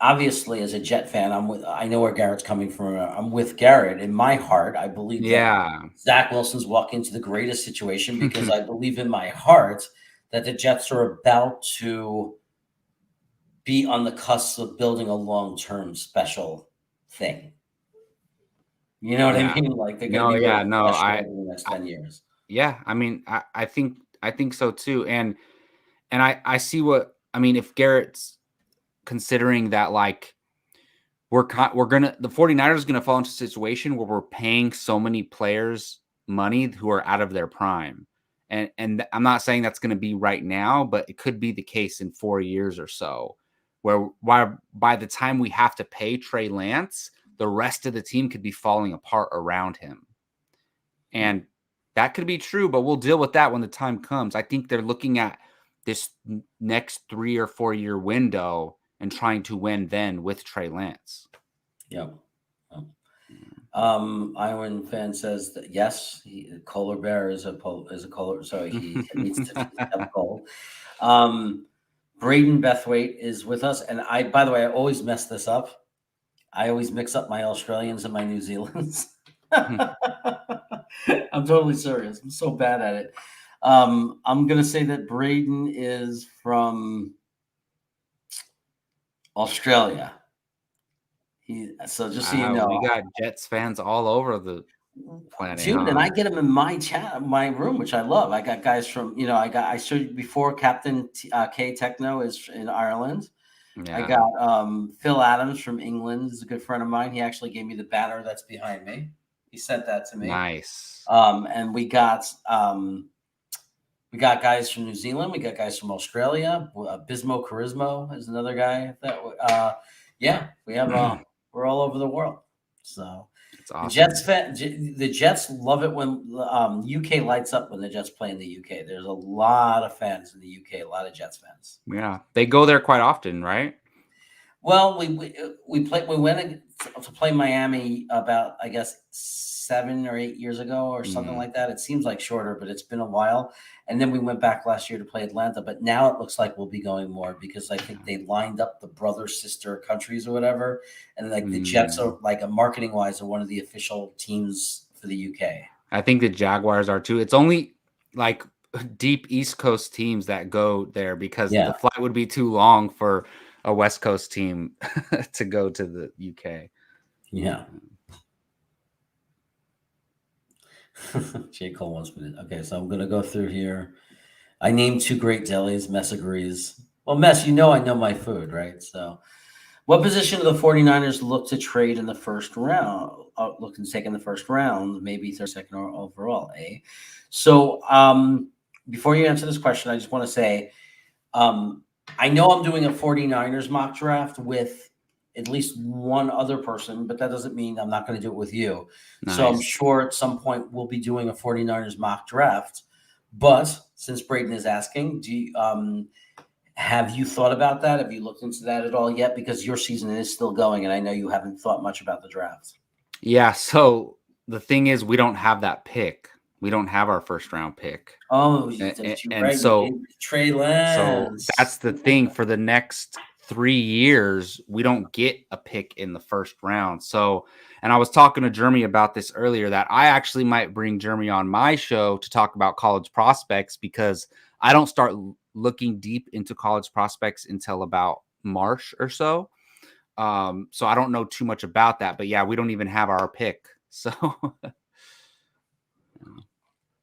[SPEAKER 1] obviously, as a Jet fan, I know where Garrett's coming from. I'm with Garrett. In my heart, I believe that Zach Wilson's walking into the greatest situation because I believe in my heart that the Jets are about to be on the cusp of building a long-term special thing. You know what I mean? Like, they're going to be special over the next 10 years.
[SPEAKER 2] Yeah, I mean, I think so too. And I see what I mean. If Garrett's considering that, like, the 49ers going to fall into a situation where we're paying so many players money who are out of their prime. And I'm not saying that's going to be right now, but it could be the case in 4 years or so, where by the time we have to pay Trey Lance, the rest of the team could be falling apart around him. And that could be true, but we'll deal with that when the time comes. I think they're looking at this next 3 or 4 year window and trying to win then with Trey Lance.
[SPEAKER 1] Yep. Iowan fan says that yes, Kohler Bear is a Kohler, so he needs to have a goal. Braden Bethwaite is with us, and by the way, I always mess this up. I always mix up my Australians and my New Zealanders. I'm totally serious. I'm so bad at it. I'm gonna say that Braden is from Australia. So just so you
[SPEAKER 2] Wow, we
[SPEAKER 1] know,
[SPEAKER 2] got Jets fans all over the planet,
[SPEAKER 1] dude, and
[SPEAKER 2] huh?
[SPEAKER 1] I get them in my chat, my room, which I love. I got guys from, I showed you before. Captain K Techno is in Ireland. I
[SPEAKER 2] Yeah,
[SPEAKER 1] got Phil Adams from England. Is a good friend of mine. He actually gave me the banner that's behind me. He sent that to me.
[SPEAKER 2] nice.
[SPEAKER 1] And we got guys from New Zealand. We got guys from Australia. Bismo Charismo is another guy that. Yeah, we have. We're all over the world. So
[SPEAKER 2] It's
[SPEAKER 1] the Jets
[SPEAKER 2] awesome.
[SPEAKER 1] the Jets love it when UK lights up when the Jets play in the UK. There's a lot of fans in the UK. A lot of Jets fans.
[SPEAKER 2] Yeah, they go there quite often, right?
[SPEAKER 1] Well, we went to play Miami about, I guess, 7 or 8 years ago or something
[SPEAKER 2] Mm,
[SPEAKER 1] like that. It seems like shorter, but it's been a while. And then we went back last year to play Atlanta, but now it looks like we'll be going more because I think they lined up the brother sister countries or whatever, and like the Jets
[SPEAKER 2] mm.
[SPEAKER 1] are like a marketing wise are one of the official teams for the UK.
[SPEAKER 2] I think the Jaguars are too. It's only like deep East Coast teams that go there because
[SPEAKER 1] Yeah,
[SPEAKER 2] the flight would be too long for a West Coast team to go to the UK.
[SPEAKER 1] yeah. J. Cole wants me to. Okay, so I'm gonna go through here. I named two great delis. Mess agrees. Well, Mess, I know my food, right? So, what position do the 49ers look to trade in the first round? Looking to take in the first round, maybe 32nd or overall, eh? So, before you answer this question, I just want to say um, I know I'm doing a 49ers mock draft with at least one other person, but that doesn't mean I'm not going to do it with you. So I'm
[SPEAKER 2] Nice.
[SPEAKER 1] sure at some point we'll be doing a 49ers mock draft. But since Braden is asking, have you thought about that? Have you looked into that at all yet? Because your season is still going, and I know you haven't thought much about the draft.
[SPEAKER 2] Yeah. So the thing is, we don't have that pick. We don't have our first round pick,
[SPEAKER 1] Oh,
[SPEAKER 2] and,
[SPEAKER 1] you're
[SPEAKER 2] and
[SPEAKER 1] right. You
[SPEAKER 2] so
[SPEAKER 1] gave Trey
[SPEAKER 2] So
[SPEAKER 1] Lance.
[SPEAKER 2] that's the thing for the next 3 years, we don't get a pick in the first round. So, and I was talking to Jeremy about this earlier that I actually might bring Jeremy on my show to talk about college prospects because I don't start looking deep into college prospects until about March or so. So I don't know too much about that, but yeah, we don't even have our pick. So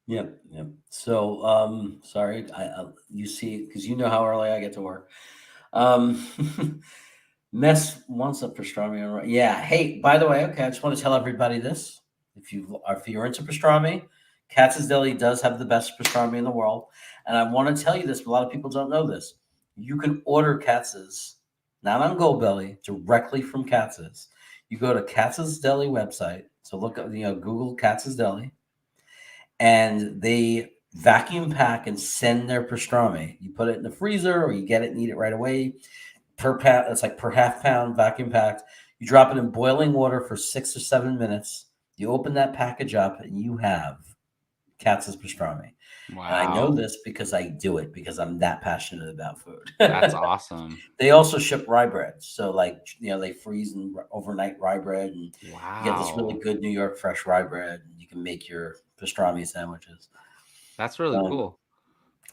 [SPEAKER 1] Yep, yep. So, sorry, you see, because you know how early I get to work. Mess wants a pastrami. Yeah. Hey, by the way, okay, I just want to tell everybody this: if you're into pastrami, Katz's Deli does have the best pastrami in the world, and I want to tell you this, but a lot of people don't know this. You can order Katz's, not on GoBelly, directly from Katz's. You go to Katz's Deli website. So look up, Google Katz's Deli and they vacuum pack and send their pastrami. You put it in the freezer or you get it and eat it right away. Per pound, it's like per half pound vacuum packed. You drop it in boiling water for 6 or 7 minutes. You open that package up and you have Katz's pastrami. And I know
[SPEAKER 2] wow,
[SPEAKER 1] this because I do it because I'm that passionate about food.
[SPEAKER 2] that's awesome.
[SPEAKER 1] They also ship rye bread. So, like, they freeze and overnight rye bread, and you get this really
[SPEAKER 2] Wow.
[SPEAKER 1] good New York fresh rye bread, and you can make your pastrami sandwiches.
[SPEAKER 2] That's really
[SPEAKER 1] Um,
[SPEAKER 2] cool.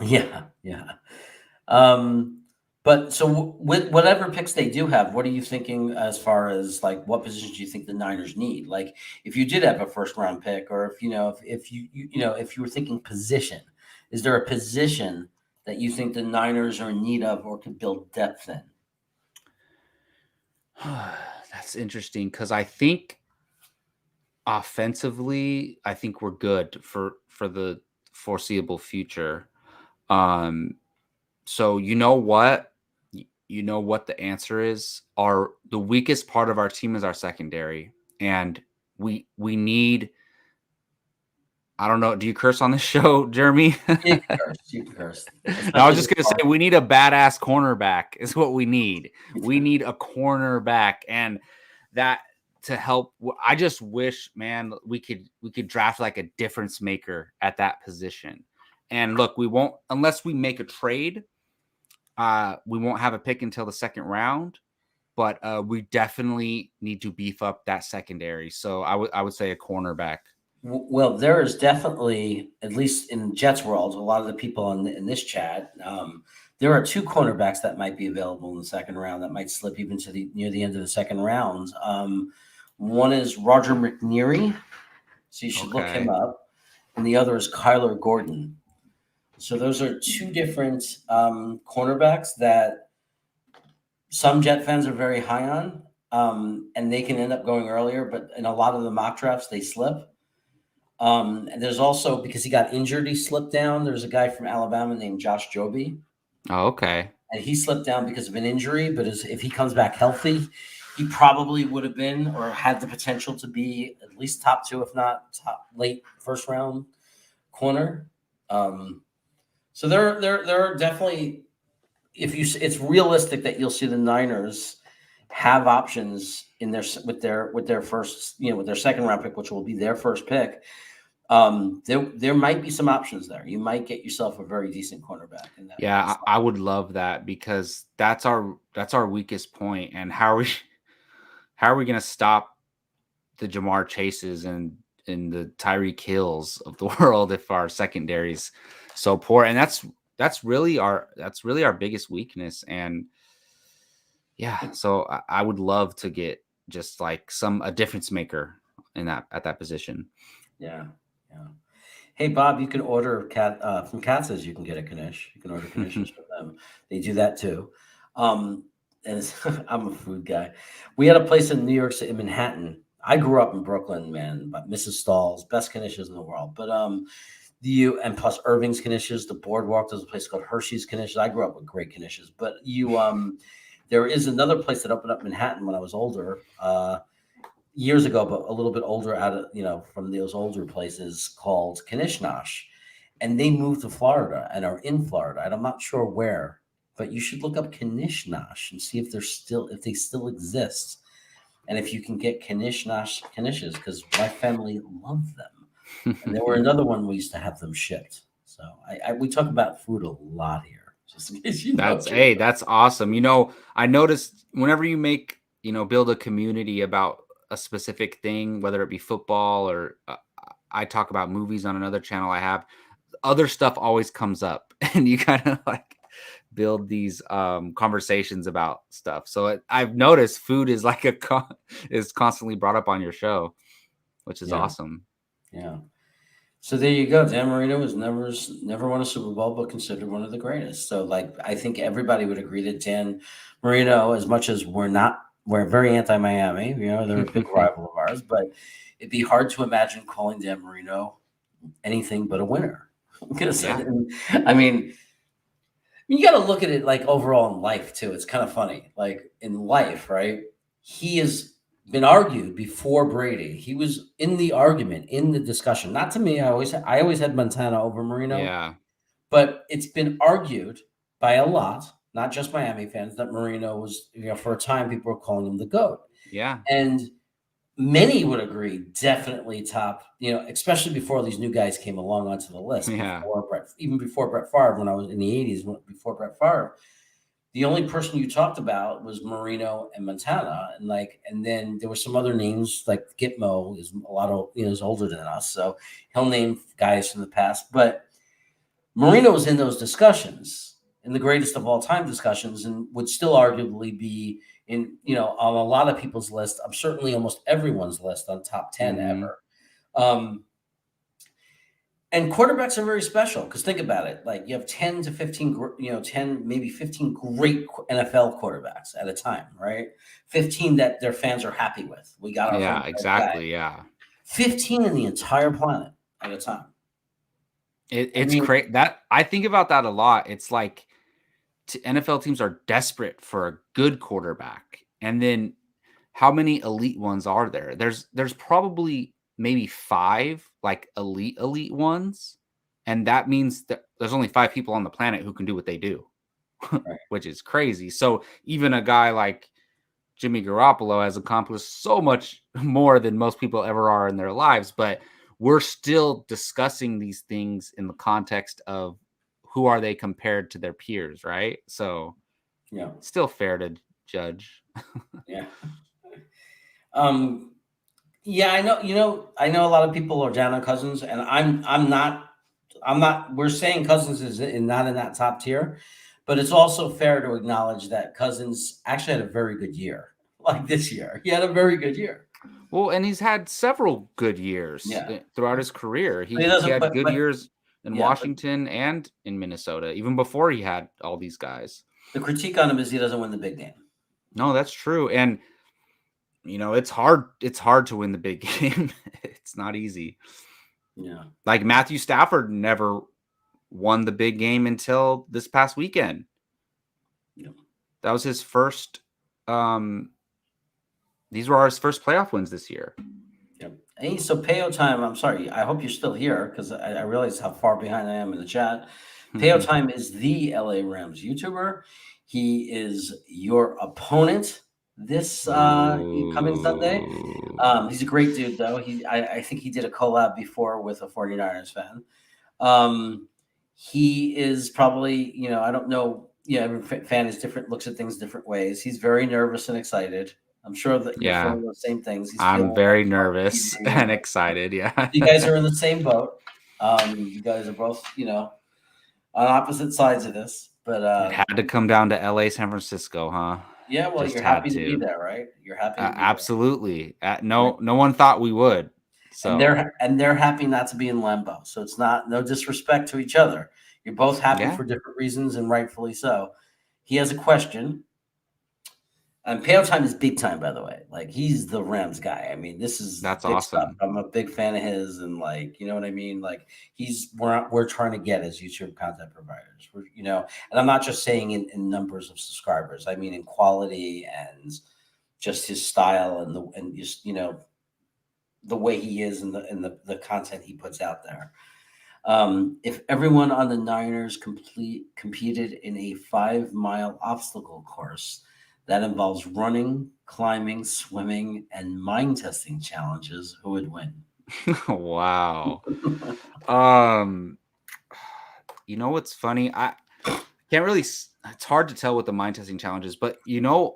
[SPEAKER 1] yeah, yeah. Um, but so with whatever picks they do have, what are you thinking as far as like what positions do you think the Niners need? Like if you did have a first round pick, or if you were thinking position, is there a position that you think the Niners are in need of or could build depth in?
[SPEAKER 2] That's interesting because I think offensively, I think we're good for the foreseeable future. Um, so you know what? You know what the answer is? The weakest part of our team is our secondary, and we need. I don't know. Do you curse on this show, Jeremy?
[SPEAKER 1] You can curse, you can curse,
[SPEAKER 2] I was
[SPEAKER 1] especially
[SPEAKER 2] just
[SPEAKER 1] this
[SPEAKER 2] gonna
[SPEAKER 1] part.
[SPEAKER 2] say we need a badass cornerback is what we need. We need a cornerback and that to help. I just wish, man, we could draft like a difference maker at that position. And look, we won't unless we make a trade. We won't have a pick until the second round, but we definitely need to beef up that secondary. So I would say a cornerback.
[SPEAKER 1] Well, there is definitely, at least in Jets world, a lot of the people in this chat, there are two cornerbacks that might be available in the second round that might slip even to the near the end of the second round. One is Roger McNeary, so you should look him
[SPEAKER 2] Okay.
[SPEAKER 1] up, and the other is Kyler Gordon. So those are two different cornerbacks that some Jet fans are very high on, and they can end up going earlier. But in a lot of the mock drafts, they slip. And there's also, because he got injured, he slipped down. There's a guy from Alabama named Josh Joby,
[SPEAKER 2] Oh, okay.
[SPEAKER 1] and he slipped down because of an injury. But if he comes back healthy, he probably would have been or had the potential to be at least top two, if not top late first round corner. So there are definitely, it's realistic that you'll see the Niners have options in their first, with their second round pick, which will be their first pick. There might be some options there. You might get yourself a very decent cornerback in that.
[SPEAKER 2] Yeah, I would love that because that's our weakest point. And how are we going to stop the Jamar Chases and the Tyreek Hills of the world if our secondary's so poor? And that's really our biggest weakness. And yeah, so I would love to get just like a difference maker at that position.
[SPEAKER 1] Yeah, yeah. Hey Bob, you can order from Katz's. You can get a Knish. You can order Knishes from them. They do that too. And I'm a food guy. We had a place in New York City, in Manhattan. I grew up in Brooklyn, man. But Mrs. Stahl's, best Knishes in the world. But and plus Irving's Knishes, the Boardwalk. There's a place called Hershey's Knishes. I grew up with great Knishes. But there is another place that opened up in Manhattan when I was older. Years ago, but a little bit older, out of from those older places, called Kanishnosh, and they moved to Florida and are in Florida, and I'm not sure where, but you should look up Kanishnosh and see if they still exist, and if you can get Kanishes, because my family loved them, and there were another one we used to have them shipped. So we talk about food a lot here. Just in case you know.
[SPEAKER 2] That's awesome. I noticed whenever you build a community about a specific thing, whether it be football or I talk about movies on another channel I have, other stuff always comes up and you kind of like build these conversations about stuff. So I've noticed food is like is constantly brought up on your show, which is awesome.
[SPEAKER 1] Yeah. So there you go. Dan Marino has never won a Super Bowl, but considered one of the greatest. So I think everybody would agree that Dan Marino, as much as we're very anti-Miami, they're a big rival of ours, but it'd be hard to imagine calling Dan Marino anything but a winner.
[SPEAKER 2] Yeah.
[SPEAKER 1] I mean, you got to look at it like overall in life too. It's kind of funny. Like in life, right? He has been argued before Brady. He was in the argument, in the discussion. Not to me. I always had Montana over Marino.
[SPEAKER 2] Yeah.
[SPEAKER 1] But it's been argued by a lot, not just Miami fans, that Marino was, for a time, people were calling him the GOAT.
[SPEAKER 2] Yeah.
[SPEAKER 1] And many would agree, definitely top, especially before these new guys came along onto the list.
[SPEAKER 2] Yeah.
[SPEAKER 1] Even before Brett Favre, when I was in the 80s, before Brett Favre, the only person you talked about was Marino and Montana. And then there were some other names, like Gitmo is a lot of, is older than us. So he'll name guys from the past. But Marino was in those discussions, in the greatest of all time discussions, and would still arguably be in, on a lot of people's list. I'm certainly almost everyone's list on top 10 ever. And quarterbacks are very special because think about it. Like you have 10 to 15, 10, maybe 15 great NFL quarterbacks at a time, right? 15 that their fans are happy with. We got our
[SPEAKER 2] exactly. Yeah.
[SPEAKER 1] 15 in the entire planet at a time.
[SPEAKER 2] It's great that I think about that a lot. It's like NFL teams are desperate for a good quarterback, and then how many elite ones are there? There's probably maybe 5 like elite ones, and that means that there's only 5 people on the planet who can do what they do,
[SPEAKER 1] Right.
[SPEAKER 2] which is crazy. So even a guy like Jimmy Garoppolo has accomplished so much more than most people ever are in their lives, but we're still discussing these things in the context of who are they compared to their peers, right? So
[SPEAKER 1] Yeah.
[SPEAKER 2] still fair to judge.
[SPEAKER 1] Yeah. Yeah, I know, I know a lot of people are down on Cousins, and I'm not. We're saying Cousins is not in that top tier, but it's also fair to acknowledge that Cousins actually had a very good year. Like this year, he had a very good year.
[SPEAKER 2] Well, and he's had several good years
[SPEAKER 1] Yeah,
[SPEAKER 2] throughout his career.
[SPEAKER 1] but he
[SPEAKER 2] He
[SPEAKER 1] doesn't.
[SPEAKER 2] had good
[SPEAKER 1] But
[SPEAKER 2] years in
[SPEAKER 1] yeah, but
[SPEAKER 2] Washington and in Minnesota, even before he had all these guys.
[SPEAKER 1] the critique on him is he doesn't win the big game.
[SPEAKER 2] No, that's true. And it's hard. It's hard to win the big game. It's not easy.
[SPEAKER 1] Yeah,
[SPEAKER 2] Like Matthew Stafford never won the big game until this past weekend.
[SPEAKER 1] yeah.
[SPEAKER 2] That was his first. These were his first playoff wins this year.
[SPEAKER 1] Yep. Hey, so Payo Time, I'm sorry. I hope you're still here because I realize how far behind I am in the chat. Payo Time is the LA Rams YouTuber. He is your opponent this coming Sunday. He's a great dude, though. I think he did a collab before with a 49ers fan. He is probably, I don't know. Yeah, every fan is different, looks at things different ways. He's very nervous and excited. I'm sure that you're feeling those same things.
[SPEAKER 2] I'm very nervous and excited. Yeah.
[SPEAKER 1] You guys are in the same boat. You guys are both, on opposite sides of this. But
[SPEAKER 2] it had to come down to LA, San Francisco, huh?
[SPEAKER 1] Yeah, well,
[SPEAKER 2] Just
[SPEAKER 1] you're happy to be there, right? You're happy to be
[SPEAKER 2] absolutely. No one thought we would. So
[SPEAKER 1] and they're happy not to be in Lambeau. So it's no disrespect to each other. You're both happy for different reasons, and rightfully so. He has a question. And Payo Time is big time, by the way. Like, he's the Rams guy. I mean, that's
[SPEAKER 2] awesome.
[SPEAKER 1] Stuff. I'm a big fan of his, and you know what I mean. Like, we're trying to get as YouTube content providers. And I'm not just saying in numbers of subscribers. I mean in quality and just his style and just the way he is and the content he puts out there. If everyone on the Niners competed in a 5-mile obstacle course that involves running, climbing, swimming, and mind testing challenges, who would win?
[SPEAKER 2] Wow. What's funny? I can't really. It's hard to tell with the mind testing challenges, but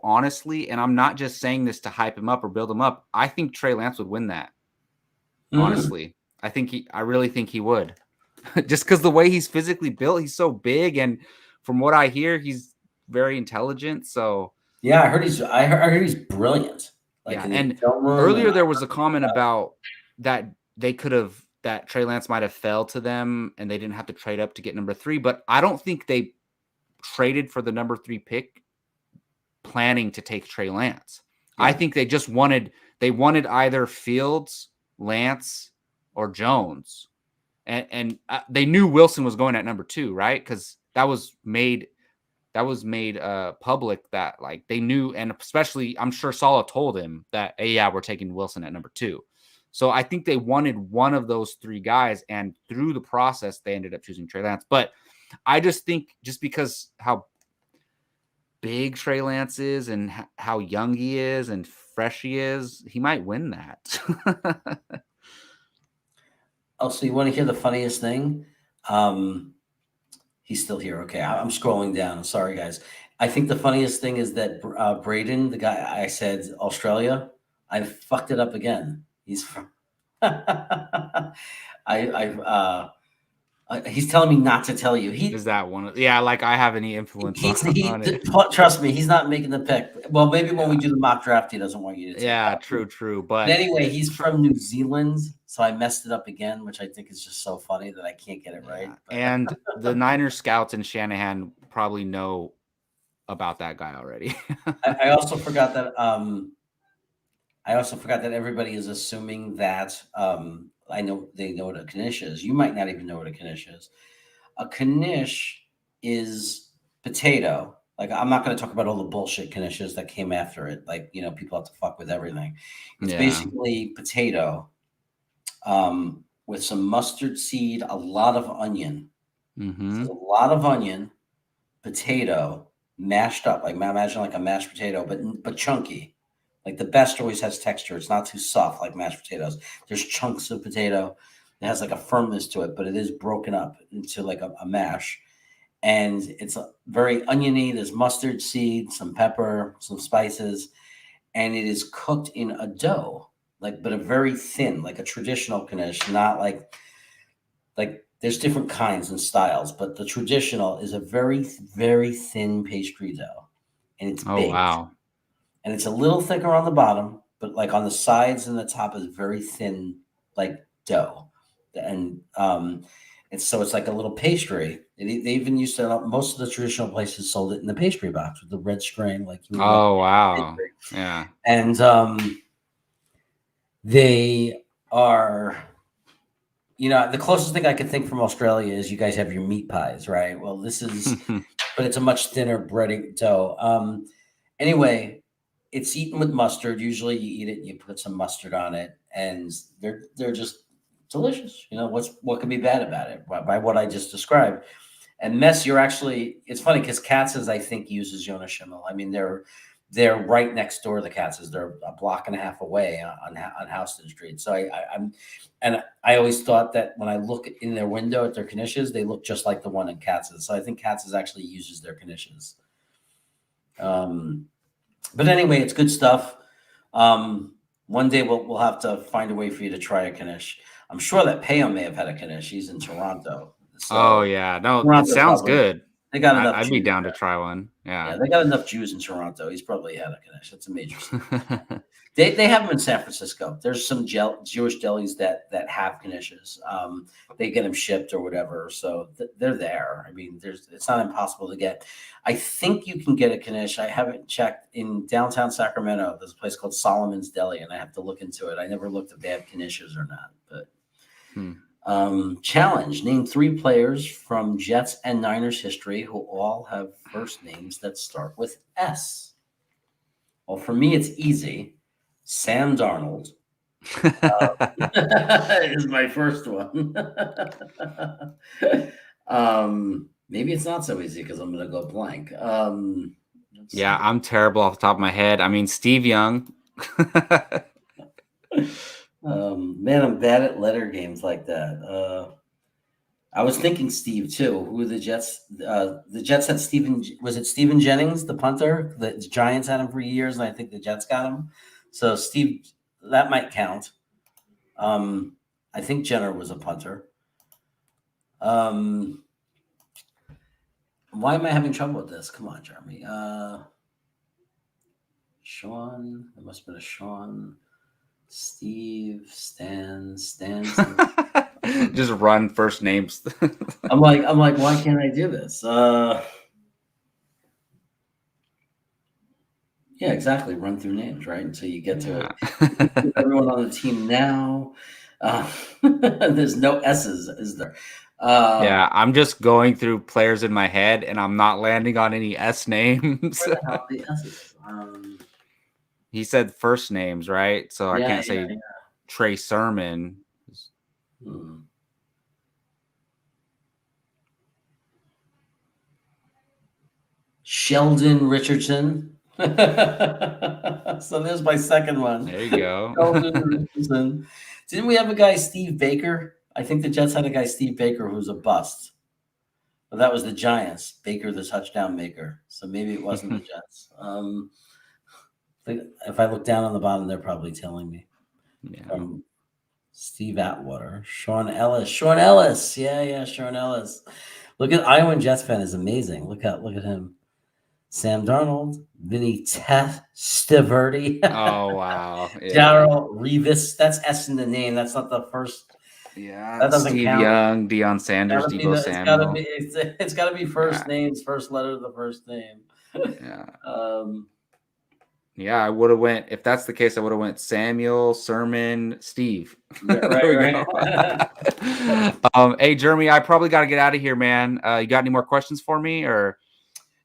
[SPEAKER 2] honestly, and I'm not just saying this to hype him up or build him up. I think Trey Lance would win that. Honestly, I really think he would, just because the way he's physically built, he's so big, and from what I hear, he's very intelligent. So.
[SPEAKER 1] Yeah, I heard he's brilliant.
[SPEAKER 2] And earlier there was a comment about that that Trey Lance might have fell to them and they didn't have to trade up to get number 3, but I don't think they traded for the number 3 pick planning to take Trey Lance. Yeah. I think they just wanted either Fields, Lance, or Jones. And they knew Wilson was going at number 2, right? Because that was made public, that they knew, and especially I'm sure Saleh told him that, hey, yeah, we're taking Wilson at number 2. So I think they wanted one of those 3 guys, and through the process they ended up choosing Trey Lance. But I just think just because how big Trey Lance is and how young he is and fresh he is, he might win that.
[SPEAKER 1] Oh, so you want to hear the funniest thing? He's still here. Okay, I'm scrolling down. Sorry, guys. I think the funniest thing is that Braden, the guy I said Australia, I fucked it up again. He's from. He's telling me not to tell you.
[SPEAKER 2] Is that one? Yeah, I have any influence on it.
[SPEAKER 1] Trust me, he's not making the pick. Well, maybe when we do the mock draft, he doesn't want you to.
[SPEAKER 2] Yeah, true. But
[SPEAKER 1] anyway, he's from New Zealand, so I messed it up again, which I think is just so funny that I can't get it right.
[SPEAKER 2] And the Niners scouts and Shanahan probably know about that guy already.
[SPEAKER 1] I also forgot that. I also forgot that everybody is assuming that. I know they know what a knish is. You might not even know what a knish is. A knish is potato. I'm not going to talk about all the bullshit knishes that came after it. People have to fuck with everything. It's basically potato with some mustard seed, a lot of onion.
[SPEAKER 2] Mm-hmm.
[SPEAKER 1] So a lot of onion, potato, mashed up. Imagine a mashed potato, but chunky. The best always has texture. It's not too soft like mashed potatoes. There's chunks of potato. It has a firmness to it, but it is broken up into a mash. and it's very oniony. There's mustard seed, some pepper, some spices, and it is cooked in a dough, but a very thin, like a traditional knish, not like there's different kinds and styles, but the traditional is a very, very thin pastry dough, and it's
[SPEAKER 2] Oh,
[SPEAKER 1] baked,
[SPEAKER 2] wow.
[SPEAKER 1] and it's a little thicker on the bottom, but like on the sides and the top is very thin, like dough, and it's like a little pastry. They even used to most of the traditional places sold it in the pastry box with the red string, like you would like
[SPEAKER 2] Oh, wow.
[SPEAKER 1] pastry.
[SPEAKER 2] Yeah.
[SPEAKER 1] And they are, the closest thing I could think from Australia is you guys have your meat pies, right? Well, but it's a much thinner breading dough. Anyway, it's eaten with mustard. Usually, you eat it and you put some mustard on it, and they're just delicious. What can be bad about it? By what I just described. And Mess, it's funny because Katz's, I think, uses Jonas Schimmel. I mean, they're right next door. The Katz's, they're a block and a half away on Houston Street. So I always thought that when I look in their window at their knishes, they look just like the one in Katz's. So I think Katz's actually uses their knishes. But anyway, it's good stuff. One day we'll have to find a way for you to try a knish. I'm sure that Peo may have had a knish. He's in Toronto.
[SPEAKER 2] Oh,
[SPEAKER 1] So
[SPEAKER 2] yeah. No, it
[SPEAKER 1] Toronto
[SPEAKER 2] sounds
[SPEAKER 1] probably,
[SPEAKER 2] good.
[SPEAKER 1] they got enough
[SPEAKER 2] I'd be
[SPEAKER 1] Jews
[SPEAKER 2] down to
[SPEAKER 1] there.
[SPEAKER 2] try one.
[SPEAKER 1] Yeah,
[SPEAKER 2] Yeah.
[SPEAKER 1] they got enough Jews in Toronto. He's probably had a knish. It's a major city. They have them in San Francisco. There's some Jewish delis that have knishes. They get them shipped or whatever, so they're there. I mean, it's not impossible to get. I think you can get a knish. I haven't checked in downtown Sacramento. There's a place called Solomon's Deli, and I have to look into it. I never looked at bad knishes or not, but. Challenge: name 3 players from Jets and Niners history who all have first names that start with S. Well, for me, it's easy. Sam Darnold is my first one. Maybe it's not so easy because I'm going to go blank.
[SPEAKER 2] Yeah, I'm terrible off the top of my head. I mean, Steve Young.
[SPEAKER 1] Man, I'm bad at letter games like that. I was thinking Steve too. Who were the Jets? The Jets had Steven. Was it Steven Jennings, the punter? The Giants had him for years, and I think the Jets got him. So Steve, that might count. I think Jenner was a punter. Why am I having trouble with this? Come on, Jeremy. Sean. There must have been a Sean. Steve. Stan.
[SPEAKER 2] Just run first names.
[SPEAKER 1] I'm like, why can't I do this? Yeah, exactly. Run through names, right? Until you get to it. Everyone on the team now. There's no S's, is there?
[SPEAKER 2] Yeah, I'm just going through players in my head, and I'm not landing on any S names.
[SPEAKER 1] Where the hell are the S's?
[SPEAKER 2] He said first names, right? So I can't say Trey Sermon.
[SPEAKER 1] Sheldon Richardson. So there's my second one.
[SPEAKER 2] There you go.
[SPEAKER 1] Sheldon Richardson. Didn't we have a guy, Steve Baker? I think the Jets had a guy, Steve Baker, who's a bust. But that was the Giants. Baker, the touchdown maker. So maybe it wasn't the Jets. If I look down on the bottom, they're probably telling me.
[SPEAKER 2] Yeah.
[SPEAKER 1] Steve Atwater. Sean Ellis. Yeah, Sean Ellis. Look at Iowa Jets fan is amazing. Look at him. Sam Darnold, Vinny Testaverde.
[SPEAKER 2] Oh, wow.
[SPEAKER 1] Yeah. Darrell Revis. That's S in the name. That's not the first.
[SPEAKER 2] Yeah.
[SPEAKER 1] That doesn't
[SPEAKER 2] Steve
[SPEAKER 1] count.
[SPEAKER 2] Young, Deion Sanders, Deebo Samuel.
[SPEAKER 1] It's got to be first names, first letter of the first name.
[SPEAKER 2] Yeah. Yeah, I would have went. If that's the case, I would have went Samuel, Sermon, Steve.
[SPEAKER 1] Yeah, right.
[SPEAKER 2] Hey, Jeremy, I probably got to get out of here, man. You got any more questions for me, or?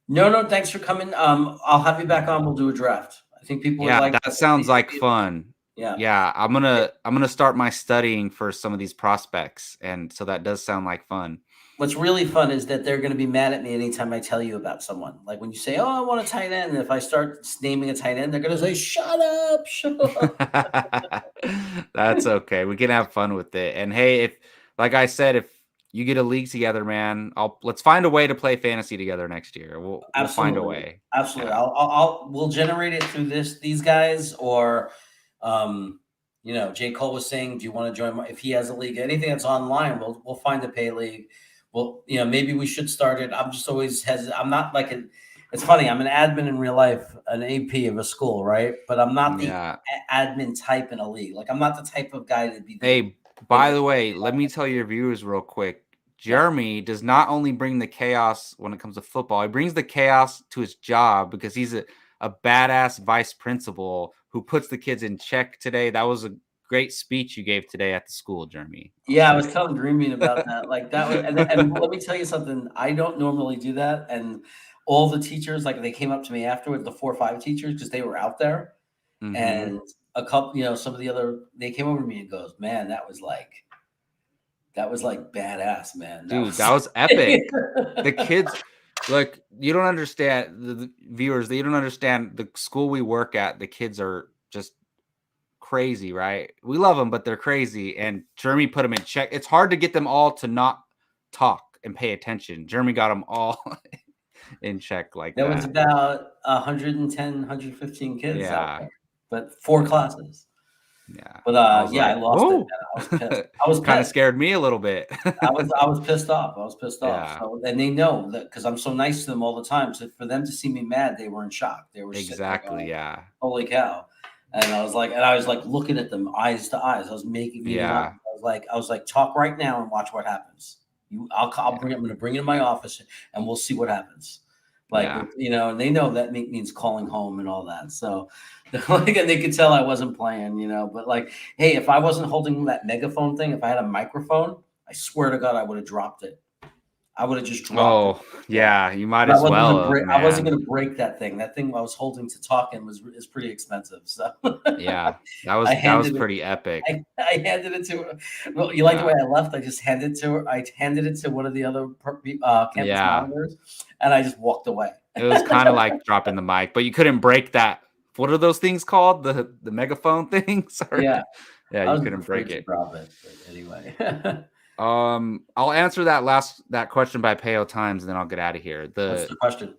[SPEAKER 1] No. Thanks for coming. I'll have you back on. We'll do a draft. I think people would like.
[SPEAKER 2] That sounds like fun.
[SPEAKER 1] Yeah.
[SPEAKER 2] I'm gonna start my studying for some of these prospects, and so that does sound like fun.
[SPEAKER 1] What's really fun is that they're going to be mad at me anytime I tell you about someone. Like when you say, "Oh, I want a tight end," and if I start naming a tight end, they're going to say, "Shut up."
[SPEAKER 2] That's okay. We can have fun with it. And hey, if, like I said, if you get a league together, man. Let's find a way to play fantasy together next year. We'll find a
[SPEAKER 1] Absolutely.
[SPEAKER 2] way.
[SPEAKER 1] Absolutely.
[SPEAKER 2] Yeah.
[SPEAKER 1] We'll generate it through these guys, or, J. Cole was saying, do you want to join if he has a league, anything that's online, we'll find a pay league. Well, maybe we should start it. I'm just always hesitant. I'm not like it's funny. I'm an admin in real life, an AP of a school, right? But I'm not the
[SPEAKER 2] Yeah.
[SPEAKER 1] admin type in a league. Like, I'm not the type of guy to be
[SPEAKER 2] Hey, by the way, let me tell your viewers real quick. Jeremy does not only bring the chaos when it comes to football, he brings the chaos to his job because he's a badass vice principal who puts the kids in check today. That was a great speech you gave today at the school, Jeremy.
[SPEAKER 1] I was telling Dreaming about that. Like, that was, and let me tell you something. I don't normally do that. And all the teachers, like, they came up to me afterwards, the 4 or 5 teachers, because they were out there.
[SPEAKER 2] Mhm.
[SPEAKER 1] And a couple, some of the other, they came over to me and goes, man, that was like badass, man.
[SPEAKER 2] Dude, that was epic. The kids, like, you don't understand, the viewers, you don't understand the school we work at. The kids are just crazy, right? We love them, but they're crazy. And Jeremy put them in check. It's hard to get them all to not talk and pay attention. Jeremy got them all in check like that.
[SPEAKER 1] There was about 110, 115 kids out
[SPEAKER 2] Yeah.
[SPEAKER 1] there, but 4 classes.
[SPEAKER 2] Yeah.
[SPEAKER 1] But
[SPEAKER 2] I was like,
[SPEAKER 1] I lost
[SPEAKER 2] whoa.
[SPEAKER 1] it. I was pissed. I was
[SPEAKER 2] Kind of
[SPEAKER 1] pissed.
[SPEAKER 2] scared me a little bit.
[SPEAKER 1] I was pissed off. I was pissed off.
[SPEAKER 2] Yeah.
[SPEAKER 1] So, and they know that because I'm so nice to them all the time. So for them to see me mad, they were in shock. They were sitting there
[SPEAKER 2] Exactly.
[SPEAKER 1] going,
[SPEAKER 2] Yeah.
[SPEAKER 1] holy cow. And I was like, looking at them eyes to eyes. I was making me laugh. I was like, talk right now and watch what happens. I'm going to bring it in my office and we'll see what happens. Like, and they know that means calling home and all that. So, like, and they could tell I wasn't playing, but like, hey, if I wasn't holding that megaphone thing, if I had a microphone, I swear to God, I would have dropped it. I would have just dropped it.
[SPEAKER 2] Yeah, you might as well.
[SPEAKER 1] I wasn't going to break that thing. That thing I was holding to talk in is pretty expensive. So
[SPEAKER 2] yeah, that was pretty epic.
[SPEAKER 1] I handed it to her. Well, you like the way I left? I just handed it to her. I handed it to one of the other campus monitors, and I just walked away.
[SPEAKER 2] It was kind of like dropping the mic, but you couldn't break that. What are those things called? The megaphone things?
[SPEAKER 1] Yeah,
[SPEAKER 2] you couldn't break it.
[SPEAKER 1] Drop it. But anyway.
[SPEAKER 2] I'll answer that question by Payo Times, and then I'll get out of here.
[SPEAKER 1] What's the question?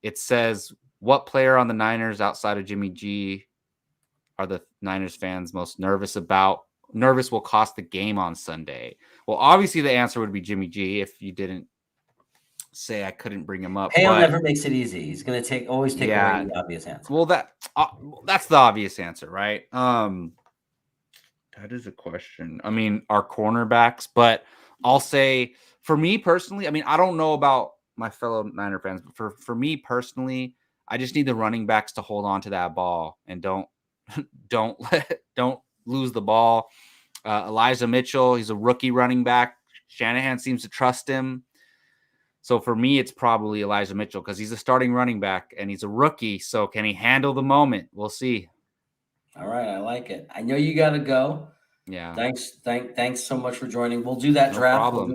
[SPEAKER 2] It says, what player on the Niners outside of Jimmy G are the Niners fans most nervous about? Nervous will cost the game on Sunday. Well, obviously the answer would be Jimmy G. If you didn't say I couldn't bring him up,
[SPEAKER 1] Payo never makes it easy. He's going to always take away the obvious answer.
[SPEAKER 2] Well, that's the obvious answer, right? That is a question. I mean, our cornerbacks, but I'll say for me personally, I mean, I don't know about my fellow Niner fans, but for me personally, I just need the running backs to hold on to that ball and don't lose the ball. Elijah Mitchell, he's a rookie running back. Shanahan seems to trust him. So for me, it's probably Elijah Mitchell because he's a starting running back and he's a rookie. So can he handle the moment? We'll see.
[SPEAKER 1] All right, I like it. I know you got to go.
[SPEAKER 2] Yeah.
[SPEAKER 1] Thanks so much for joining. We'll do that draft.
[SPEAKER 2] Problem.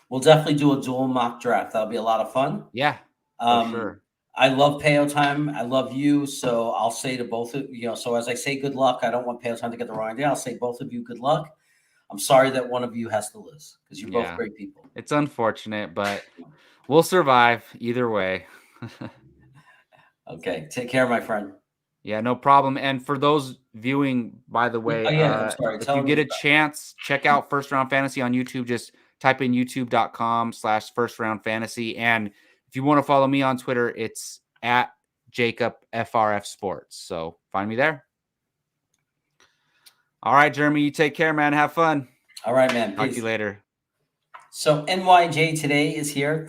[SPEAKER 1] We'll definitely do a dual mock draft. That'll be a lot of fun.
[SPEAKER 2] Yeah, for sure.
[SPEAKER 1] I love Payo Time. I love you. So I'll say to both of so as I say good luck, I don't want Payo Time to get the wrong idea. I'll say both of you good luck. I'm sorry that one of you has to lose because you're both great people.
[SPEAKER 2] It's unfortunate, but we'll survive either way.
[SPEAKER 1] Okay. Take care, my friend.
[SPEAKER 2] Yeah, no problem. And for those viewing, by the way,
[SPEAKER 1] I'm sorry.
[SPEAKER 2] if you get a chance, check out First Round Fantasy on YouTube. Just type in youtube.com/First Round Fantasy. And if you want to follow me on Twitter, it's at Jacob FRF Sports. So find me there. All right, Jeremy, you take care, man. Have fun.
[SPEAKER 1] All right, man.
[SPEAKER 2] Talk to you later.
[SPEAKER 1] So NYJ today is here.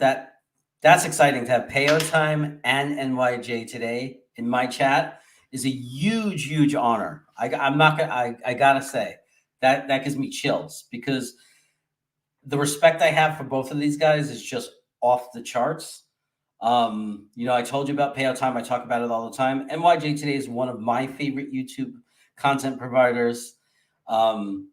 [SPEAKER 1] That's exciting to have Payo Time and NYJ today in my chat. Is a huge, huge honor. I gotta say that gives me chills because the respect I have for both of these guys is just off the charts. I told you about Payo Time. I talk about it all the time. NYJ today is one of my favorite YouTube content providers. I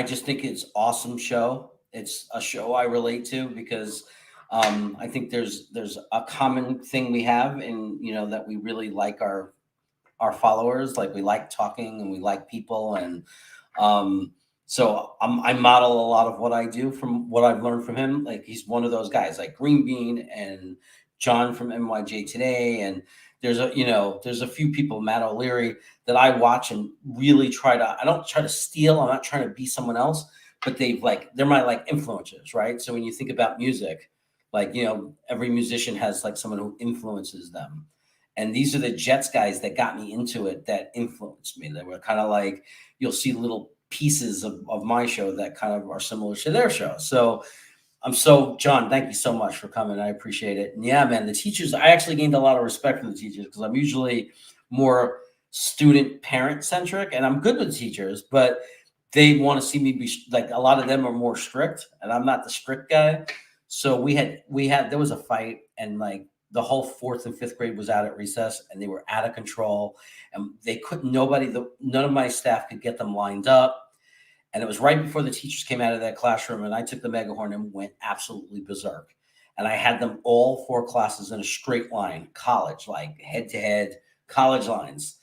[SPEAKER 1] just think it's awesome show. It's a show I relate to because I think there's a common thing we have in, that we really like our followers. Like we like talking and we like people. And, So I model a lot of what I do from what I've learned from him. Like he's one of those guys, like Green Bean and John from NYJ Today, and there's a few people, Matt O'Leary, that I watch and really try to. I don't try to steal. I'm not trying to be someone else, but they're my like influencers, right? So when you think about music, like every musician has like someone who influences them, and these are the Jets guys that got me into it, that influenced me. They were kind of like, you'll see little pieces of my show that kind of are similar to their show. So John, thank you so much for coming. I appreciate it. And yeah, man, the teachers, I actually gained a lot of respect for the teachers because I'm usually more student parent centric, and I'm good with teachers, but they want to see me be like, a lot of them are more strict and I'm not the strict guy. So there was a fight, and like the whole fourth and fifth grade was out at recess and they were out of control, and they couldn't, none of my staff could get them lined up. And it was right before the teachers came out of that classroom, and I took the megahorn and went absolutely berserk. And I had them all 4 classes in a straight line, college, like head to head, college lines.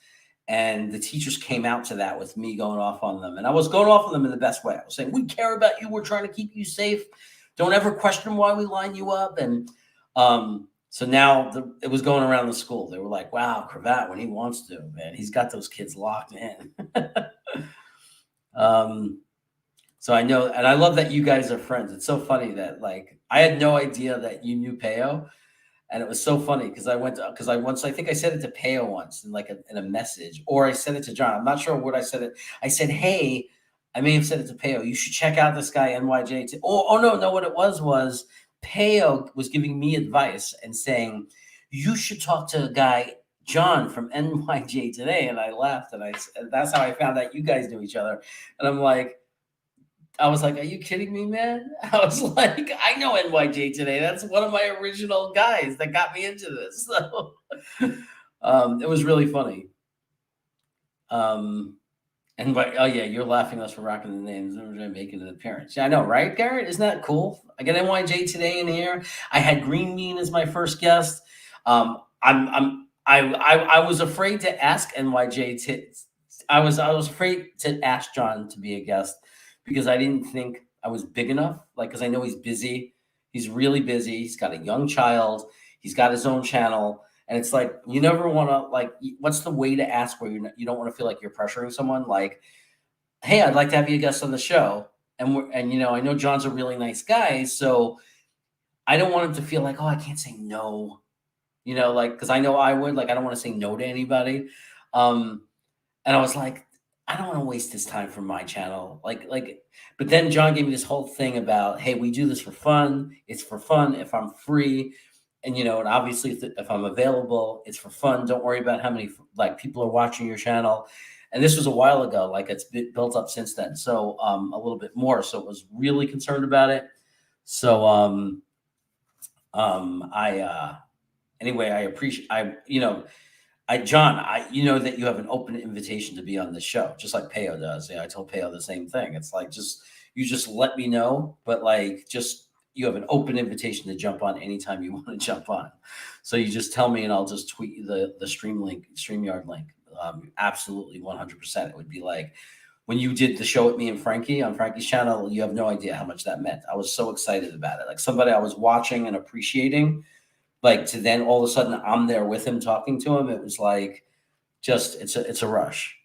[SPEAKER 1] And the teachers came out to that with me going off on them. And I was going off on them in the best way. I was saying, we care about you. We're trying to keep you safe. Don't ever question why we line you up. And so now it was going around the school. They were like, wow, Cravat, when he wants to, man, he's got those kids locked in. So I know, and I love that you guys are friends. It's so funny that like I had no idea that you knew Peo, and it was so funny because I think I said it to Peo once in like in a message, or I said it to John. I'm not sure what I said it. I said, hey, I may have said it to Peo. You should check out this guy NYJ. Oh no, what it was Peo was giving me advice and saying you should talk to a guy, John from NYJ Today. And I laughed, and that's how I found out you guys knew each other. And I was like, are you kidding me, man? I was like, I know NYJ Today. That's one of my original guys that got me into this. So it was really funny. Oh yeah, you're laughing us for rocking the names. We're making an appearance. Yeah, I know, right, Garrett? Isn't that cool? I got NYJ Today in here. I had Green Bean as my first guest. I was afraid to ask NYJ. I was afraid to ask John to be a guest because I didn't think I was big enough. Like, because I know he's busy. He's really busy. He's got a young child. He's got his own channel. And it's like, you never want to, like, what's the way to ask where you don't want to feel like you're pressuring someone? Like, hey, I'd like to have you a guest on the show. And I know John's a really nice guy. So I don't want him to feel like, oh, I can't say no. Like, because I know I would. Like, I don't want to say no to anybody. And I was like, I don't want to waste his time for my channel. But then John gave me this whole thing about, hey, we do this for fun. It's for fun if I'm free. And, and obviously if I'm available, it's for fun. Don't worry about how many like people are watching your channel. And this was a while ago. Like, it's built up since then. So a little bit more. So it was really concerned about it. So anyway, I appreciate, John, that you have an open invitation to be on the show, just like Peo does. Yeah, I told Peo the same thing. It's like, you just let me know, but like, you have an open invitation to jump on anytime you want to jump on. So you just tell me, and I'll just tweet you the StreamYard link. Absolutely, 100%. It would be like when you did the show with me and Frankie on Frankie's channel. You have no idea how much that meant. I was so excited about it. Like, somebody I was watching and appreciating. Like, to then all of a sudden I'm there with him talking to him. It was like, it's a rush.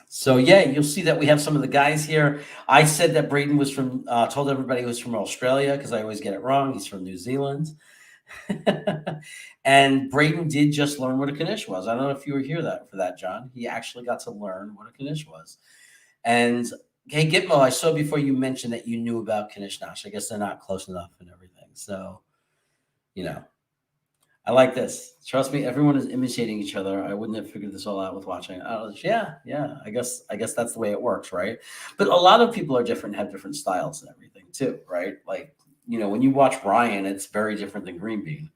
[SPEAKER 1] So yeah, you'll see that we have some of the guys here. I said that Braden was told everybody he was from Australia because I always get it wrong. He's from New Zealand. And Braden did just learn what a Knish was. I don't know if you were here for that, John. He actually got to learn what a Knish was. And hey, Gitmo, I saw before you mentioned that you knew about Knish. I guess they're not close enough and everything. So I like this. Trust me, everyone is imitating each other. I wouldn't have figured this all out with watching. Yeah. I guess that's the way it works, right? But a lot of people are different, have different styles and everything too, right? Like, when you watch Ryan, it's very different than Green Bean.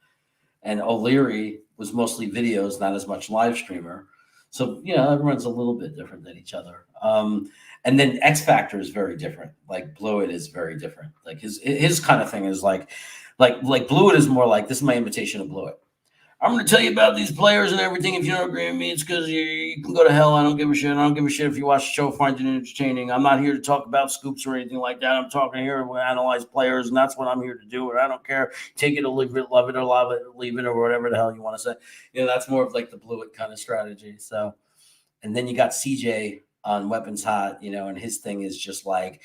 [SPEAKER 1] And O'Leary was mostly videos, not as much live streamer. So, everyone's a little bit different than each other. And then X Factor is very different. Like, Blewett is very different. Like, his kind of thing is like Blewett is more like, this is my invitation to Blewett. I'm going to tell you about these players and everything. If you don't agree with me, it's because you can go to hell. I don't give a shit. I don't give a shit if you watch the show, find it entertaining. I'm not here to talk about scoops or anything like that. I'm talking here to analyze players, and that's what I'm here to do. And I don't care. Take it or leave it, love it or love it, leave it, or whatever the hell you want to say. That's more of like the blew it kind of strategy. So, and then you got CJ on Weapons Hot, and his thing is just like,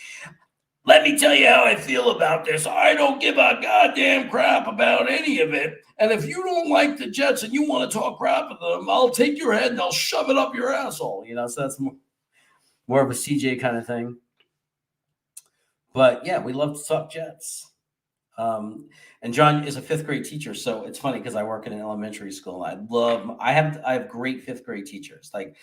[SPEAKER 1] let me tell you how I feel about this. I don't give a goddamn crap about any of it. And if you don't like the Jets and you want to talk crap at them, I'll take your head and I'll shove it up your asshole. So that's more of a CJ kind of thing. But yeah, we love to talk Jets. And John is a fifth grade teacher, so it's funny because I work in an elementary school. I have great fifth grade teachers. Like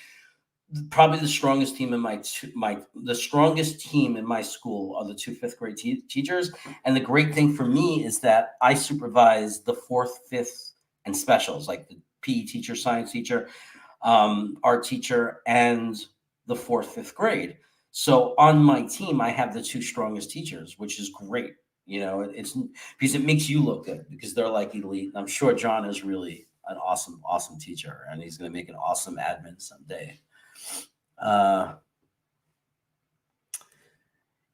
[SPEAKER 1] probably the strongest team in the strongest team in my school are the two fifth grade teachers. And the great thing for me is that I supervise the fourth, fifth, and specials, like the PE teacher, science teacher, art teacher, and the fourth, fifth grade. So on my team, I have the two strongest teachers, which is great. It's because it makes you look good because they're like elite. I'm sure John is really an awesome, awesome teacher, and he's going to make an awesome admin someday.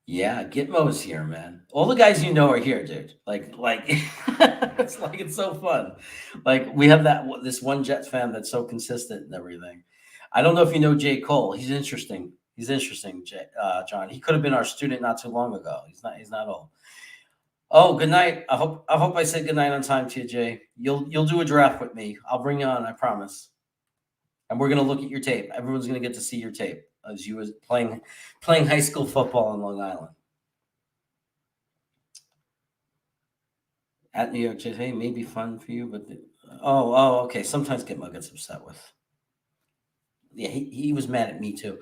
[SPEAKER 1] Yeah, Gitmo's here, man. All the guys are here, dude. Like it's so fun. Like we have this one Jets fan that's so consistent and everything. I don't know if you know J. Cole. He's interesting. John. He could have been our student not too long ago. He's not old. Oh, good night. I hope I said good night on time to you, Jay. You'll do a draft with me. I'll bring you on, I promise. And we're going to look at your tape. Everyone's going to get to see your tape as you was playing high school football on Long Island. At New York City, may be fun for you, but okay. Sometimes Gitmo gets upset with. Yeah, he was mad at me too.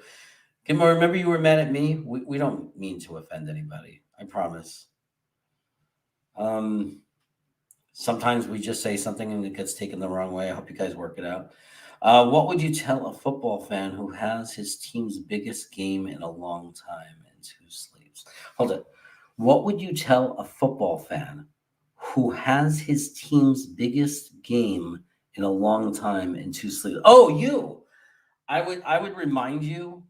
[SPEAKER 1] Gitmo, remember you were mad at me? We don't mean to offend anybody. I promise. Sometimes we just say something and it gets taken the wrong way. I hope you guys work it out. What would you tell a football fan who has his team's biggest game in a long time in two sleeps? Hold it. What would you tell a football fan who has his team's biggest game in a long time in two sleeps? Oh, you. I would remind you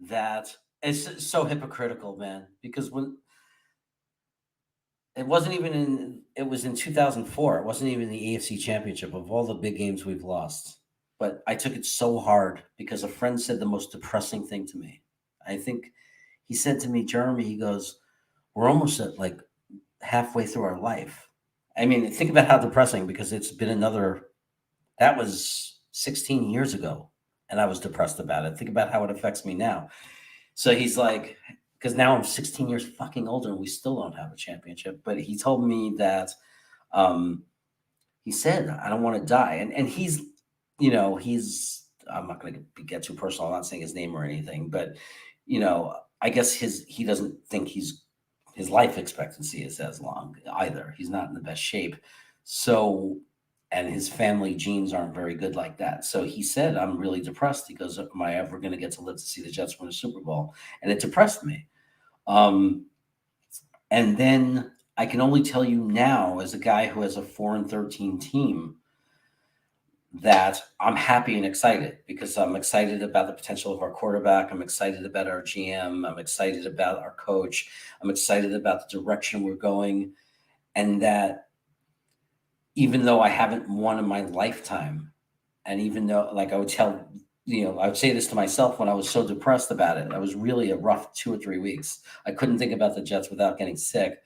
[SPEAKER 1] that it's so hypocritical, man, because when it wasn't even it was in 2004. It wasn't even the AFC Championship of all the big games we've lost. But I took it so hard because a friend said the most depressing thing to me. I think he said to me, Jeremy, he goes, we're almost at like halfway through our life. I mean, think about how depressing because it's been that was 16 years ago and I was depressed about it. Think about how it affects me now. So he's like, because now I'm 16 years fucking older and we still don't have a championship. But he told me that he said, I don't want to die. And he's, I'm not going to get too personal. I'm not saying his name or anything, but, I guess he doesn't think his life expectancy is as long either. He's not in the best shape. So, and his family genes aren't very good like that. So he said, I'm really depressed. He goes, am I ever going to get to live to see the Jets win a Super Bowl? And it depressed me. And then I can only tell you now, as a guy who has a 4-13 team, that I'm happy and excited because I'm excited about the potential of our quarterback. I'm excited about our GM. I'm excited about our coach. I'm excited about the direction we're going. And that even though I haven't won in my lifetime, and even though, like I would tell, I would say this to myself when I was so depressed about it. I was really a rough 2 or 3 weeks. I couldn't think about the Jets without getting sick.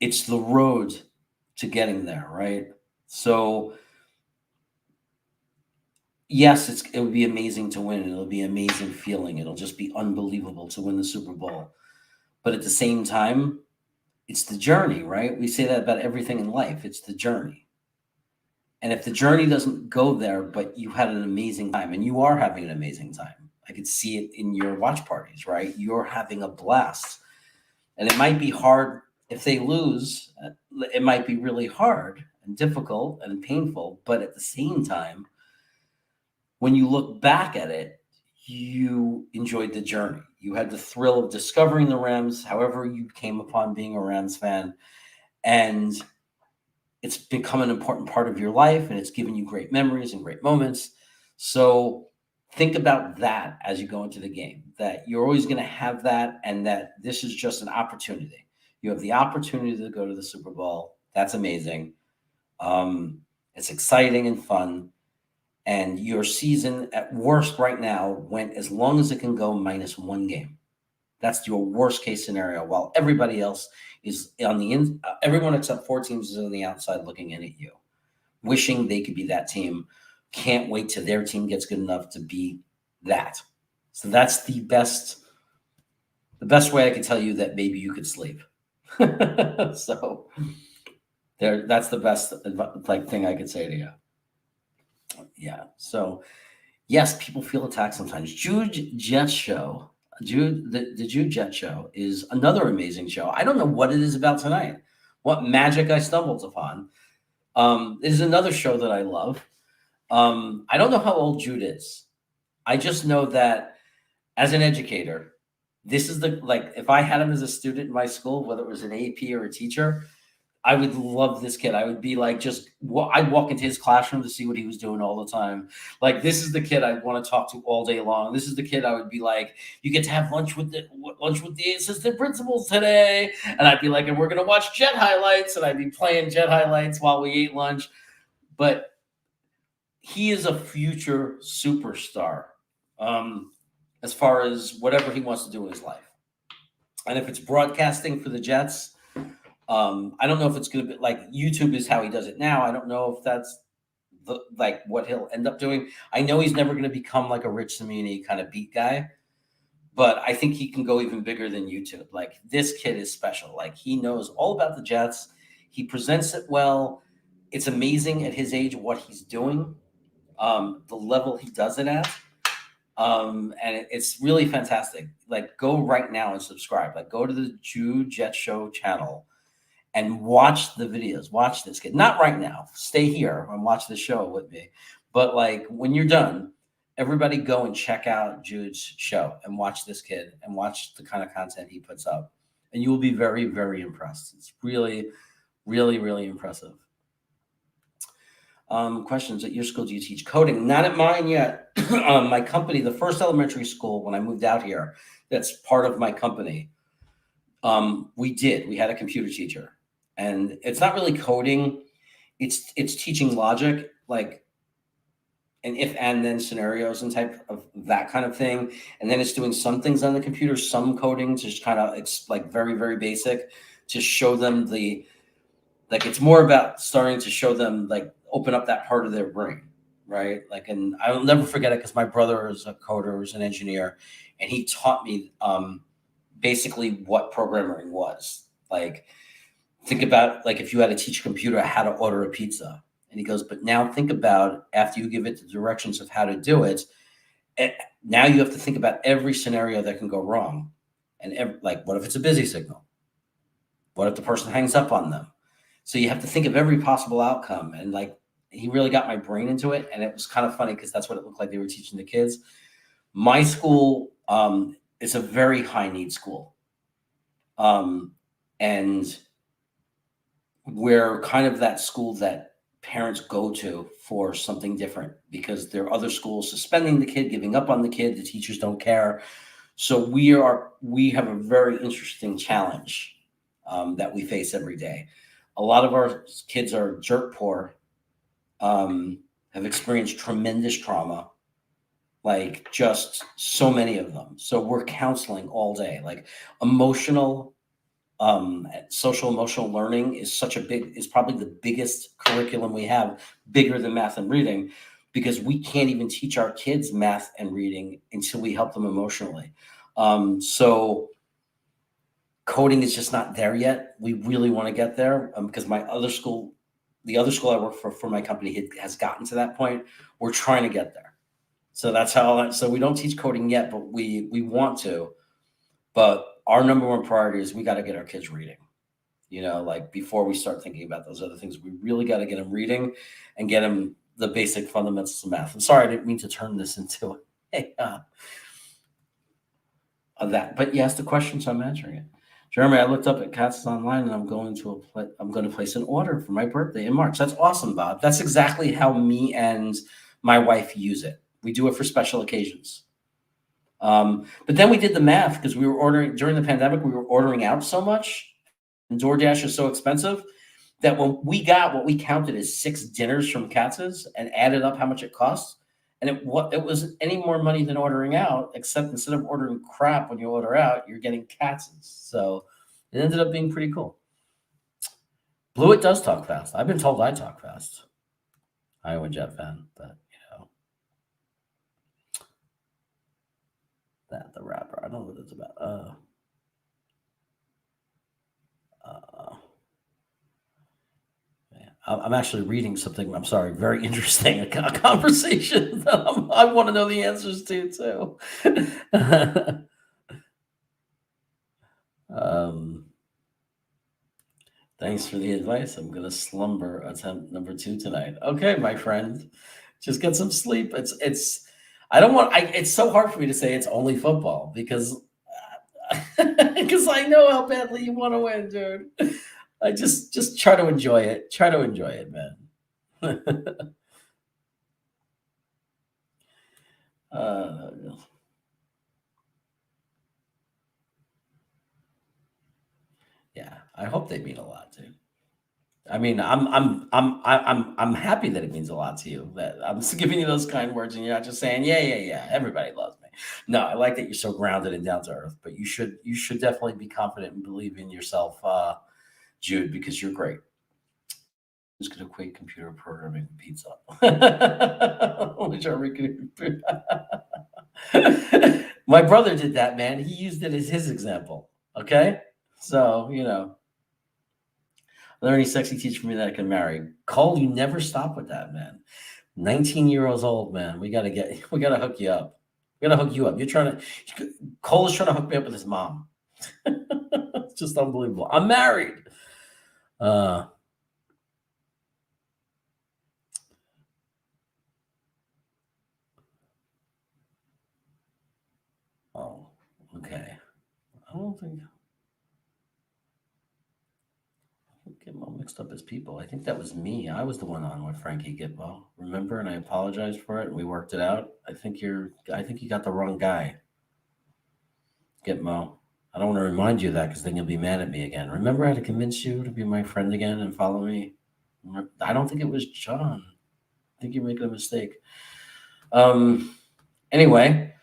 [SPEAKER 1] It's the road to getting there, right? So, yes, it would be amazing to win. It'll be an amazing feeling. It'll just be unbelievable to win the Super Bowl. But at the same time, it's the journey, right? We say that about everything in life. It's the journey. And if the journey doesn't go there, but you had an amazing time, and you are having an amazing time, I could see it in your watch parties, right? You're having a blast. And it might be hard if they lose. It might be really hard and difficult and painful. But at the same time, when you look back at it, you enjoyed the journey. You had the thrill of discovering the Rams, however you came upon being a Rams fan. And it's become an important part of your life, and it's given you great memories and great moments. So think about that as you go into the game, that you're always going to have that, and that this is just an opportunity. You have the opportunity to go to the Super Bowl. That's amazing. It's exciting and fun. And your season, at worst right now, went as long as it can go minus one game. That's your worst case scenario, while everybody else is on the in. Everyone except four teams is on the outside looking in at you, wishing they could be that team. Can't wait till their team gets good enough to be that. So that's the best way I could tell you that maybe you could sleep. So that's the best thing I could say to you. Yeah. So yes, people feel attacked sometimes. Jude Jet Show. The Jude Jet Show is another amazing show. I don't know what it is about tonight. What magic I stumbled upon. It is another show that I love. I don't know how old Jude is. I just know that as an educator, this is if I had him as a student in my school, whether it was an AP or a teacher, I would love this kid. I would be like, I'd walk into his classroom to see what he was doing all the time. Like, this is the kid I'd want to talk to all day long. This is the kid I would be like, you get to have lunch with the assistant principals today. And I'd be like, and we're going to watch Jet highlights. And I'd be playing Jet highlights while we ate lunch. But he is a future superstar as far as whatever he wants to do in his life. And if it's broadcasting for the Jets, I don't know if it's going to be like YouTube is how he does it now. I don't know if that's what he'll end up doing. I know he's never going to become like a Rich Cimini kind of beat guy, but I think he can go even bigger than YouTube. Like, this kid is special. Like, he knows all about the Jets. He presents it well. It's amazing at his age what he's doing, the level he does it at. And it's really fantastic. Like, go right now and subscribe. Like, go to the Jude Jet Show channel and watch the videos. Watch this kid. Not right now. Stay here and watch the show with me. But like, when you're done, everybody go and check out Jude's show and watch this kid and watch the kind of content he puts up. And you will be very, very impressed. It's really, really, really impressive. Questions. At your school, do you teach coding? Not at mine yet. My company, the first elementary school when I moved out here, that's part of my company. We had a computer teacher, and it's not really coding. It's teaching logic, like an if and then scenarios and type of that kind of thing. And then it's doing some things on the computer, some coding, just kind of like very, very basic, to show them it's more about starting to show them, like, open up that part of their brain, right? Like, and I'll never forget it because my brother is a coder, is an engineer, and he taught me basically what programming was. Like, think about, like, if you had to teach a computer how to order a pizza. And he goes, but now think about, after you give it the directions of how to do it, now you have to think about every scenario that can go wrong. And what if it's a busy signal? What if the person hangs up on them? So you have to think of every possible outcome. And like, he really got my brain into it. And it was kind of funny because that's what it looked like they were teaching the kids. My school is a very high need school. And we're kind of that school that parents go to for something different, because there are other schools suspending the kid, giving up on the kid. The teachers don't care. So we have a very interesting challenge that we face every day. A lot of our kids are dirt poor, have experienced tremendous trauma, like just so many of them. So we're counseling all day, like social emotional learning is probably the biggest curriculum we have, bigger than math and reading, because we can't even teach our kids math and reading until we help them emotionally. So coding is just not there yet. We really want to get there, because the other school I work for my company has gotten to that point. We're trying to get there. So so we don't teach coding yet, but we want to. But our number one priority is we got to get our kids reading. Like, before we start thinking about those other things, we really got to get them reading and get them the basic fundamentals of math. I'm sorry, I didn't mean to turn this into that. But you asked the question, so I'm answering it. Jeremy, I looked up at Cats online, and I'm going to place an order for my birthday in March. That's awesome, Bob. That's exactly how me and my wife use it. We do it for special occasions. But then we did the math because we were ordering during the pandemic. We were ordering out so much, and DoorDash is so expensive that when we got what we counted as 6 dinners from Katz's and added up how much it cost, and it was any more money than ordering out, except instead of ordering crap when you order out, you're getting Katz's. So it ended up being pretty cool. Blewett does talk fast. I've been told I talk fast. Iowa Jet fan, but that the rapper. I don't know what it's about. I'm actually reading something. I'm sorry, very interesting. A conversation that I want to know the answers to too. Thanks for the advice. I'm gonna slumber attempt number 2 tonight. Okay, my friend, just get some sleep. I don't want. It's so hard for me to say it's only football because I know how badly you want to win, dude. I just try to enjoy it. Try to enjoy it, man. Yeah, I hope they mean a lot, dude. I mean, I'm happy that it means a lot to you. That I'm just giving you those kind words, and you're not just saying, yeah. Everybody loves me. No, I like that you're so grounded and down to earth. But you should definitely be confident and believe in yourself, Jude, because you're great. Who's going to equate computer programming with pizza? Which are we My brother did that, man. He used it as his example. Okay, so are there any sexy teacher for me that I can marry? Cole, you never stop with that, man. 19 years old, man. We gotta hook you up. We gotta hook you up. Cole is trying to hook me up with his mom. It's just unbelievable. I'm married. Oh, okay. I don't think Gitmo mixed up his people. I think that was me. I was the one on with Frankie Gitmo. Remember? And I apologized for it, and we worked it out. I think you got the wrong guy. Gitmo. I don't want to remind you of that because then you'll be mad at me again. Remember, I had to convince you to be my friend again and follow me. I don't think it was John. I think you're making a mistake. Anyway,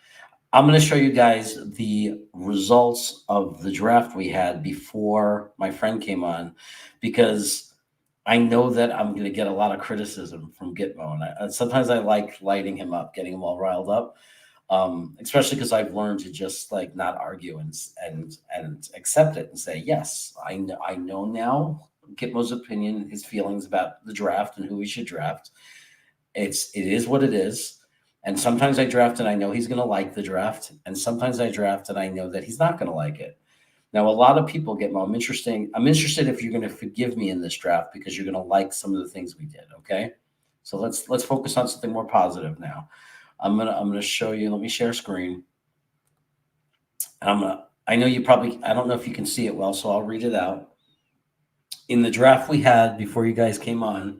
[SPEAKER 1] I'm going to show you guys the results of the draft we had before my friend came on, because I know that I'm going to get a lot of criticism from Gitmo, and sometimes I like lighting him up, getting him all riled up, especially because I've learned to just like not argue and accept it and say, yes, I know now Gitmo's opinion, his feelings about the draft and who we should draft. It is what it is. And sometimes I draft and I know he's going to like the draft. And sometimes I draft and I know that he's not going to like it. Now, a lot of people get, I'm interested if you're going to forgive me in this draft because you're going to like some of the things we did. Okay. So let's focus on something more positive now. I'm going to show you, let me share screen. And I know you probably, I don't know if you can see it well, so I'll read it out. In the draft we had before you guys came on,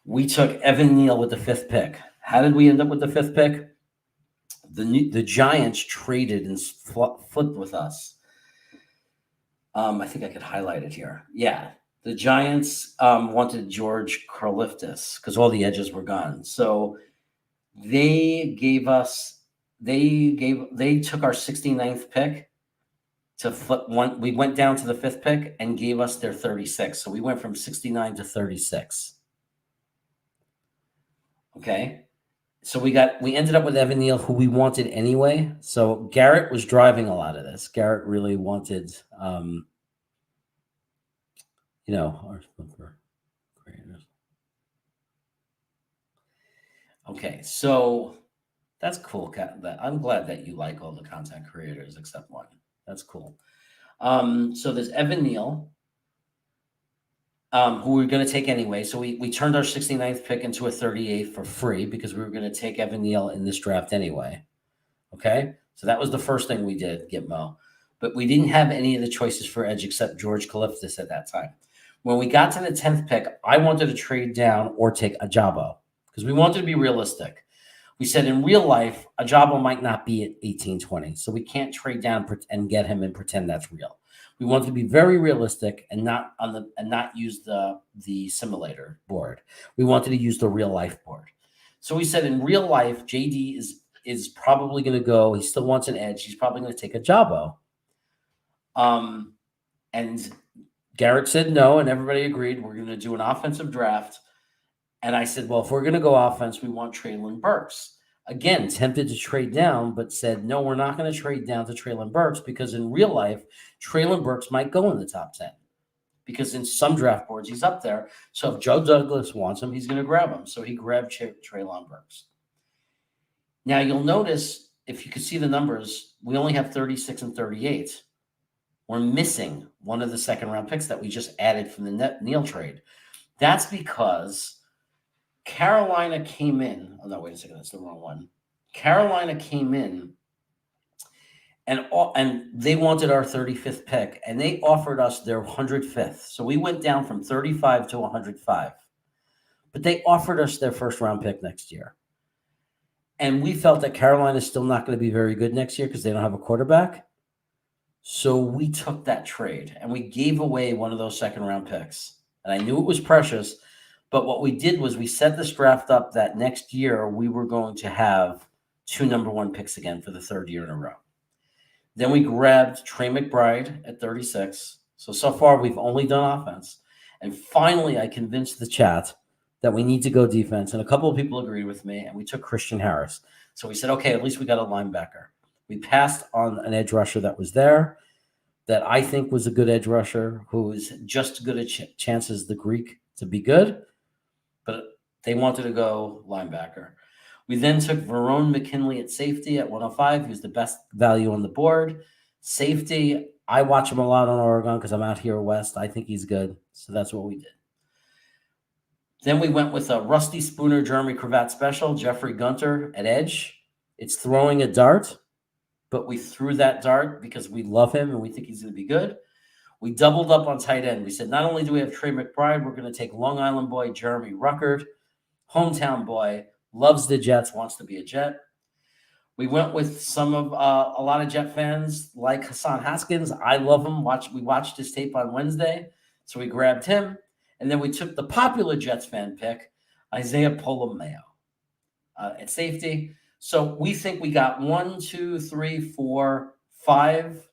[SPEAKER 1] we took Evan Neal with the 5th pick. How did we end up with the 5th pick? The Giants traded and flipped with us. I think I could highlight it here. Yeah, the Giants wanted George Karlaftis because all the edges were gone. So they gave us. They took our 69th pick to flip one. We went down to the 5th pick and gave us their 36. So we went from 69 to 36. Okay. So we ended up with Evan Neal, who we wanted anyway. So Garrett was driving a lot of this. Garrett really wanted, our creators. Okay, so that's cool. I'm glad that you like all the content creators except one. That's cool. So there's Evan Neal, who we were going to take anyway. So we turned our 69th pick into a 38th for free because we were going to take Evan Neal in this draft anyway. Okay, so that was the first thing we did, Gitmo. but we didn't have any of the choices for edge except George Kalifdis at that time. When we got to the 10th pick, I wanted to trade down or take Ajabo because we wanted to be realistic. We said in real life, Ajabo might not be at 18-20, so we can't trade down and get him and pretend that's real. We wanted to be very realistic and not use the simulator board. We wanted to use the real life board. So we said in real life, JD is probably going to go. He still wants an edge. He's probably going to take Ajabo. And Garrett said no, and everybody agreed we're going to do an offensive draft. And I said, well, if we're going to go offense, we want Treylon Burks. Again, tempted to trade down, but said, no, we're not going to trade down to Treylon Burks because in real life, Treylon Burks might go in the top 10 because in some draft boards, he's up there. So if Joe Douglas wants him, he's going to grab him. So he grabbed Treylon Burks. Now, you'll notice, if you could see the numbers, we only have 36 and 38. We're missing one of the second-round picks that we just added from the Neal trade. That's because Carolina came in. Oh, no, wait a second. That's the wrong one. Carolina came in, and they wanted our 35th pick, and they offered us their 105th. So we went down from 35 to 105. But they offered us their first-round pick next year. And we felt that Carolina is still not going to be very good next year because they don't have a quarterback. So we took that trade, and we gave away one of those second-round picks. And I knew it was precious, but what we did was we set this draft up that next year we were going to have 2 number 1 picks again for the 3rd year in a row. Then we grabbed Trey McBride at 36. So far we've only done offense. And finally I convinced the chat that we need to go defense. And a couple of people agreed with me, and we took Christian Harris. So we said, okay, at least we got a linebacker. We passed on an edge rusher that was there that I think was a good edge rusher who is just good at chances the Greek to be good, but they wanted to go linebacker. We then took Verone McKinley at safety at 105. He was the best value on the board. Safety, I watch him a lot on Oregon because I'm out here west. I think he's good, so that's what we did. Then we went with a Rusty Spooner, Jeremy Cravat special, Jeffrey Gunter at edge. It's throwing a dart, but we threw that dart because we love him and we think he's going to be good. We doubled up on tight end. We said, not only do we have Trey McBride, we're going to take Long Island boy Jeremy Ruckert, hometown boy, loves the Jets, wants to be a Jet. We went with some of a lot of Jet fans like Hassan Haskins. I love him. We watched his tape on Wednesday, so we grabbed him. And then we took the popular Jets fan pick, Isaiah Polamayo, at safety. So we think we got 1, 2, 3, 4, 5,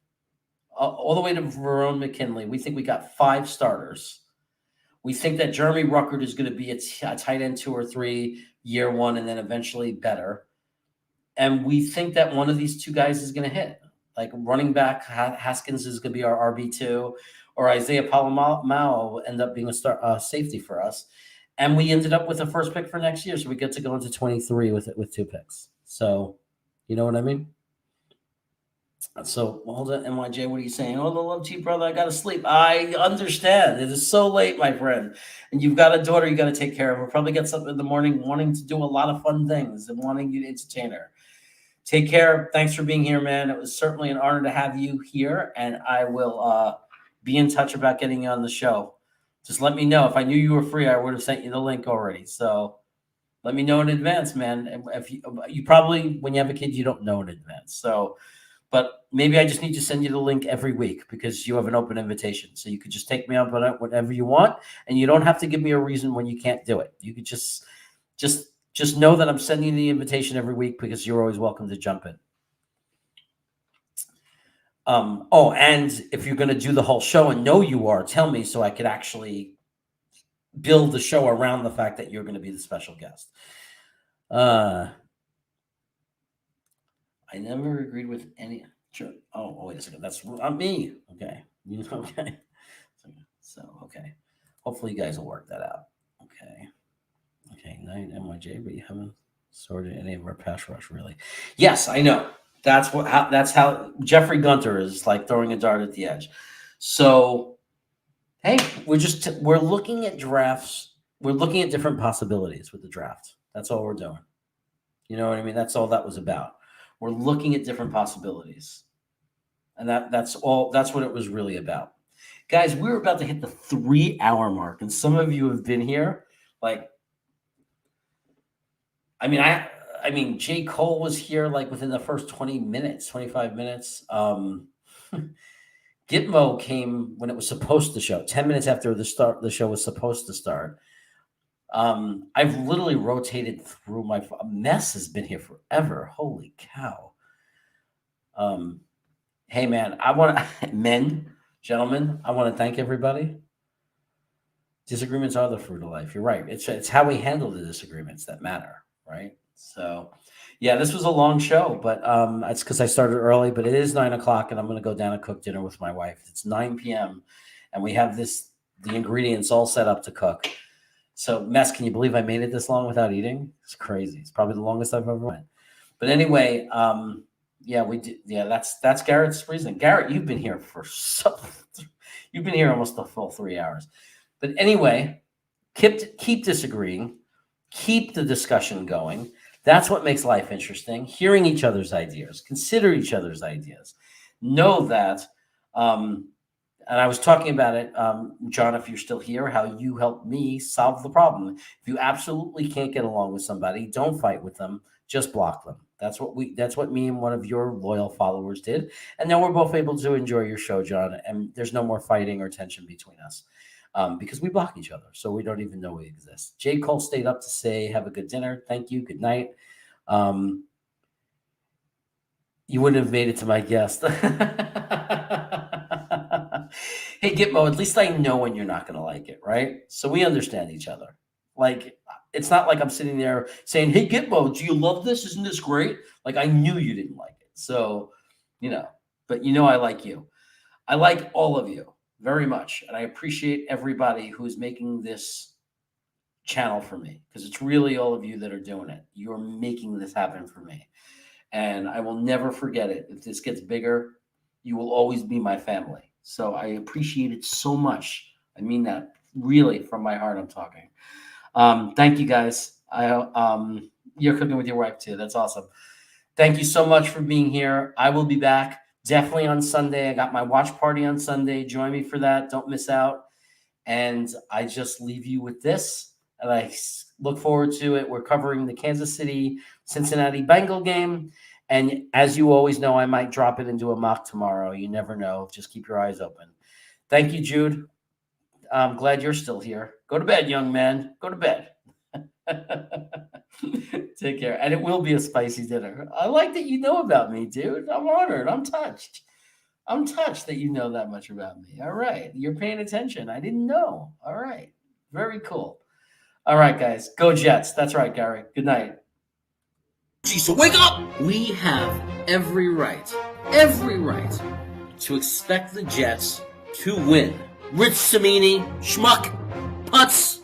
[SPEAKER 1] all the way to Verone McKinley. We think we got 5 starters. We think that Jeremy Ruckert is going to be a tight end 2 or 3 year one, and then eventually better. And we think that one of these 2 guys is going to hit. Like running back, Haskins is going to be our RB2, or Isaiah Polamayo will end up being a safety for us. And we ended up with a first pick for next year, so we get to go into 23 with 2 picks. So, you know what I mean? So, hold on, NYJ, what are you saying? Oh, the love to you, brother. I got to sleep. I understand. It is so late, my friend. And you've got a daughter you got to take care of. We'll probably get something in the morning wanting to do a lot of fun things and wanting you to entertain her. Take care. Thanks for being here, man. It was certainly an honor to have you here, and I will be in touch about getting you on the show. Just let me know. If I knew you were free, I would have sent you the link already. So let me know in advance, man. If you probably, when you have a kid, you don't know in advance. So, but maybe I just need to send you the link every week because you have an open invitation. So you could just take me up on it whatever you want, and you don't have to give me a reason when you can't do it. You could just know that I'm sending you the invitation every week because you're always welcome to jump in. And if you're going to do the whole show and know you are, tell me so I could actually build the show around the fact that you're going to be the special guest. I never agreed with any. Sure. Oh, wait a second. That's not me. Okay. Okay. So, okay. Hopefully you guys will work that out. Okay. Okay. 9 MYJ, but you haven't sorted any of our pass rush, really. Yes, I know. That's how Jeffrey Gunter is like throwing a dart at the edge. So, hey, we're looking at drafts. We're looking at different possibilities with the draft. That's all we're doing. You know what I mean? That's all that was about. We're looking at different possibilities. And that's all. That's what it was really about. Guys, we're about to hit the 3-hour mark, and some of you have been here. Like, I mean, J. Cole was here like within the first 20 minutes, 25 minutes. Gitmo came when it was supposed to show, 10 minutes after the show was supposed to start. I've literally rotated through my Mess has been here forever. Holy cow. Hey man, gentlemen, I want to thank everybody. Disagreements are the fruit of life. You're right. It's how we handle the disagreements that matter, right? So, yeah, this was a long show, but it's because I started early. But it is 9 o'clock, and I'm going to go down and cook dinner with my wife. It's 9 p.m. and we have the ingredients all set up to cook. So, Mess, can you believe I made it this long without eating? It's crazy. It's probably the longest I've ever went. But anyway, yeah, we did. Yeah, that's Garrett's reason. Garrett, you've been here you've been here almost the full 3 hours. But anyway, keep disagreeing, keep the discussion going. That's what makes life interesting. Hearing each other's ideas, consider each other's ideas. Know that, and I was talking about it, John, if you're still here, how you helped me solve the problem. If you absolutely can't get along with somebody, don't fight with them, just block them. That's what me and one of your loyal followers did. And now we're both able to enjoy your show, John, and there's no more fighting or tension between us. Because we block each other, so we don't even know we exist. J. Cole stayed up to say, have a good dinner. Thank you. Good night. You wouldn't have made it to my guest. Hey, Gitmo, at least I know when you're not going to like it, right? So we understand each other. Like, it's not like I'm sitting there saying, hey, Gitmo, do you love this? Isn't this great? Like, I knew you didn't like it. So, but I like you. I like all of you very much. And I appreciate everybody who's making this channel for me, because it's really all of you that are doing it. You're making this happen for me. And I will never forget it. If this gets bigger, you will always be my family. So I appreciate it so much. I mean that really from my heart. I'm talking. Thank you guys. You're cooking with your wife too. That's awesome. Thank you so much for being here. I will be back. Definitely on Sunday. I got my watch party on Sunday. Join me for that. Don't miss out. And I just leave you with this. And I look forward to it. We're covering the Kansas City-Cincinnati Bengal game. And as you always know, I might drop it into a mock tomorrow. You never know. Just keep your eyes open. Thank you, Jude. I'm glad you're still here. Go to bed, young man. Go to bed. Take care. And it will be a spicy dinner. I like that you know about me, dude. I'm honored. I'm touched. I'm touched that you know that much about me. All right. You're paying attention. I didn't know. All right. Very cool. All right, guys. Go Jets. That's right, Gary. Good night. Geez, so wake up! We have every right to expect the Jets to win. Rich Samini, schmuck, putz.